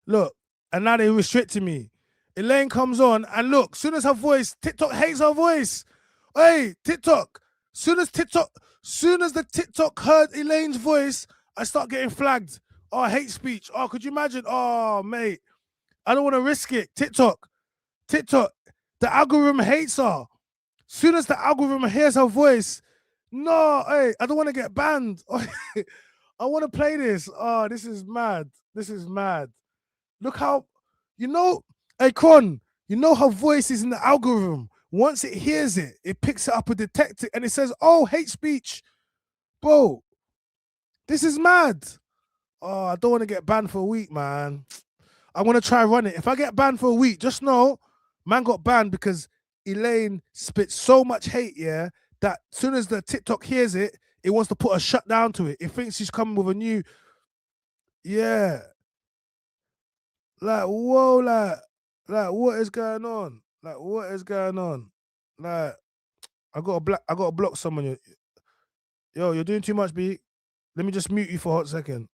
Look, and now they restricting me. Elaine comes on, and look, soon as her voice, TikTok hates her voice. Hey, TikTok, soon as the TikTok heard Elaine's voice, I start getting flagged. Oh, hate speech. Oh, could you imagine? Oh, mate, I don't want to risk it. TikTok, the algorithm hates her. Soon as the algorithm hears her voice, no, hey, I don't want to get banned. I want to play this. Oh, this is mad. Look how, hey, Con, you know her voice is in the algorithm. Once it hears it, it picks it up and detects it, and it says, oh, hate speech. Bro, this is mad. Oh, I don't want to get banned for a week, man. I want to try run it. If I get banned for a week, just know, man got banned because Elaine spits so much hate, yeah, that as soon as the TikTok hears it, it wants to put a shutdown to it. It thinks she's coming with a new, yeah. Like, whoa, like, what is going on? Like, I gotta block someone. Yo, you're doing too much, B. Let me just mute you for a hot second.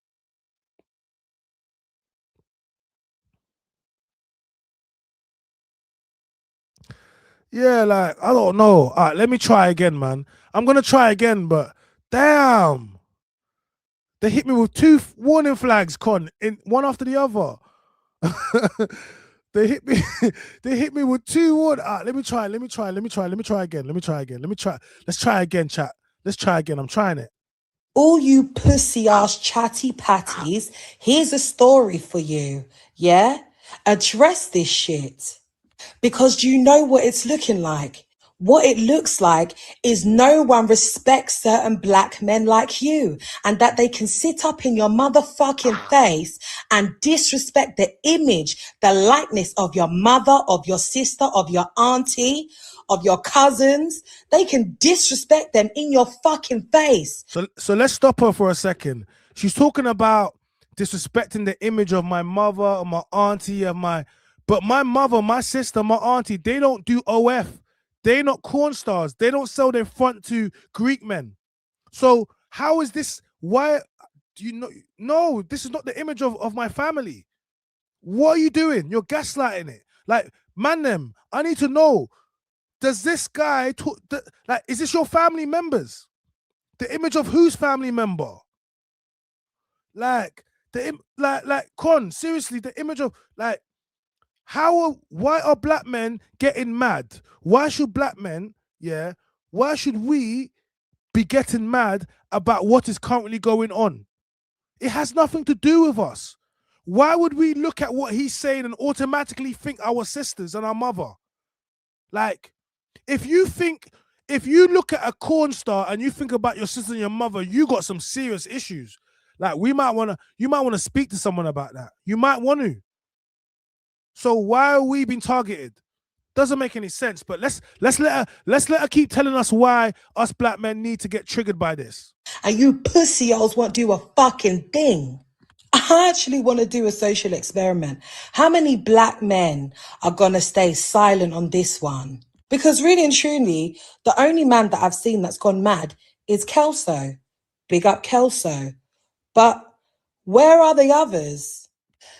Yeah, like, I don't know. All right, let me try again, man. I'm gonna try again, but damn. They hit me with 2 warning flags, Con, in one after the other. They hit me with 2 warning. Let me try again. Let's try again, chat. Let's try again. I'm trying it. All you pussy-ass chatty patties, here's a story for you, yeah? Address this shit. Because you know what it's looking like. What it looks like is no one respects certain black men like you, and that they can sit up in your motherfucking face and disrespect the image, the likeness of your mother, of your sister, of your auntie, of your cousins. They can disrespect them in your fucking face. So let's stop her for a second. She's talking about disrespecting the image of my mother or my auntie but my mother, my sister, my auntie, they don't do OF. They're not corn stars. They don't sell their front to Greek men. So how is this? Why do you know? No, this is not the image of my family. What are you doing? You're gaslighting it. Like, man, them, I need to know. Does this guy talk, like, is this your family members? The image of whose family member? Like, Con, seriously, the image of, like, why are black men getting mad? Why should black men, why should we be getting mad about what is currently going on? It has nothing to do with us. Why would we look at what he's saying and automatically think our sisters and our mother? Like, if you look at a corn star and you think about your sister and your mother, you got some serious issues. Like, you might want to speak to someone about that. You might want to. So why are we being targeted? Doesn't make any sense. But let's let her keep telling us why us black men need to get triggered by this. And you pussy-holes won't do a fucking thing. I actually want to do a social experiment. How many black men are going to stay silent on this one? Because really and truly, the only man that I've seen that's gone mad is Kelso. Big up Kelso. But where are the others?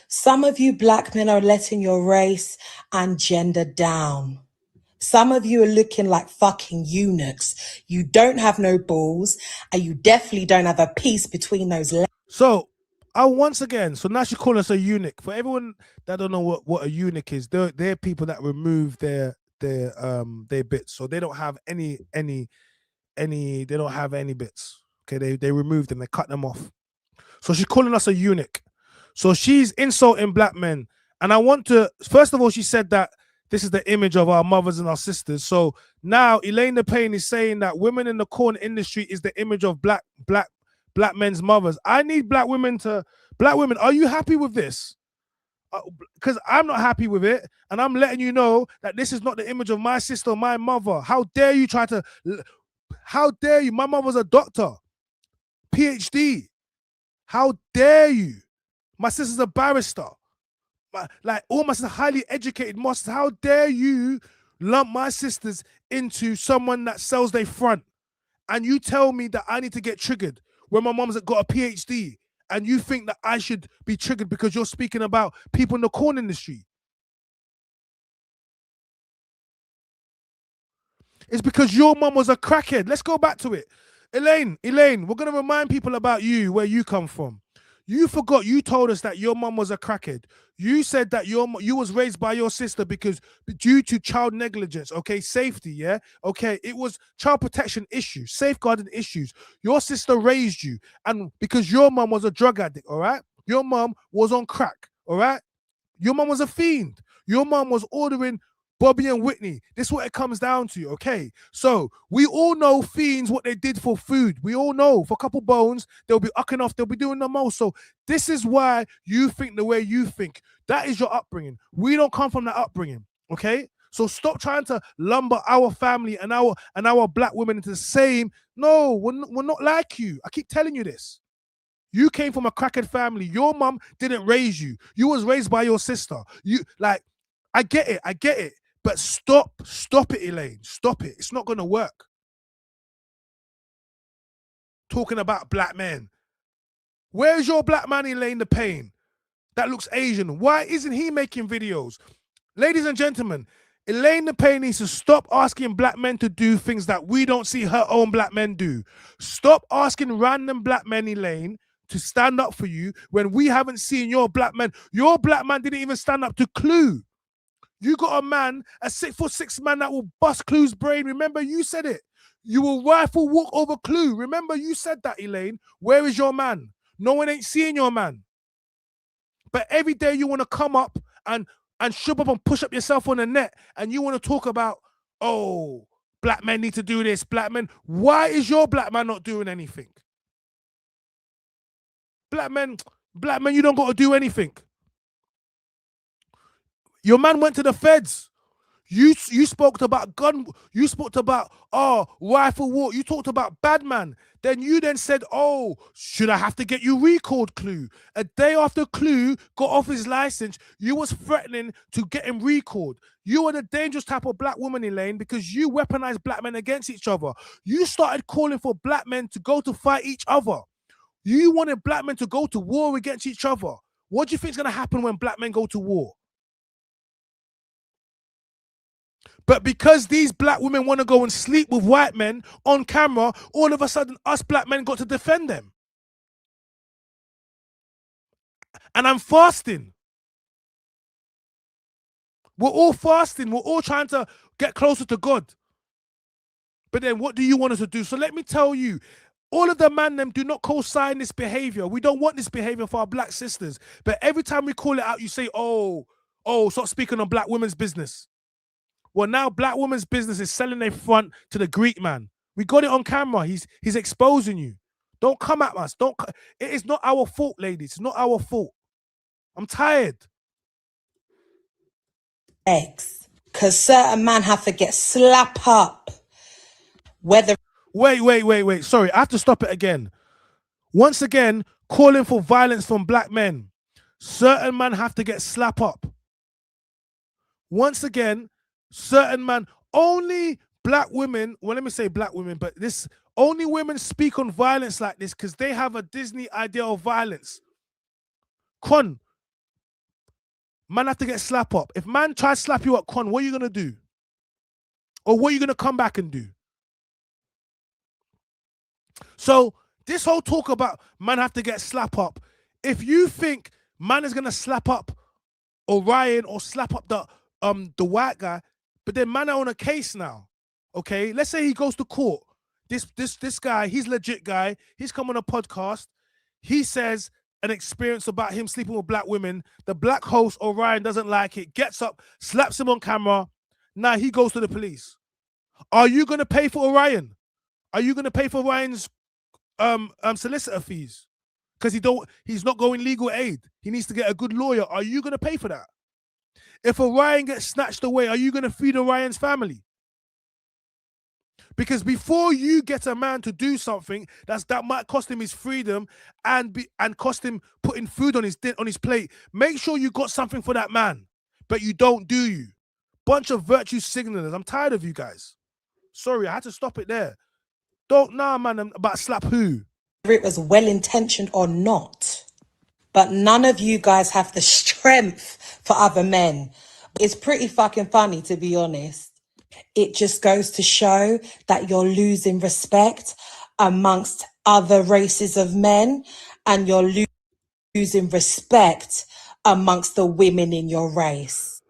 Some of you black men are letting your race and gender down. Some of you are looking like fucking eunuchs. You don't have no balls, and you definitely don't have a piece between those legs. So, once again, so now she calling us a eunuch. For everyone that don't know what a eunuch is, they're people that remove their bits. So they don't have any they don't have any bits. Okay, they remove them, they cut them off. So she's calling us a eunuch. So she's insulting black men. And I want to, first of all, she said that this is the image of our mothers and our sisters. So now ELAINE the Pain is saying that women in the corn industry is the image of black men's mothers. I need black women, are you happy with this? Because I'm not happy with it. And I'm letting you know that this is not the image of my sister or my mother. How dare you how dare you? My mother's a doctor, PhD. How dare you? My sister's a barrister. All my sisters are highly educated masters. How dare you lump my sisters into someone that sells their front? And you tell me that I need to get triggered when my mom's got a PhD, and you think that I should be triggered because you're speaking about people in the corn industry. It's because your mom was a crackhead. Let's go back to it. ELAINE, we're going to remind people about you, where you come from. You forgot, you told us that your mom was a crackhead. You said that you was raised by your sister because due to child negligence, okay, safety, yeah? Okay, it was child protection issues, safeguarding issues. Your sister raised you, and because your mom was a drug addict, all right? Your mom was on crack, all right? Your mom was a fiend. Your mom was ordering Bobby and Whitney. This is what it comes down to, okay? So we all know fiends, what they did for food. We all know for a couple bones, they'll be ucking off, they'll be doing the most. So this is why you think the way you think. That is your upbringing. We don't come from that upbringing, okay? So stop trying to lumber our family and our black women into the same. No, we're not like you. I keep telling you this. You came from a crackhead family. Your mom didn't raise you. You was raised by your sister. I get it. But stop it, ELAINE. Stop it. It's not going to work. Talking about black men. Where's your black man, ELAINE the Pain? That looks Asian. Why isn't he making videos? Ladies and gentlemen, ELAINE the Pain needs to stop asking black men to do things that we don't see her own black men do. Stop asking random black men, ELAINE, to stand up for you when we haven't seen your black man. Your black man didn't even stand up to Clue. You got a man, a 6'6" man that will bust Clue's brain. Remember, you said it. You will rifle walk over Clue. Remember, you said that, ELAINE. Where is your man? No one ain't seeing your man. But every day you want to come up and shove up and push up yourself on the net, and you want to talk about, oh, black men need to do this. Black men, why is your black man not doing anything? Black men, you don't got to do anything. Your man went to the feds. You spoke about gun. You spoke about rifle war. You talked about bad man. Then you said, oh, should I have to get you recalled, Clue? A day after Clue got off his license, you was threatening to get him recalled. You are the dangerous type of black woman, Elaine, because you weaponized black men against each other. You started calling for black men to go to fight each other. You wanted black men to go to war against each other. What do you think is going to happen when black men go to war? But because these black women want to go and sleep with white men on camera, all of a sudden us black men got to defend them. And I'm fasting. We're all fasting. We're all trying to get closer to God. But then what do you want us to do? So let me tell you, all of the man them do not co-sign this behavior. We don't want this behavior for our black sisters. But every time we call it out, you say, oh, stop speaking on black women's business. Well, now black women's business is selling their front to the Greek man. We got it on camera. He's exposing you. Don't come at us. It is not our fault, ladies. It's not our fault. I'm tired. Because certain men have to get slapped up. Whether Wait. Sorry, I have to stop it again. Once again, calling for violence from black men. Certain men have to get slapped up. Once again, certain man, only black women, well, let me say black women, but only women speak on violence like this because they have a Disney idea of violence. Man have to get slapped up. If man tries to slap you up, what are you going to do? Or what are you going to come back and do? So this whole talk about man have to get slapped up, if you think man is going to slap up Orion or slap up the white guy, but then man are on a case now, okay? Let's say he goes to court. This guy, he's legit guy. He's come on a podcast. He says an experience about him sleeping with black women. The black host, Orion, doesn't like it, gets up, slaps him on camera. Now he goes to the police. Are you going to pay for Orion? Are you going to pay for Orion's solicitor fees? Because he's not going legal aid. He needs to get a good lawyer. Are you going to pay for that? If Orion gets snatched away, are you going to feed Orion's family? Because before you get a man to do something that might cost him his freedom and cost him putting food on his plate, make sure you got something for that man. But you don't, do you? Bunch of virtue signalers. I'm tired of you guys. Sorry, I had to stop it there. Man, I'm about slap who? it was well-intentioned or not. But none of you guys have the strength for other men. It's pretty fucking funny, to be honest. It just goes to show that you're losing respect amongst other races of men, and you're losing respect amongst the women in your race.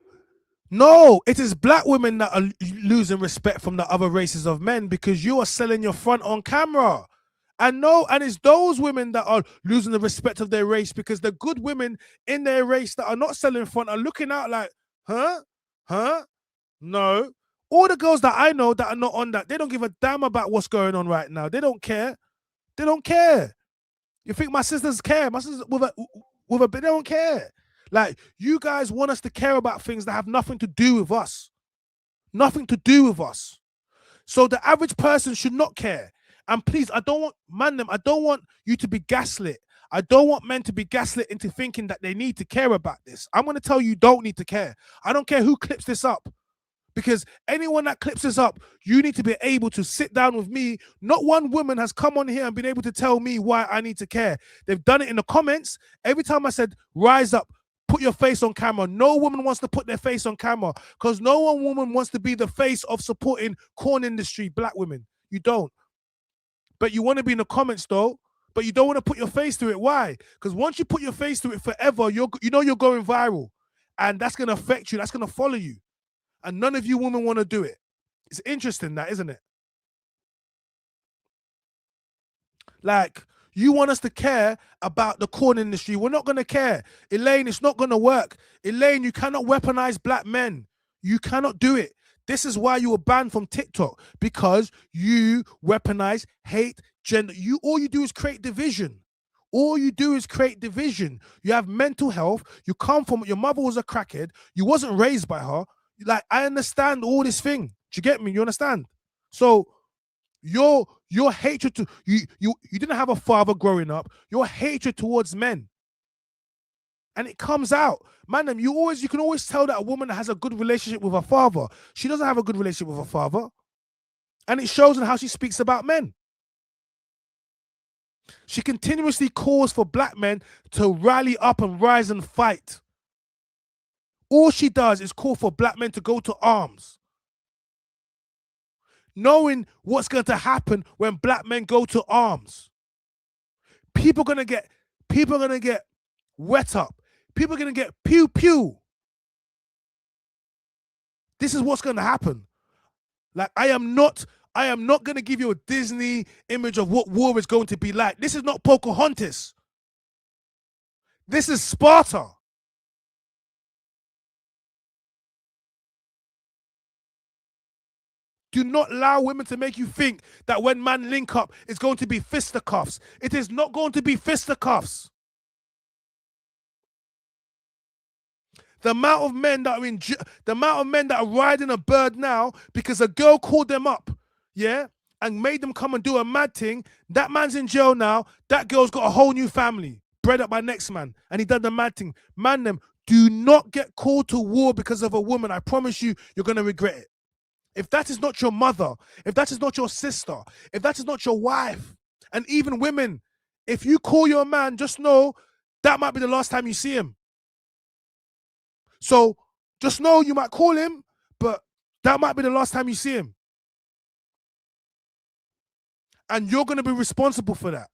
No, it is black women that are losing respect from the other races of men because you are selling your front on camera. And it's those women that are losing the respect of their race because the good women in their race that are not selling front are looking out like, huh? No. All the girls that I know that are not on that, they don't give a damn about what's going on right now. They don't care. They don't care. You think my sisters care? My sisters they don't care. Like, you guys want us to care about things that have nothing to do with us. Nothing to do with us. So the average person should not care. And please, I don't want you to be gaslit. I don't want men to be gaslit into thinking that they need to care about this. I'm going to tell you don't need to care. I don't care who clips this up. Because anyone that clips this up, you need to be able to sit down with me. Not one woman has come on here and been able to tell me why I need to care. They've done it in the comments. Every time I said, rise up, put your face on camera. No woman wants to put their face on camera because no one woman wants to be the face of supporting corn industry, black women. You don't. But you want to be in the comments though, but you don't want to put your face to it. Why? Because once you put your face to it forever, you're going viral. And that's going to affect you. That's going to follow you. And none of you women want to do it. It's interesting that, isn't it? Like, you want us to care about the corn industry. We're not going to care. Elaine, it's not going to work. Elaine, you cannot weaponize black men. You cannot do it. This is why you were banned from TikTok, because you weaponize hate, gender. All you do is create division. All you do is create division. You have mental health. You come from, your mother was a crackhead. You wasn't raised by her. Like, I understand all this thing. Do you get me? You understand? So your hatred to you didn't have a father growing up. Your hatred towards men, and it comes out, man. You can always tell that a woman that has a good relationship with her father. She doesn't have a good relationship with her father, and it shows in how she speaks about men. She continuously calls for black men to rally up and rise and fight. All she does is call for black men to go to arms, knowing what's going to happen when black men go to arms. People are gonna get wet up. People are gonna get pew pew. This is what's gonna happen. Like, I am not gonna give you a Disney image of what war is going to be like. This is not Pocahontas. This is Sparta. Do not allow women to make you think that when men link up, it's going to be fisticuffs. It is not going to be fisticuffs. The amount of men that are riding a bird now because a girl called them up, yeah, and made them come and do a mad thing. That man's in jail now. That girl's got a whole new family, bred up by next man, and he done the mad thing. Man, them, do not get called to war because of a woman. I promise you, you're gonna regret it. If that is not your mother, if that is not your sister, if that is not your wife, and even women, if you call your man, just know that might be the last time you see him. So just know you might call him, but that might be the last time you see him. And you're going to be responsible for that.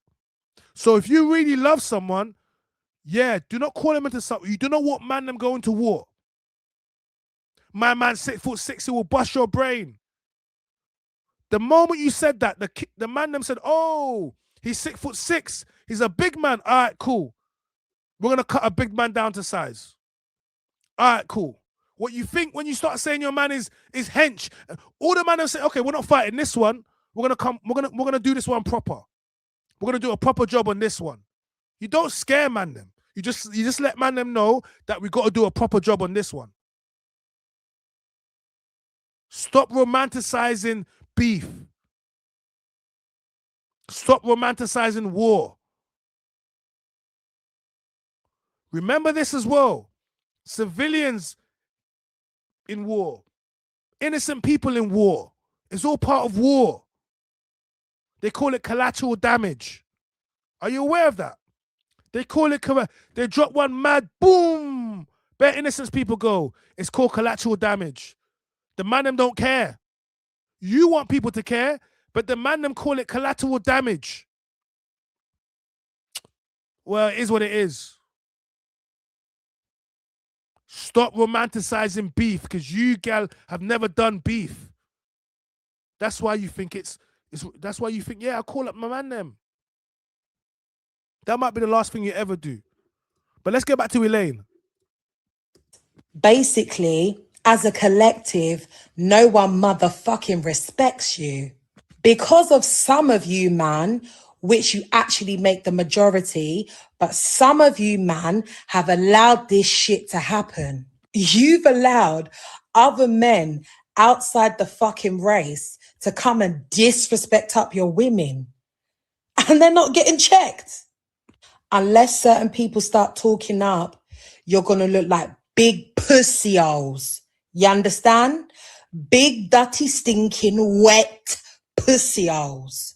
So if you really love someone, yeah, do not call him into something. You do not want man them going to war. My man's 6'6", he will bust your brain. The moment you said that, the man them said, oh, he's 6'6", he's a big man. All right, cool. We're going to cut a big man down to size. All right, cool. What you think when you start saying your man is hench, all the man them say, okay, we're not fighting this one. We're gonna do this one proper. We're gonna do a proper job on this one. You don't scare man them. You just let man them know that we got to do a proper job on this one. Stop romanticizing beef. Stop romanticizing war. Remember this as well. Civilians in war, innocent people in war. It's all part of war. They call it collateral damage. Are you aware of that? They call it, they drop one mad, boom, bare innocent people go. It's called collateral damage. The man them don't care. You want people to care, but the man them call it collateral damage. Well, it is what it is. Stop romanticizing beef, because you, gal, have never done beef. That's why you think that's why you think, yeah, I'll call up my man them. That might be the last thing you ever do. But let's get back to Elaine. Basically, as a collective, no one motherfucking respects you. Because of some of you, man, which you actually make the majority, but some of you, man, have allowed this shit to happen. You've allowed other men outside the fucking race to come and disrespect up your women. And they're not getting checked. Unless certain people start talking up, you're going to look like big pussy holes. You understand? Big, dirty, stinking, wet pussy holes.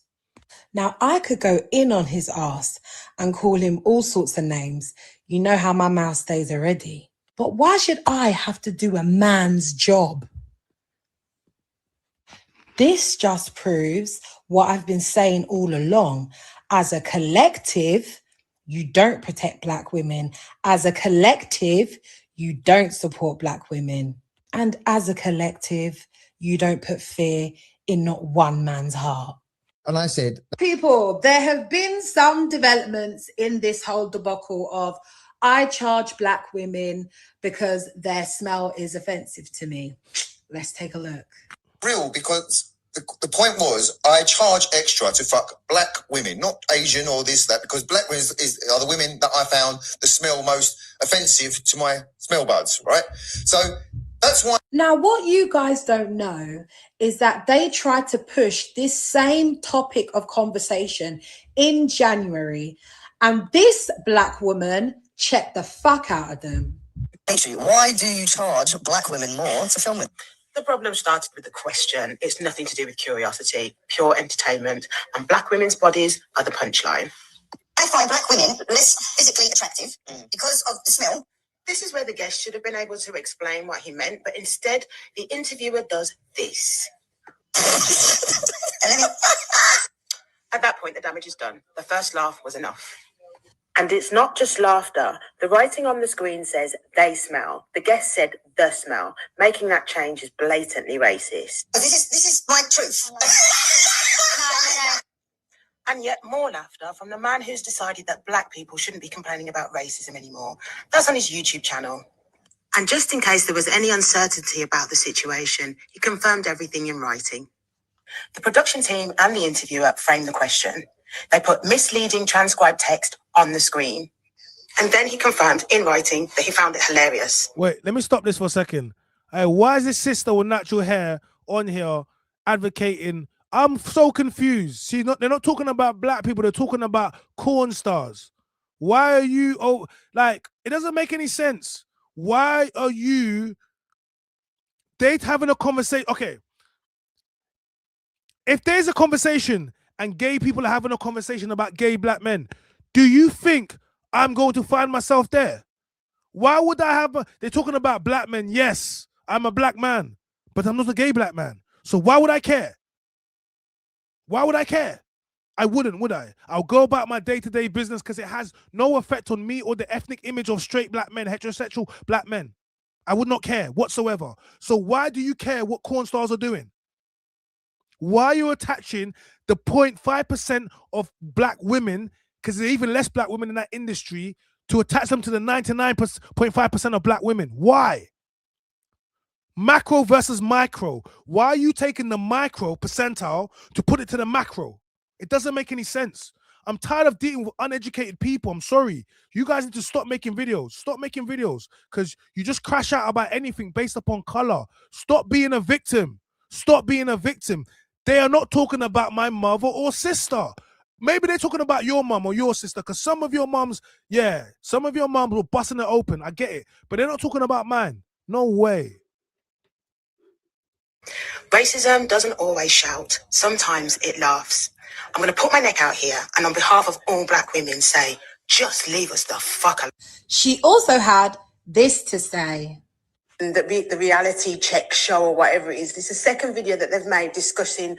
Now, I could go in on his ass and call him all sorts of names. You know how my mouth stays already. But why should I have to do a man's job? This just proves what I've been saying all along. As a collective, you don't protect black women. As a collective, you don't support black women. And as a collective, you don't put fear in not one man's heart. And I said, People, there have been some developments in this whole debacle of I charge black women because their smell is offensive to me. Let's take a look. Real, because the point was I charge extra to fuck black women, not Asian or this, that, because black women are the women that I found that smell most offensive to my smell buds, right? So that's why. Now, what you guys don't know is that they tried to push this same topic of conversation in January, and this black woman checked the fuck out of them. Why do you charge black women more to film it? The problem started with the question. It's nothing to do with curiosity, pure entertainment, and black women's bodies are the punchline. I find black women less physically attractive because of the smell. This is where the guest should have been able to explain what he meant, but instead, the interviewer does this. At that point, the damage is done. The first laugh was enough. And it's not just laughter. The writing on the screen says, they smell. The guest said, the smell. Making that change is blatantly racist. This is my truth. And yet more laughter from the man who's decided that black people shouldn't be complaining about racism anymore. That's on his YouTube channel. And just in case there was any uncertainty about the situation, he confirmed everything in writing. The production team and the interviewer framed the question. They put misleading transcribed text on the screen. And then he confirmed in writing that he found it hilarious. Wait, let me stop this for a second. Why is this sister with natural hair on here advocating? I'm so confused. See, they're not talking about black people. They're talking about corn stars. Why are you? Oh, like, it doesn't make any sense. Why are you? They having a conversation. Okay. If there's a conversation and gay people are having a conversation about gay black men, do you think I'm going to find myself there? Why would I have they're talking about black men. Yes, I'm a black man, but I'm not a gay black man. So why would I care? Why would I care? I wouldn't, would I? I'll go about my day-to-day business because it has no effect on me or the ethnic image of straight black men, heterosexual black men. I would not care whatsoever. So why do you care what corn stars are doing? Why are you attaching the 0.5% of black women, because there's even less black women in that industry, to attach them to the 99.5% of black women? Why? Macro versus micro. Why are you taking the micro percentile to put it to the macro? It doesn't make any sense. I'm tired of dealing with uneducated people. I'm sorry. You guys need to stop making videos. Stop making videos because you just crash out about anything based upon color. Stop being a victim. Stop being a victim. They are not talking about my mother or sister. Maybe they're talking about your mom or your sister because some of your moms, yeah, some of your moms were busting it open. I get it. But they're not talking about mine. No way. Racism doesn't always shout. Sometimes it laughs. I'm going to put my neck out here and on behalf of all black women say, just leave us the fuck alone. She also had this to say. The reality check show or whatever it is. This is the second video that they've made discussing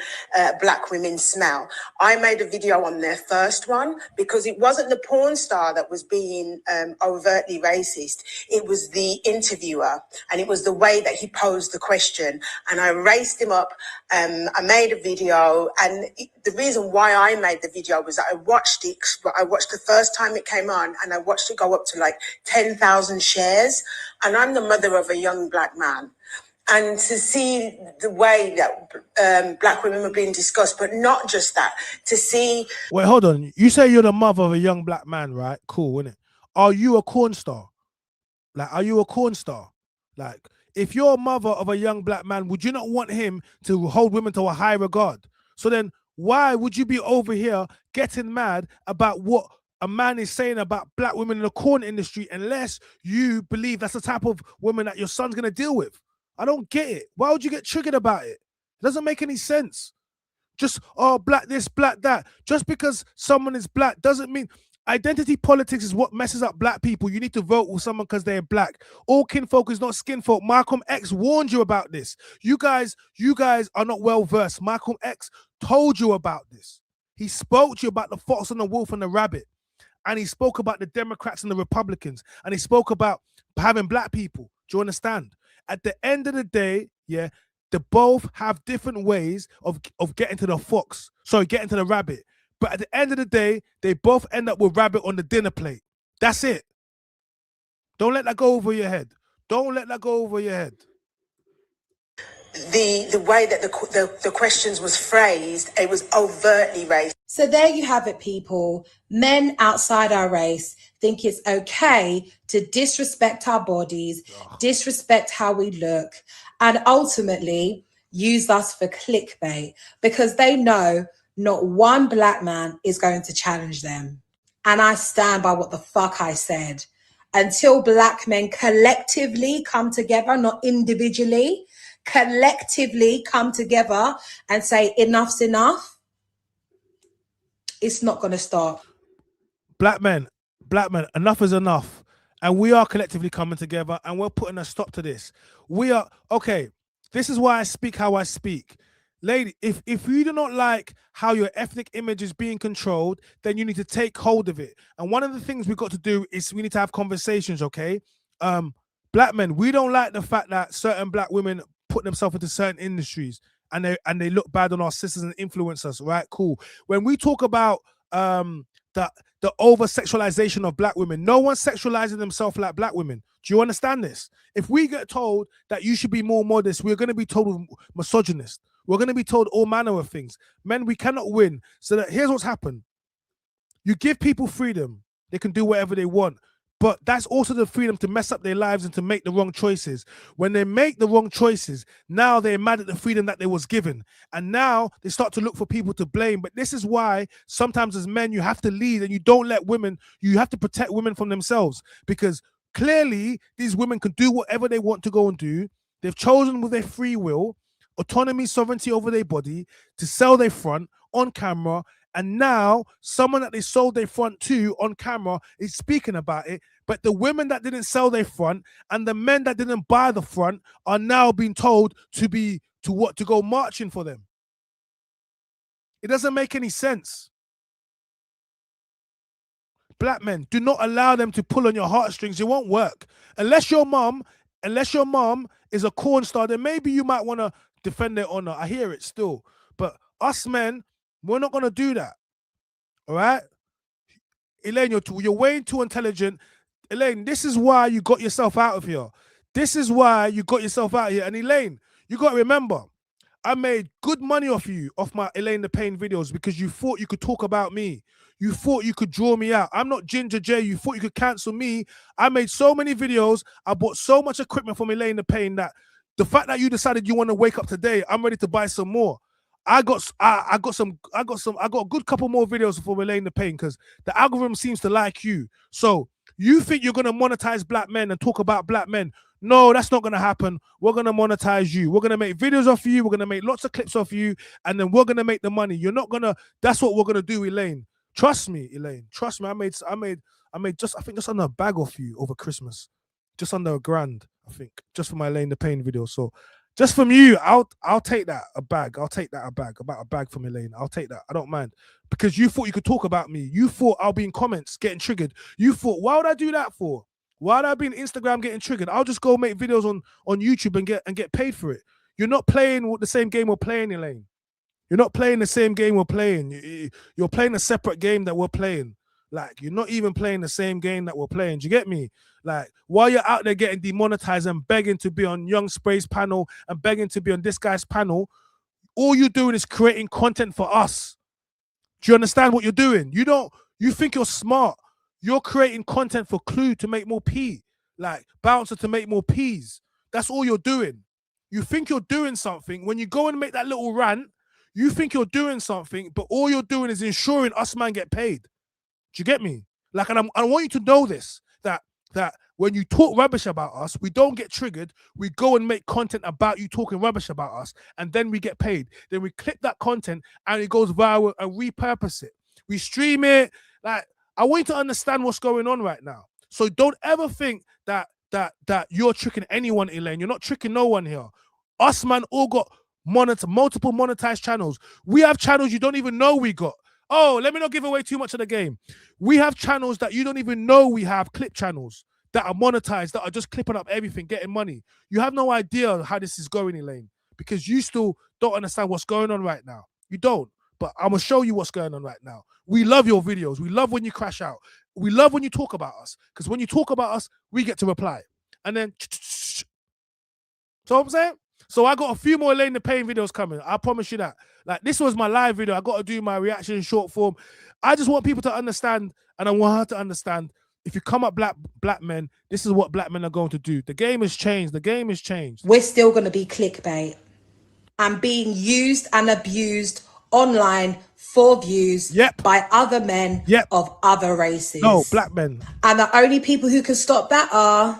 black women's smell. I made a video on their first one because it wasn't the porn star that was being overtly racist. It was the interviewer and it was the way that he posed the question. And I raised him up. I made a video, and the reason why I made the video was that I watched it. I watched the first time it came on and I watched it go up to like 10,000 shares. And I'm the mother of a young black man. And to see the way that black women were being discussed, but not just that, to see... Wait, hold on. You say you're the mother of a young black man, right? Cool, isn't it? Are you a corn star? Like, are you a corn star? Like, if you're a mother of a young black man, would you not want him to hold women to a high regard? So then why would you be over here getting mad about what a man is saying about black women in the corn industry unless you believe that's the type of woman that your son's going to deal with? I don't get it. Why would you get triggered about it? It doesn't make any sense. Just, oh, black this, black that. Just because someone is black doesn't mean... Identity politics is what messes up black people. You need to vote with someone because they're black. All kinfolk is not skinfolk. Malcolm X warned you about this. You guys are not well versed. Malcolm X told you about this. He spoke to you about the fox and the wolf and the rabbit. And he spoke about the Democrats and the Republicans. And he spoke about having black people. Do you understand? At the end of the day, yeah, they both have different ways of getting to the fox. Sorry, getting to the rabbit. But at the end of the day, they both end up with rabbit on the dinner plate. That's it. Don't let that go over your head. Don't let that go over your head. the way that the questions was phrased, it was overtly racist. So there you have it, people. Men outside our race think it's okay to disrespect our bodies, disrespect how we look, and ultimately use us for clickbait because they know not one black man is going to challenge them. And I stand by what the fuck I said. Until black men collectively come together, not individually, collectively come together and say enough's enough, it's not going to stop. Black men, enough is enough. And we are collectively coming together and we're putting a stop to this. We are, okay, this is why I speak how I speak. Lady, if you do not like how your ethnic image is being controlled, then you need to take hold of it. And one of the things we've got to do is we need to have conversations, okay? Black men, we don't like the fact that certain black women put themselves into certain industries and they look bad on our sisters and influence us, right? Cool. When we talk about the over-sexualization of black women, no one's sexualizing themselves like black women. Do you understand this? If we get told that you should be more modest, we're going to be told misogynist. We're going to be told all manner of things. Men, we cannot win. So that here's what's happened. You give people freedom. They can do whatever they want. But that's also the freedom to mess up their lives and to make the wrong choices. When they make the wrong choices, now they're mad at the freedom that they was given. And now they start to look for people to blame. But this is why sometimes as men, you have to lead and you don't let women, you have to protect women from themselves. Because clearly these women can do whatever they want to go and do. They've chosen with their free will, autonomy, sovereignty over their body to sell their front on camera. And now someone that they sold their front to on camera is speaking about it. But the women that didn't sell their front and the men that didn't buy the front are now being told to go marching for them. It doesn't make any sense. Black men, do not allow them to pull on your heartstrings. It won't work. Unless your mom is a corn star, then maybe you might want to defend their honor. I hear it still. But us men, we're not going to do that. All right? Elaine, you're way too intelligent. Elaine, this is why you got yourself out of here. This is why you got yourself out of here. And Elaine, you got to remember, I made good money off you, off my Elaine the Pain videos, because you thought you could talk about me. You thought you could draw me out. I'm not Ginger J. You thought you could cancel me. I made so many videos. I bought so much equipment from Elaine the Pain that the fact that you decided you want to wake up today, I'm ready to buy some more. I got a good couple more videos for Elaine the Pain because the algorithm seems to like you. So you think you're gonna monetize black men and talk about black men? No, that's not gonna happen. We're gonna monetize you. We're gonna make videos of you. We're gonna make lots of clips of you, and then we're gonna make the money. You're not gonna. That's what we're gonna do, Elaine. Trust me, Elaine. Trust me. I think just under a bag off you over Christmas, just under $1,000, I think, just for my Elaine the Pain video. So. Just from you, I'll take that a bag. I'll take that about a bag from Elaine. I'll take that. I don't mind. Because you thought you could talk about me. You thought I'll be in comments getting triggered. You thought, why would I do that for? Why would I be on Instagram getting triggered? I'll just go make videos on YouTube and get paid for it. You're not playing the same game we're playing, Elaine. You're not playing the same game we're playing. You're playing a separate game that we're playing. Like, you're not even playing the same game that we're playing. Do you get me? Like, while you're out there getting demonetized and begging to be on Young Spray's panel and begging to be on this guy's panel, all you're doing is creating content for us. Do you understand what you're doing? You think you're smart. You're creating content for Clue to make more P. Like, Bouncer to make more Ps. That's all you're doing. You think you're doing something. When you go and make that little rant, you think you're doing something, but all you're doing is ensuring us man get paid. Do you get me? Like, and I want you to know this, that when you talk rubbish about us, we don't get triggered. We go and make content about you talking rubbish about us, and then we get paid. Then we clip that content and it goes viral and repurpose it. We stream it. Like, I want you to understand what's going on right now. So don't ever think that you're tricking anyone, Elaine. You're not tricking no one here. Us, man, all got multiple monetized channels. We have channels you don't even know we got. Oh, let me not give away too much of the game. We have channels that you don't even know we have, clip channels that are monetized, that are just clipping up everything, getting money. You have no idea how this is going, Elaine, because you still don't understand what's going on right now. You don't, but I'm going to show you what's going on right now. We love your videos. We love when you crash out. We love when you talk about us, because when you talk about us, we get to reply. And then, so what I'm saying? So I got a few more Elaine the Pain videos coming. I promise you that. Like, this was my live video. I got to do my reaction in short form. I just want people to understand, and I want her to understand, if you come up black men, this is what black men are going to do. The game has changed. The game has changed. We're still going to be clickbait and being used and abused online for views by other men of other races. No, black men. And the only people who can stop that are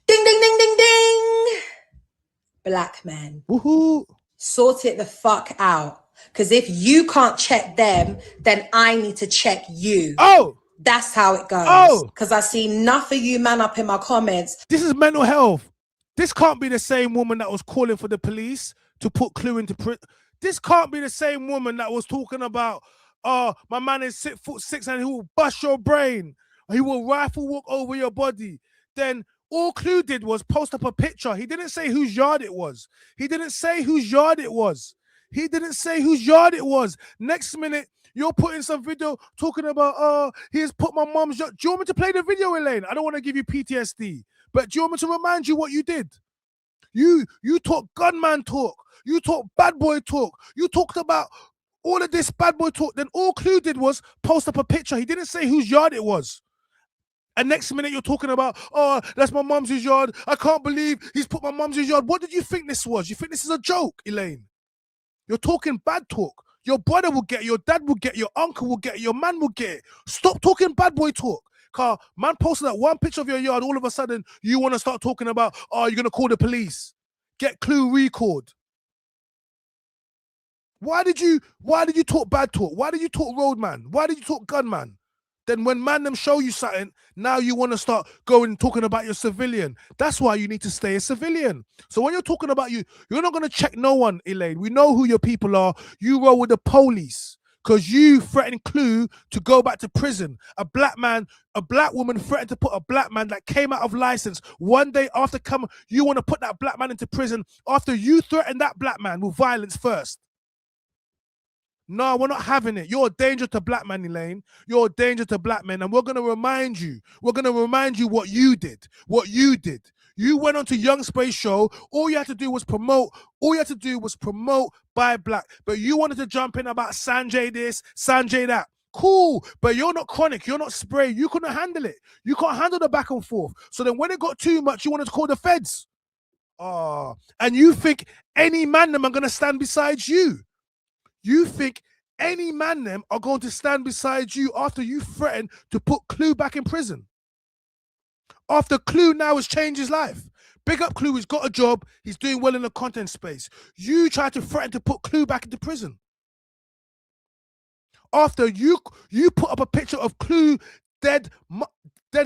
ding, ding, ding, ding, ding. Black men. Woohoo. Sort it the fuck out. Because if you can't check them, then I need to check you. Oh! That's how it goes. Oh! Because I see enough of you man up in my comments. This is mental health. This can't be the same woman that was calling for the police to put Clue into prison. This can't be the same woman that was talking about, my man is 6'6" and he will bust your brain. He will rifle walk over your body. Then all Clue did was post up a picture. He didn't say whose yard it was. He didn't say whose yard it was. He didn't say whose yard it was. Next minute, you're putting some video talking about, he has put my mom's yard. Do you want me to play the video, Elaine? I don't want to give you PTSD. But do you want me to remind you what you did? You talk gunman talk. You talk bad boy talk. You talked about all of this bad boy talk. Then all Clue did was post up a picture. He didn't say whose yard it was. And next minute you're talking about, that's my mum's yard. I can't believe he's put my mum's yard. What did you think this was? You think this is a joke, Elaine? You're talking bad talk. Your brother will get it, your dad will get it, your uncle will get it, your man will get it. Stop talking bad boy talk. Car man posted that one picture of your yard, all of a sudden you want to start talking about, you're gonna call the police. Get Clue recalled. Why did you talk bad talk? Why did you talk roadman? Why did you talk gunman? Then when man them show you something, now you want to start going and talking about your civilian. That's why you need to stay a civilian. So when you're talking about you're not going to check no one, Elaine. We know who your people are. You roll with the police because you threatened Clue to go back to prison. A black woman threatened to put a black man that came out of license one day after coming. You want to put that black man into prison after you threatened that black man with violence first. No, we're not having it. You're a danger to black men, Elaine. You're a danger to black men. And we're going to remind you. We're going to remind you what you did. What you did. You went on to Young Space Show. All you had to do was promote. All you had to do was promote by black. But you wanted to jump in about Sanjay this, Sanjay that. Cool. But you're not chronic. You're not spray. You couldn't handle it. You can't handle the back and forth. So then when it got too much, you wanted to call the feds. And you think any man them are going to stand beside you. You think any man them are going to stand beside you after you threatened to put Clue back in prison? After Clue now has changed his life. Big up Clue, he's got a job, he's doing well in the content space. You tried to threaten to put Clue back into prison. After you put up a picture of Clue dead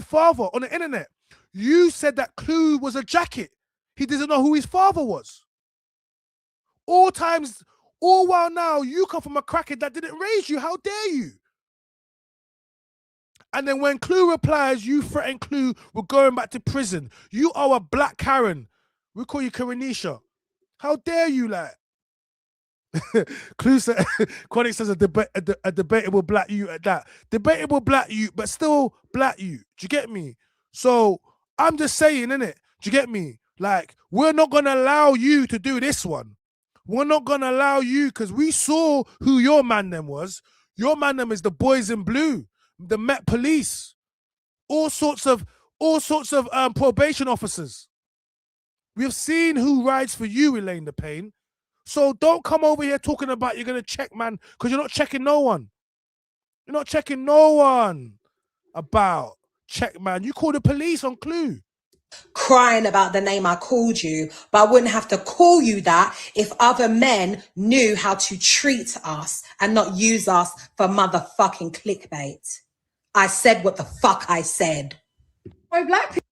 father on the internet. You said that Clue was a jacket. He doesn't know who his father was. All while now, you come from a crackhead that didn't raise you. How dare you? And then when Clue replies, you threaten Clue with going back to prison. You are a black Karen. We call you Karanisha. How dare you, like? Clue said, Chronic says a debatable black you at that. Debatable black you, but still black you. Do you get me? So I'm just saying, innit? Do you get me? Like, we're not going to allow you to do this one. We're not going to allow you because we saw who your man them was. Your man them is the boys in blue, the Met Police, all sorts of probation officers. We've seen who rides for you, Elaine the Pain. So don't come over here talking about you're going to check, man, because you're not checking no one. You're not checking no one about check, man. You call the police on Clue. Crying about the name I called you, but I wouldn't have to call you that if other men knew how to treat us and not use us for motherfucking clickbait. I said what the fuck I said. Oh, black people.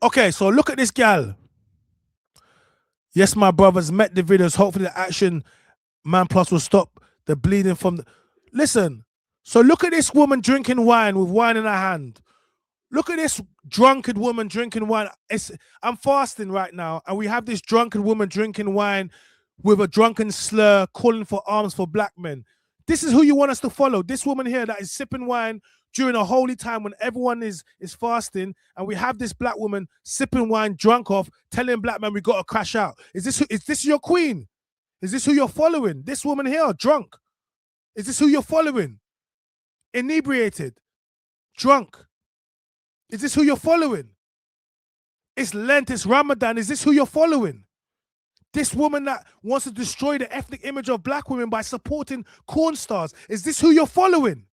Okay, so look at this gal. Yes, my brothers, met the videos. Hopefully the action man plus will stop the bleeding from the... Listen, so look at this woman drinking wine with wine in her hand. Look at this drunken woman drinking wine. I'm fasting right now, and we have this drunken woman drinking wine with a drunken slur calling for arms for black men. This is who you want us to follow. This woman here that is sipping wine during a holy time when everyone is fasting, and we have this black woman sipping wine, drunk off, telling black men we got to crash out. Is this your queen? Is this who you're following? This woman here, drunk. Is this who you're following? Inebriated, drunk. Is this who you're following? It's Lent, it's Ramadan. Is this who you're following? This woman that wants to destroy the ethnic image of black women by supporting corn stars. Is this who you're following?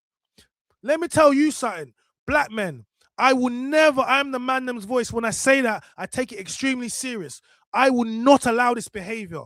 Let me tell you something. Black men, I will never, I'm the man them's voice. When I say that, I take it extremely serious. I will not allow this behavior.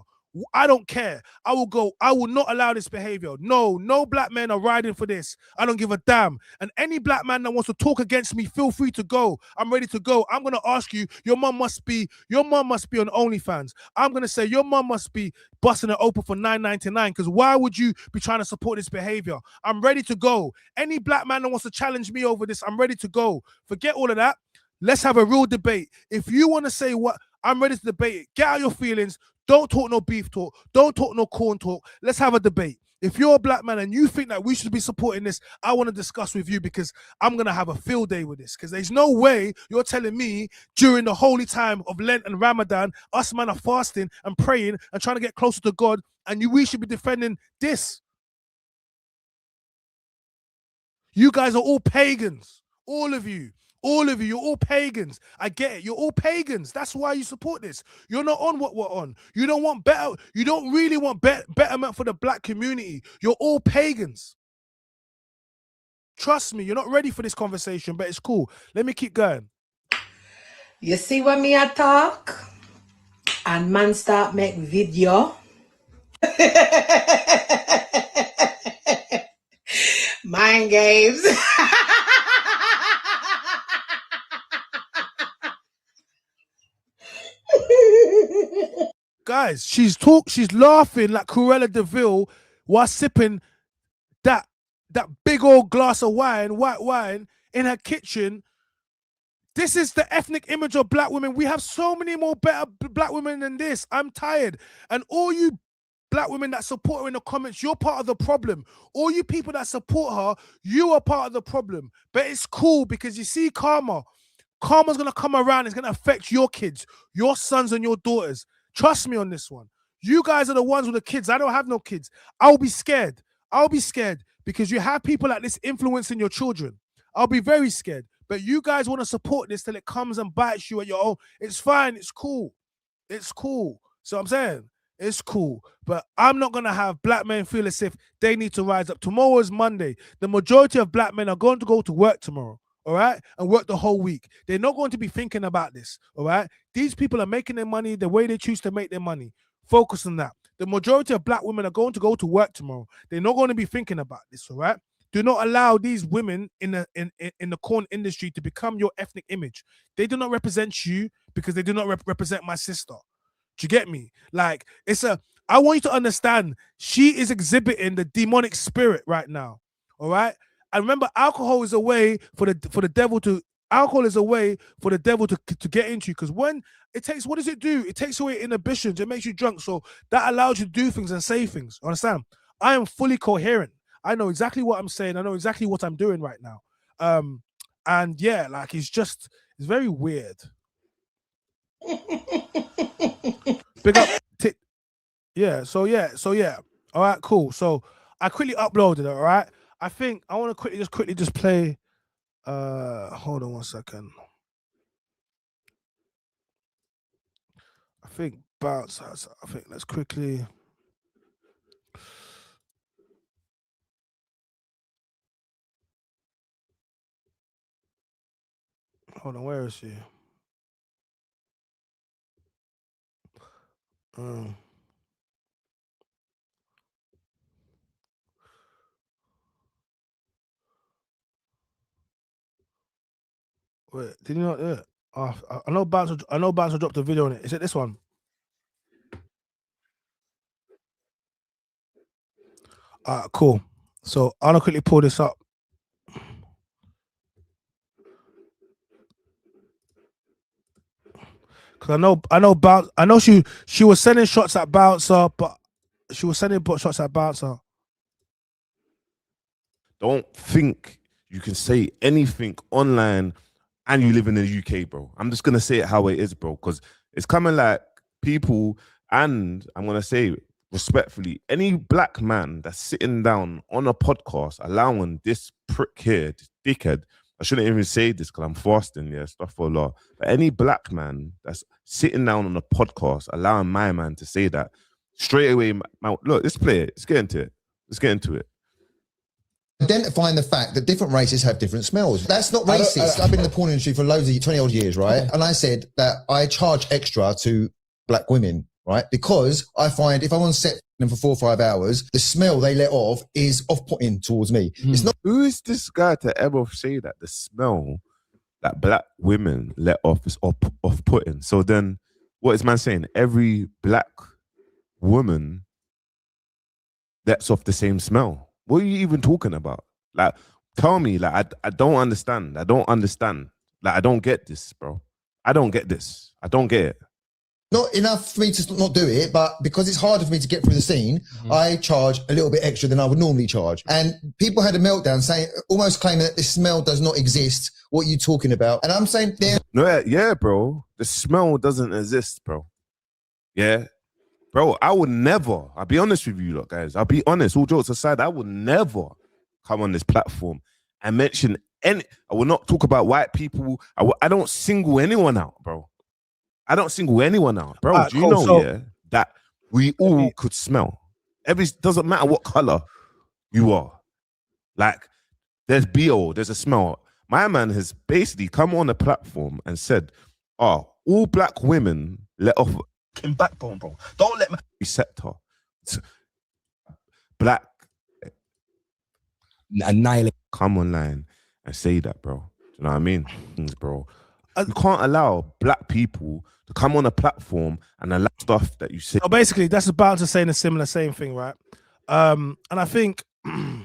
I don't care. I will not allow this behavior. No black men are riding for this. I don't give a damn. And any black man that wants to talk against me, feel free to go. I'm ready to go. I'm going to ask you, your mom must be on OnlyFans. I'm going to say your mom must be busting it open for $9.99, because why would you be trying to support this behavior? I'm ready to go. Any black man that wants to challenge me over this, I'm ready to go. Forget all of that. Let's have a real debate. If you want to say what, I'm ready to debate it. Get out your feelings. Don't talk no beef talk. Don't talk no corn talk. Let's have a debate. If you're a black man and you think that we should be supporting this, I want to discuss with you, because I'm going to have a field day with this. Because there's no way you're telling me during the holy time of Lent and Ramadan, us man are fasting and praying and trying to get closer to God, and we should be defending this. You guys are all pagans. All of you. All of you, you're all pagans. I get it. You're all pagans. That's why you support this. You're not on what we're on. You don't want better. You don't really want betterment for the black community. You're all pagans. Trust me, you're not ready for this conversation, but it's cool. Let me keep going. You see when me I talk and man start make video. Mind games. Guys, she's laughing like Cruella de Vil while sipping that big old glass of wine, white wine, in her kitchen. This is the ethnic image of black women. We have so many more better black women than this. I'm tired. And all you black women that support her in the comments, you're part of the problem. All you people that support her, you are part of the problem. But it's cool, because you see karma's going to come around. It's going to affect your kids, your sons and your daughters. Trust me on this one. You guys are the ones with the kids. I don't have no kids. I'll be scared. I'll be scared because you have people like this influencing your children. I'll be very scared. But you guys want to support this till it comes and bites you at your own. It's fine. It's cool. It's cool. So I'm saying it's cool. But I'm not going to have black men feel as if they need to rise up. Tomorrow is Monday. The majority of black men are going to go to work tomorrow. All right, and work the whole week. They're not going to be thinking about this. All right, these people are making their money the way they choose to make their money. Focus on that. The majority of black women are going to go to work tomorrow. They're not going to be thinking about this. All right, do not allow these women in the corn industry to become your ethnic image. They do not represent you, because they do not represent my sister. Do you get me? Like, I want you to understand, she is exhibiting the demonic spirit right now. All right. And remember, alcohol is a way for the devil to get into you. Because when it takes, what does it do? It takes away inhibitions. It makes you drunk. So that allows you to do things and say things. Understand? I am fully coherent. I know exactly what I'm saying. I know exactly what I'm doing right now. And yeah, like it's very weird. Big up. So yeah. All right, cool. So I quickly uploaded it. All right. I think I want to quickly just play. Hold on one second. I think bounce. I think let's quickly. Hold on, where is she? Wait, did you not? Yeah. I know Bouncer dropped a video on it. Is it this one? Cool. So I'm gonna quickly pull this up. Cause I know she was sending shots at Bouncer, but she was sending shots at Bouncer. don't think you can say anything online and you live in the UK, bro. I'm just gonna say it how it is, bro, because it's coming like people, and I'm gonna say respectfully, any black man that's sitting down on a podcast allowing this prick here, this dickhead, I shouldn't even say this because I'm fasting, yeah, stuff for Allah. But any black man that's sitting down on a podcast allowing my man to say that, straight away, look, let's play it. Let's get into it. Let's get into it. Identifying the fact that different races have different smells. That's not racist. I've been in the porn industry for loads of 20-odd years, right? And I said that I charge extra to black women, right? Because I find if I'm on set them for 4 or 5 hours, the smell they let off is off-putting towards me. It's not. Who is this guy to ever say that the smell that black women let off is off-putting? So then, what is man saying? Every black woman lets off the same smell. What are you even talking about? Like, tell me, like, I don't understand. I don't understand. Like, I don't get this, bro. I don't get this. I don't get it. Not enough for me to not do it, but because it's harder for me to get through the scene, I charge a little bit extra than I would normally charge. And people had a meltdown saying, almost claiming that this smell does not exist. What are you talking about? And I'm saying, no, yeah, bro. The smell doesn't exist, bro. Yeah. Bro, I would never, I'll be honest with you, look, guys. I'll be honest, all jokes aside, I would never come on this platform and mention I will not talk about white people. I don't single anyone out, bro. I don't single anyone out. Bro, do you know, that we all could smell? Doesn't matter what color you are. Like, there's BO, there's a smell. My man has basically come on a platform and said, all black women let off in backbone, bro. Don't let me receptor. Black annihilate. Come online and say that, bro. Do you know what I mean? Bro. You can't allow black people to come on a platform and allow stuff that you say. So basically, that's about to say the same thing, right? And I think I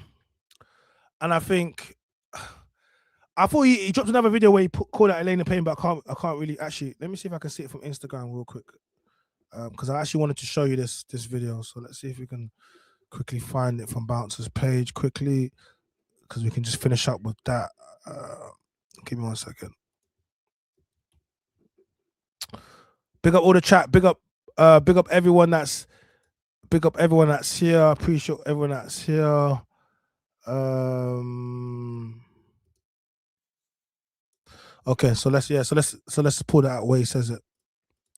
thought he dropped another video where he called out ELAINE THE PAIN, but I can't really actually. Let me see if I can see it from Instagram real quick. Because I actually wanted to show you this video, so let's see if we can quickly find it from Bouncer's page quickly, because we can just finish up with that. Give me 1 second. Big up all the chat. Big up everyone that's here. Appreciate everyone that's here. Okay, so let's pull that out where he says it.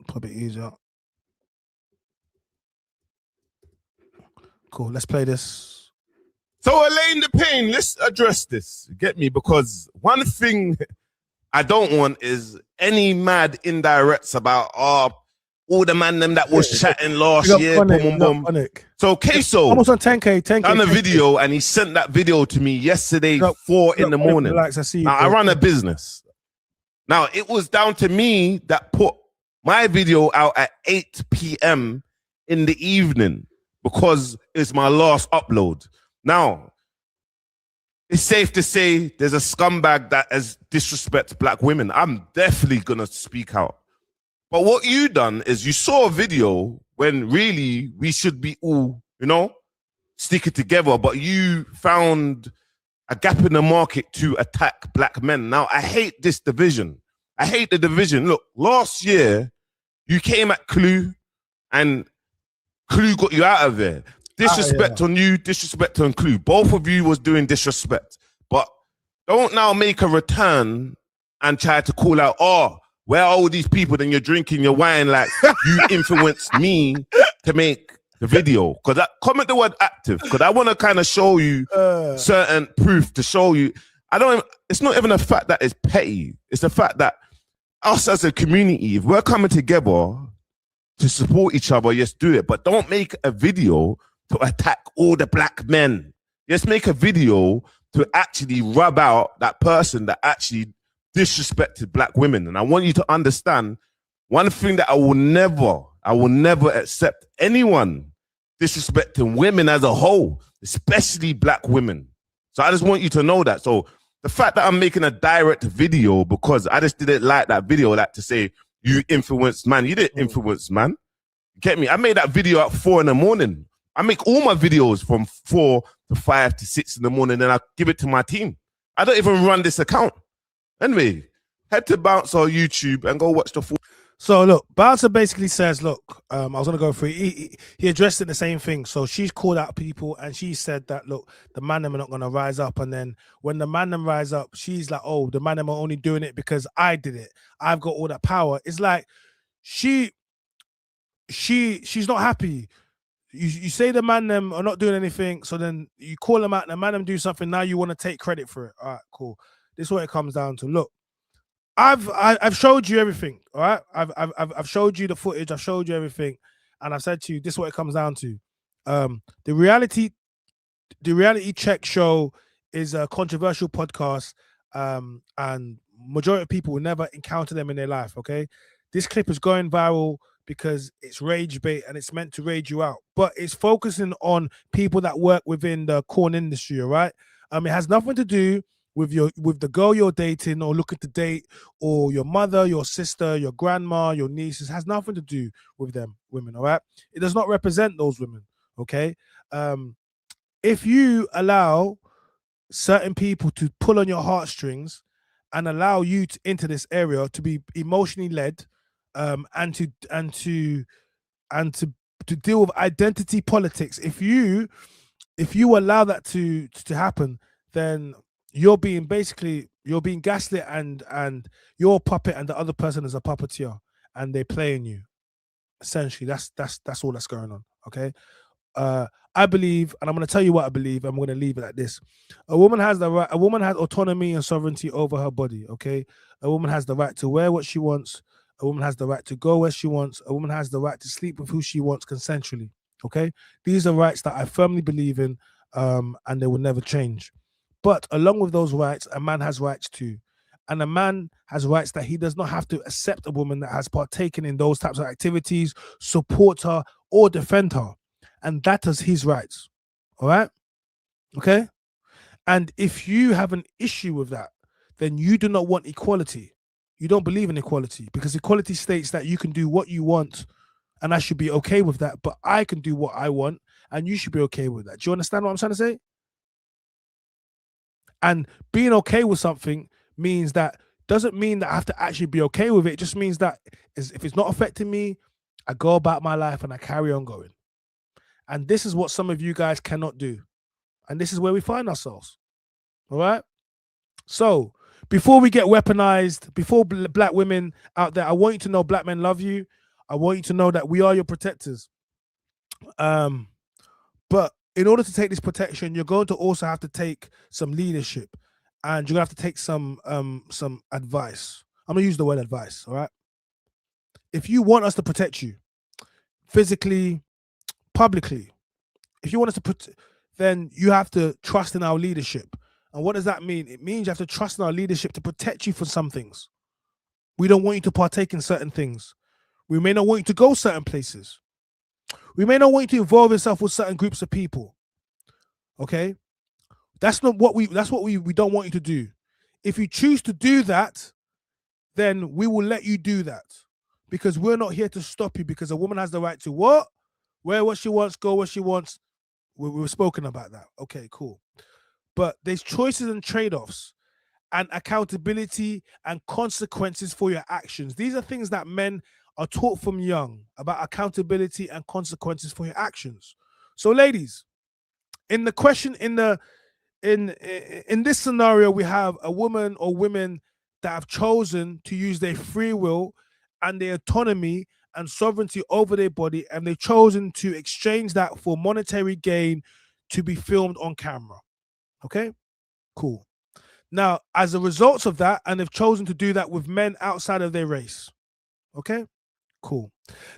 Probably easier. Cool, let's play this. So ELAINE THE PAIN, let's address this. Get me? Because one thing I don't want is any mad indirects about all the man them that was chatting last year. So Queso almost on 10K done a video and he sent that video to me yesterday 4 in the morning. Relax, I see you, now I run a business. Now it was down to me that put my video out at 8 p.m. in the evening, because it's my last upload. Now, it's safe to say there's a scumbag that has disrespected black women. I'm definitely going to speak out. But what you done is you saw a video when really we should be all, sticking together, but you found a gap in the market to attack black men. Now, I hate this division. I hate the division. Look, last year, you came at Clue and Clue got you out of there. Disrespect on you, disrespect on Clue. Both of you was doing disrespect. But don't now make a return and try to call out, where are all these people? Then you're drinking your wine like you influenced me to make the video. Because comment the word active. Because I want to kind of show you certain proof to show you. It's not even a fact that it's petty. It's the fact that us as a community, if we're coming together to support each other, yes, do it. But don't make a video to attack all the black men. Just make a video to actually rub out that person that actually disrespected black women. And I want you to understand one thing, that I will never accept anyone disrespecting women as a whole, especially black women. So I just want you to know that. So the fact that I'm making a direct video because I just didn't like that video, like to say, you influenced man. You didn't influence man. Get me? I made that video at 4 in the morning. I make all my videos from 4 to 5 to 6 in the morning, and I give it to my team. I don't even run this account. Anyway, head to Bouncer on YouTube and go watch the full. So look, Bouncer basically says, look, I was gonna go through. He addressed it the same thing. So she's called out people, and she said that look, the man them are not gonna rise up. And then when the man them rise up, she's like, oh, the man them are only doing it because I did it. I've got all that power. It's like she's not happy. You say the man them are not doing anything, so then you call them out, and the man them do something. Now you want to take credit for it. All right, cool. This is what it comes down to. Look, I've showed you everything. All right, I've showed you the footage. I've showed you everything, and I've said to you, this is what it comes down to. The reality check show is a controversial podcast, and majority of people will never encounter them in their life. Okay, this clip is going viral because it's rage bait and it's meant to rage you out, but it's focusing on people that work within the corn industry. All right, it has nothing to do with the girl you're dating or looking to date, or your mother, your sister, your grandma, your nieces. It has nothing to do with them women. All right, it does not represent those women. Okay, if you allow certain people to pull on your heartstrings and allow you into this area to be emotionally led, and to deal with identity politics, if you allow that to happen, then you're being gaslit, and you're a puppet, and the other person is a puppeteer, and they're playing you. Essentially, that's all that's going on. Okay. I believe, and I'm going to tell you what I believe, and I'm going to leave it at this. A woman has autonomy and sovereignty over her body. Okay. A woman has the right to wear what she wants. A woman has the right to go where she wants. A woman has the right to sleep with who she wants consensually. Okay. These are rights that I firmly believe in, and they will never change. But along with those rights, a man has rights too. And a man has rights that he does not have to accept a woman that has partaken in those types of activities, support her, or defend her. And that is his rights. All right? Okay? And if you have an issue with that, then you do not want equality. You don't believe in equality, because equality states that you can do what you want and I should be okay with that, but I can do what I want and you should be okay with that. Do you understand what I'm trying to say? And being okay with something doesn't mean that I have to actually be okay with it. It just means that if it's not affecting me, I go about my life and I carry on going. And this is what some of you guys cannot do. And this is where we find ourselves. All right? So before we get weaponized, before black women out there, I want you to know black men love you. I want you to know that we are your protectors. But in order to take this protection, you're going to also have to take some leadership, and you're gonna have to take some advice. I'm gonna use the word advice. All right. If you want us to protect you physically, publicly, if you want us to then you have to trust in our leadership. And what does that mean? It means you have to trust in our leadership to protect you from some things. We don't want you to partake in certain things. We may not want you to go certain places. We may not want you to involve yourself with certain groups of people. Okay? That's what we don't want you to do. If you choose to do that, then we will let you do that. Because we're not here to stop you, because a woman has the right to what? Wear what she wants, go where she wants. We've spoken about that. Okay, cool. But there's choices and trade-offs and accountability and consequences for your actions. These are things that men are taught from young, about accountability and consequences for your actions. So ladies, in the question, in this scenario, we have a woman or women that have chosen to use their free will and their autonomy and sovereignty over their body, and they've chosen to exchange that for monetary gain to be filmed on camera. Okay, cool. Now, as a result of that, and they've chosen to do that with men outside of their race. Okay, cool.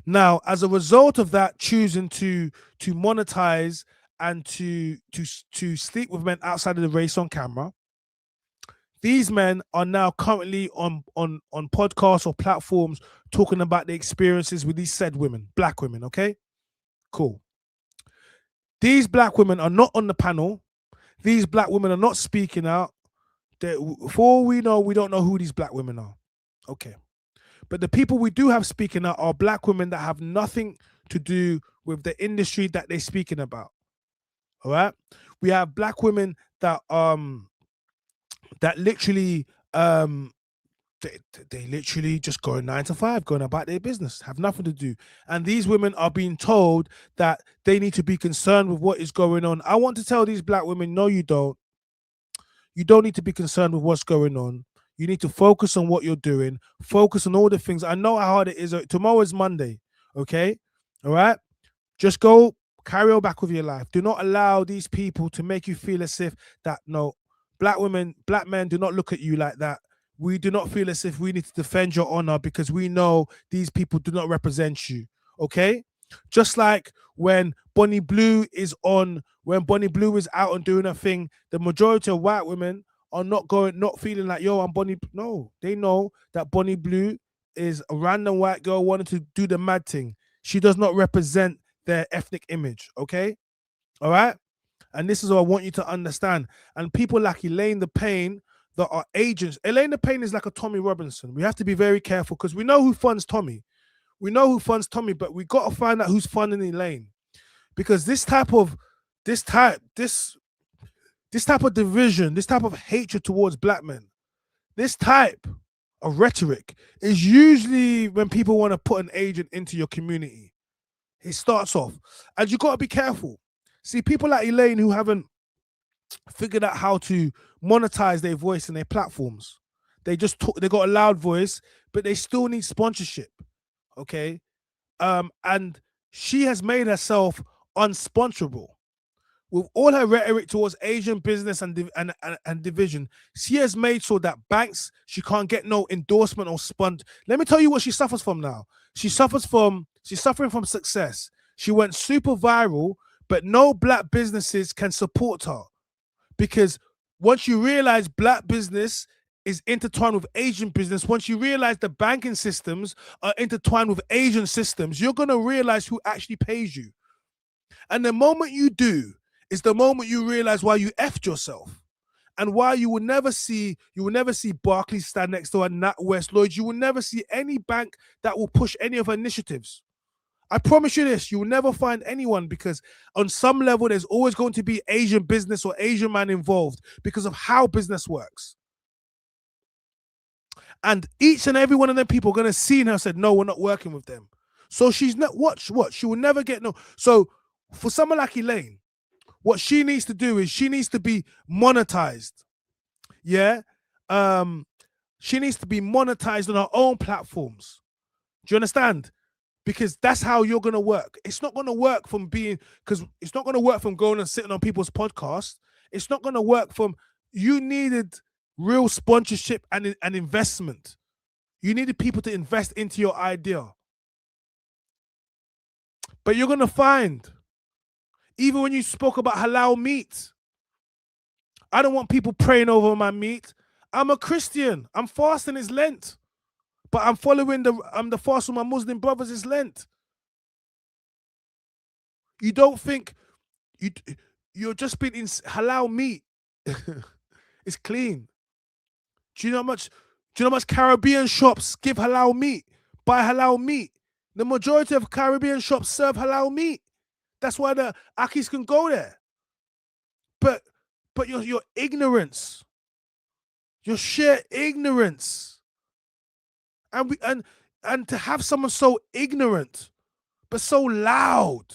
Now, as a result of that, choosing to monetize and to sleep with men outside of the race on camera, these men are now currently on podcasts or platforms talking about the experiences with these said women, black women. Okay, cool. These black women are not on the panel. These black women are not speaking out. For all we know, we don't know who these black women are. Okay. But the people we do have speaking out are black women that have nothing to do with the industry that they're speaking about. All right. We have black women that literally they literally just go 9 to 5, going about their business, have nothing to do. And these women are being told that they need to be concerned with what is going on. I want to tell these black women, no, you don't. You don't need to be concerned with what's going on. You need to focus on what you're doing. Focus on all the things. I know how hard it is. Tomorrow is Monday. Okay. All right. Just go carry on back with your life. Do not allow these people to make you feel as if that, no, black women, black men do not look at you like that. We do not feel as if we need to defend your honor because we know these people do not represent you. Okay? Just like when Bonnie Blue is out and doing her thing, the majority of white women are not feeling like, yo, I'm Bonnie. No, they know that Bonnie Blue is a random white girl wanting to do the mad thing. She does not represent their ethnic image. Okay? All right? And this is what I want you to understand. And people like ELAINE the Pain that are agents. ELAINE the Pain is like a Tommy Robinson. We have to be very careful because we know who funds Tommy. We know who funds Tommy, but we got to find out who's funding ELAINE. Because this type of division, this type of hatred towards black men, this type of rhetoric is usually when people want to put an agent into your community. It starts off. And you got to be careful. See, people like ELAINE who haven't figured out how to monetize their voice and their platforms. They just talk, they got a loud voice, but they still need sponsorship. Okay. And she has made herself unsponsorable. With all her rhetoric towards Asian business and division, she has made so that banks, she can't get no endorsement or sponsor. Let me tell you what she suffers from now. She's suffering from success. She went super viral, but no black businesses can support her. Because once you realize black business is intertwined with Asian business, once you realize the banking systems are intertwined with Asian systems, you're going to realize who actually pays you. And the moment you do is the moment you realize why you effed yourself and why you will never see Barclays stand next to a NatWest Lloyds. You will never see any bank that will push any of her initiatives. I promise you this, you will never find anyone because on some level, there's always going to be Asian business or Asian man involved because of how business works. And each and every one of them people are going to see her and said, no, we're not working with them. So she's not, watch, she will never get no. So for someone like ELAINE, what she needs to do is she needs to be monetized. Yeah. She needs to be monetized on her own platforms. Do you understand? Because that's how you're going to work. It's not going to work from going and sitting on people's podcasts. It's not going to work from, you needed real sponsorship and investment. You needed people to invest into your idea. But you're going to find, even when you spoke about halal meat, I don't want people praying over my meat. I'm a Christian. I'm fasting, it's Lent. But I'm following the fast with my Muslim brothers, it's Lent. You don't think you're just been in halal meat. It's clean. Do you know how much Caribbean shops give halal meat? Buy halal meat. The majority of Caribbean shops serve halal meat. That's why the Akis can go there. But your ignorance, your sheer ignorance. And to have someone so ignorant, but so loud,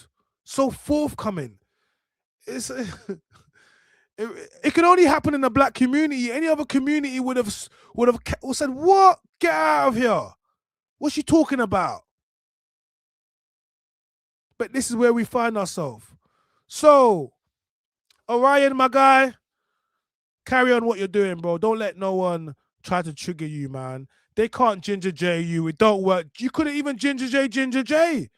so forthcoming, it can only happen in the black community. Any other community would have said, "What? Get out of here! What's she talking about?" But this is where we find ourselves. So, Orion, my guy, carry on what you're doing, bro. Don't let no one try to trigger you, man. They can't Ginger J you. It don't work. You couldn't even Ginger J.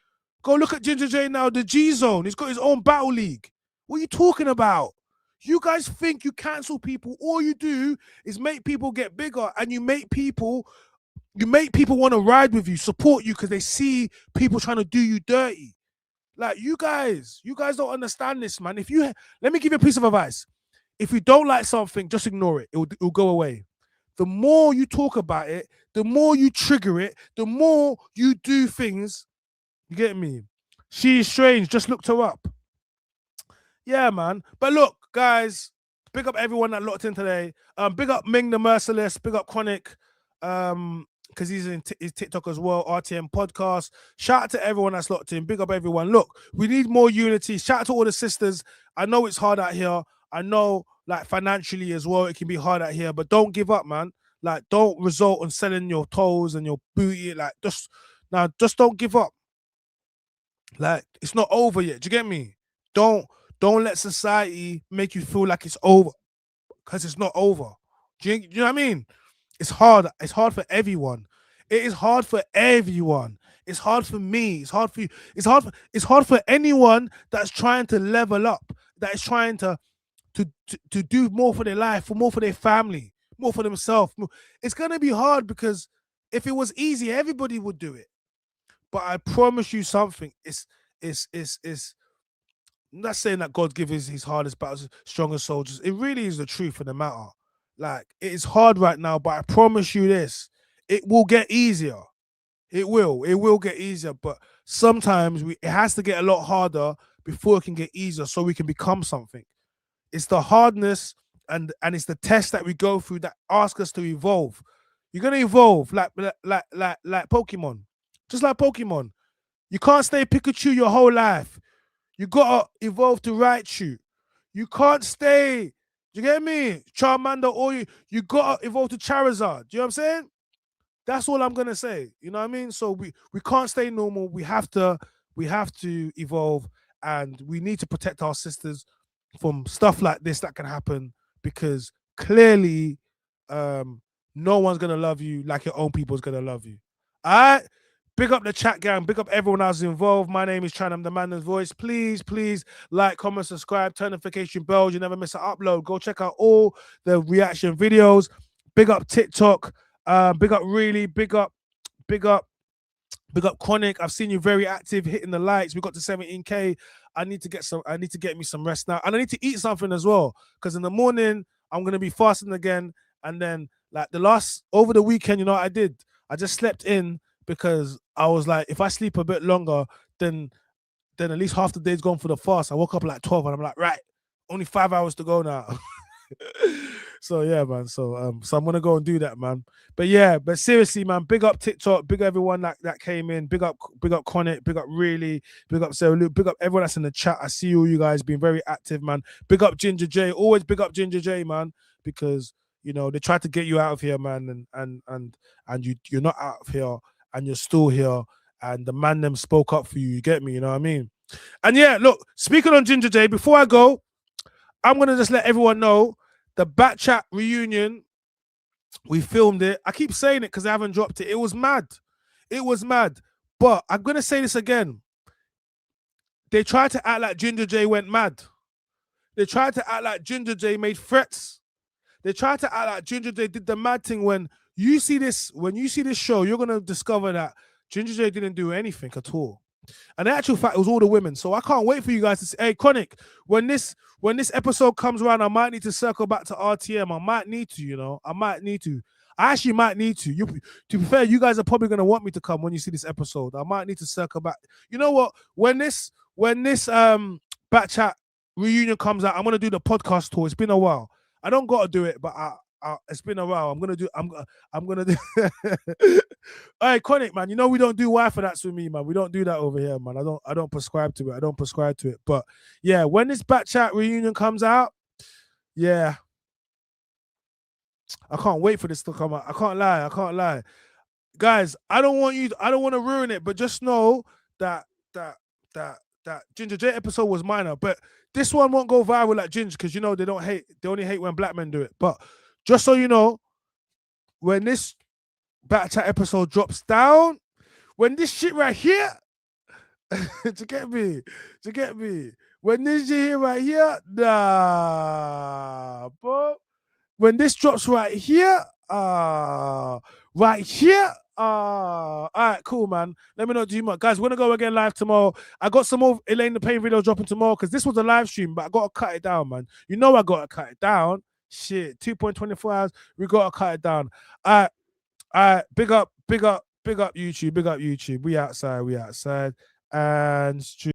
Go look at Ginger J now, the G Zone. He's got his own battle league. What are you talking about? You guys think you cancel people. All you do is make people get bigger, and you make people want to ride with you, support you, because they see people trying to do you dirty. Like, you guys don't understand this, man. Let me give you a piece of advice. If you don't like something, just ignore it. It'll go away. The more you talk about it, the more you trigger it, the more you do things. You get me? She's strange. Just looked her up. Yeah, man. But look, guys, big up everyone that locked in today. Big up Ming the Merciless. Big up Chronic. Because he's in his TikTok as well. RTM podcast. Shout out to everyone that's locked in. Big up everyone. Look, we need more unity. Shout out to all the sisters. I know it's hard out here. I know, like, financially as well, it can be hard out here. But don't give up, man. Like, don't result on selling your toes and your booty. Like, just don't give up. Like, it's not over yet. Do you get me? Don't let society make you feel like it's over, because it's not over. Do you know what I mean? It's hard. It's hard for everyone. It is hard for everyone. It's hard for me. It's hard for you. It's hard for anyone that's trying to level up, that is trying to do more for their life, more for their family, more for themselves. It's gonna be hard, because if it was easy, everybody would do it. But I promise you something. I'm not saying that God gives his hardest battles stronger soldiers. It really is the truth of the matter. Like, it is hard right now, but I promise you this, it will get easier. It will get easier. But sometimes it has to get a lot harder before it can get easier, so we can become something. It's the hardness and it's the test that we go through that ask us to evolve. You're gonna evolve like Pokemon. Just like Pokemon. You can't stay Pikachu your whole life. You gotta evolve to Raichu. You can't stay, you get me? Charmander, or you gotta evolve to Charizard. Do you know what I'm saying? That's all I'm gonna say. You know what I mean? So we can't stay normal. We have to evolve, and we need to protect our sisters from stuff like this that can happen, because clearly no one's gonna love you like your own people's gonna love you. All right? Big up the chat gang. Big up everyone else involved. My name is Chan. I'm the man of voice. Please like, comment, subscribe, turn notification bells. You never miss an upload. Go check out all the reaction videos. Big up TikTok. Big up Really. Big up Chronic. I've seen you very active, hitting the likes. We got to 17K. I need to get me some rest now, and I need to eat something as well, because in the morning I'm gonna be fasting again. And then, like, over the weekend, you know what I did? I just slept in, because I was like, if I sleep a bit longer, then at least half the day's gone for the fast. I woke up like 12, and I'm like, right, only 5 hours to go now. So yeah, man. So I'm gonna go and do that, man. But seriously, man, big up TikTok, big up everyone that came in, big up Connect, big up Really, big up Sarah Luke, big up everyone that's in the chat. I see all you guys being very active, man. Big up Ginger J, always big up Ginger J, man, because you know they tried to get you out of here, man, and you're not out of here, and you're still here, and the man them spoke up for you. You get me? You know what I mean? And yeah, look, speaking on Ginger J, before I go, I'm gonna just let everyone know the Back Chat reunion. We filmed it. I keep saying it because I haven't dropped it. It was mad. It was mad. But I'm gonna say this again. They tried to act like Ginger J went mad. They tried to act like Ginger J made threats. They tried to act like Ginger J did the mad thing. When you see this show, you're gonna discover that Ginger J didn't do anything at all. And in actual fact, it was all the women. So I can't wait for you guys to say, hey, Chronic, when this episode comes around, I might need to circle back to RTM. I might need to, you know. I might need to. I actually might need to. To be fair, you guys are probably going to want me to come when you see this episode. I might need to circle back. You know what? When this Back Chat reunion comes out, I'm going to do the podcast tour. It's been a while. I don't got to do it, but it's been a while. I'm gonna do. All right, Chronic, man. You know we don't do Wi-Fi. That's with me, man. We don't do that over here, man. I don't prescribe to it. But yeah, when this Back Chat reunion comes out, yeah, I can't wait for this to come out. I can't lie, guys. I don't want to ruin it, but just know that Ginger J episode was minor, but this one won't go viral like Ginger, because you know they only hate when black men do it. But just so you know, when this Back Chat episode drops down, when this shit right here, to get me, when this shit here right here, nah, bro. When this drops right here, all right, cool, man. Let me know too much, guys. We're gonna go again live tomorrow. I got some more Elaine the Pain videos dropping tomorrow, because this was a live stream, but I gotta cut it down, man. You know I gotta cut it down. Shit, 2.24 hours. We gotta cut it down. All right. Big up YouTube. We outside. and Stu.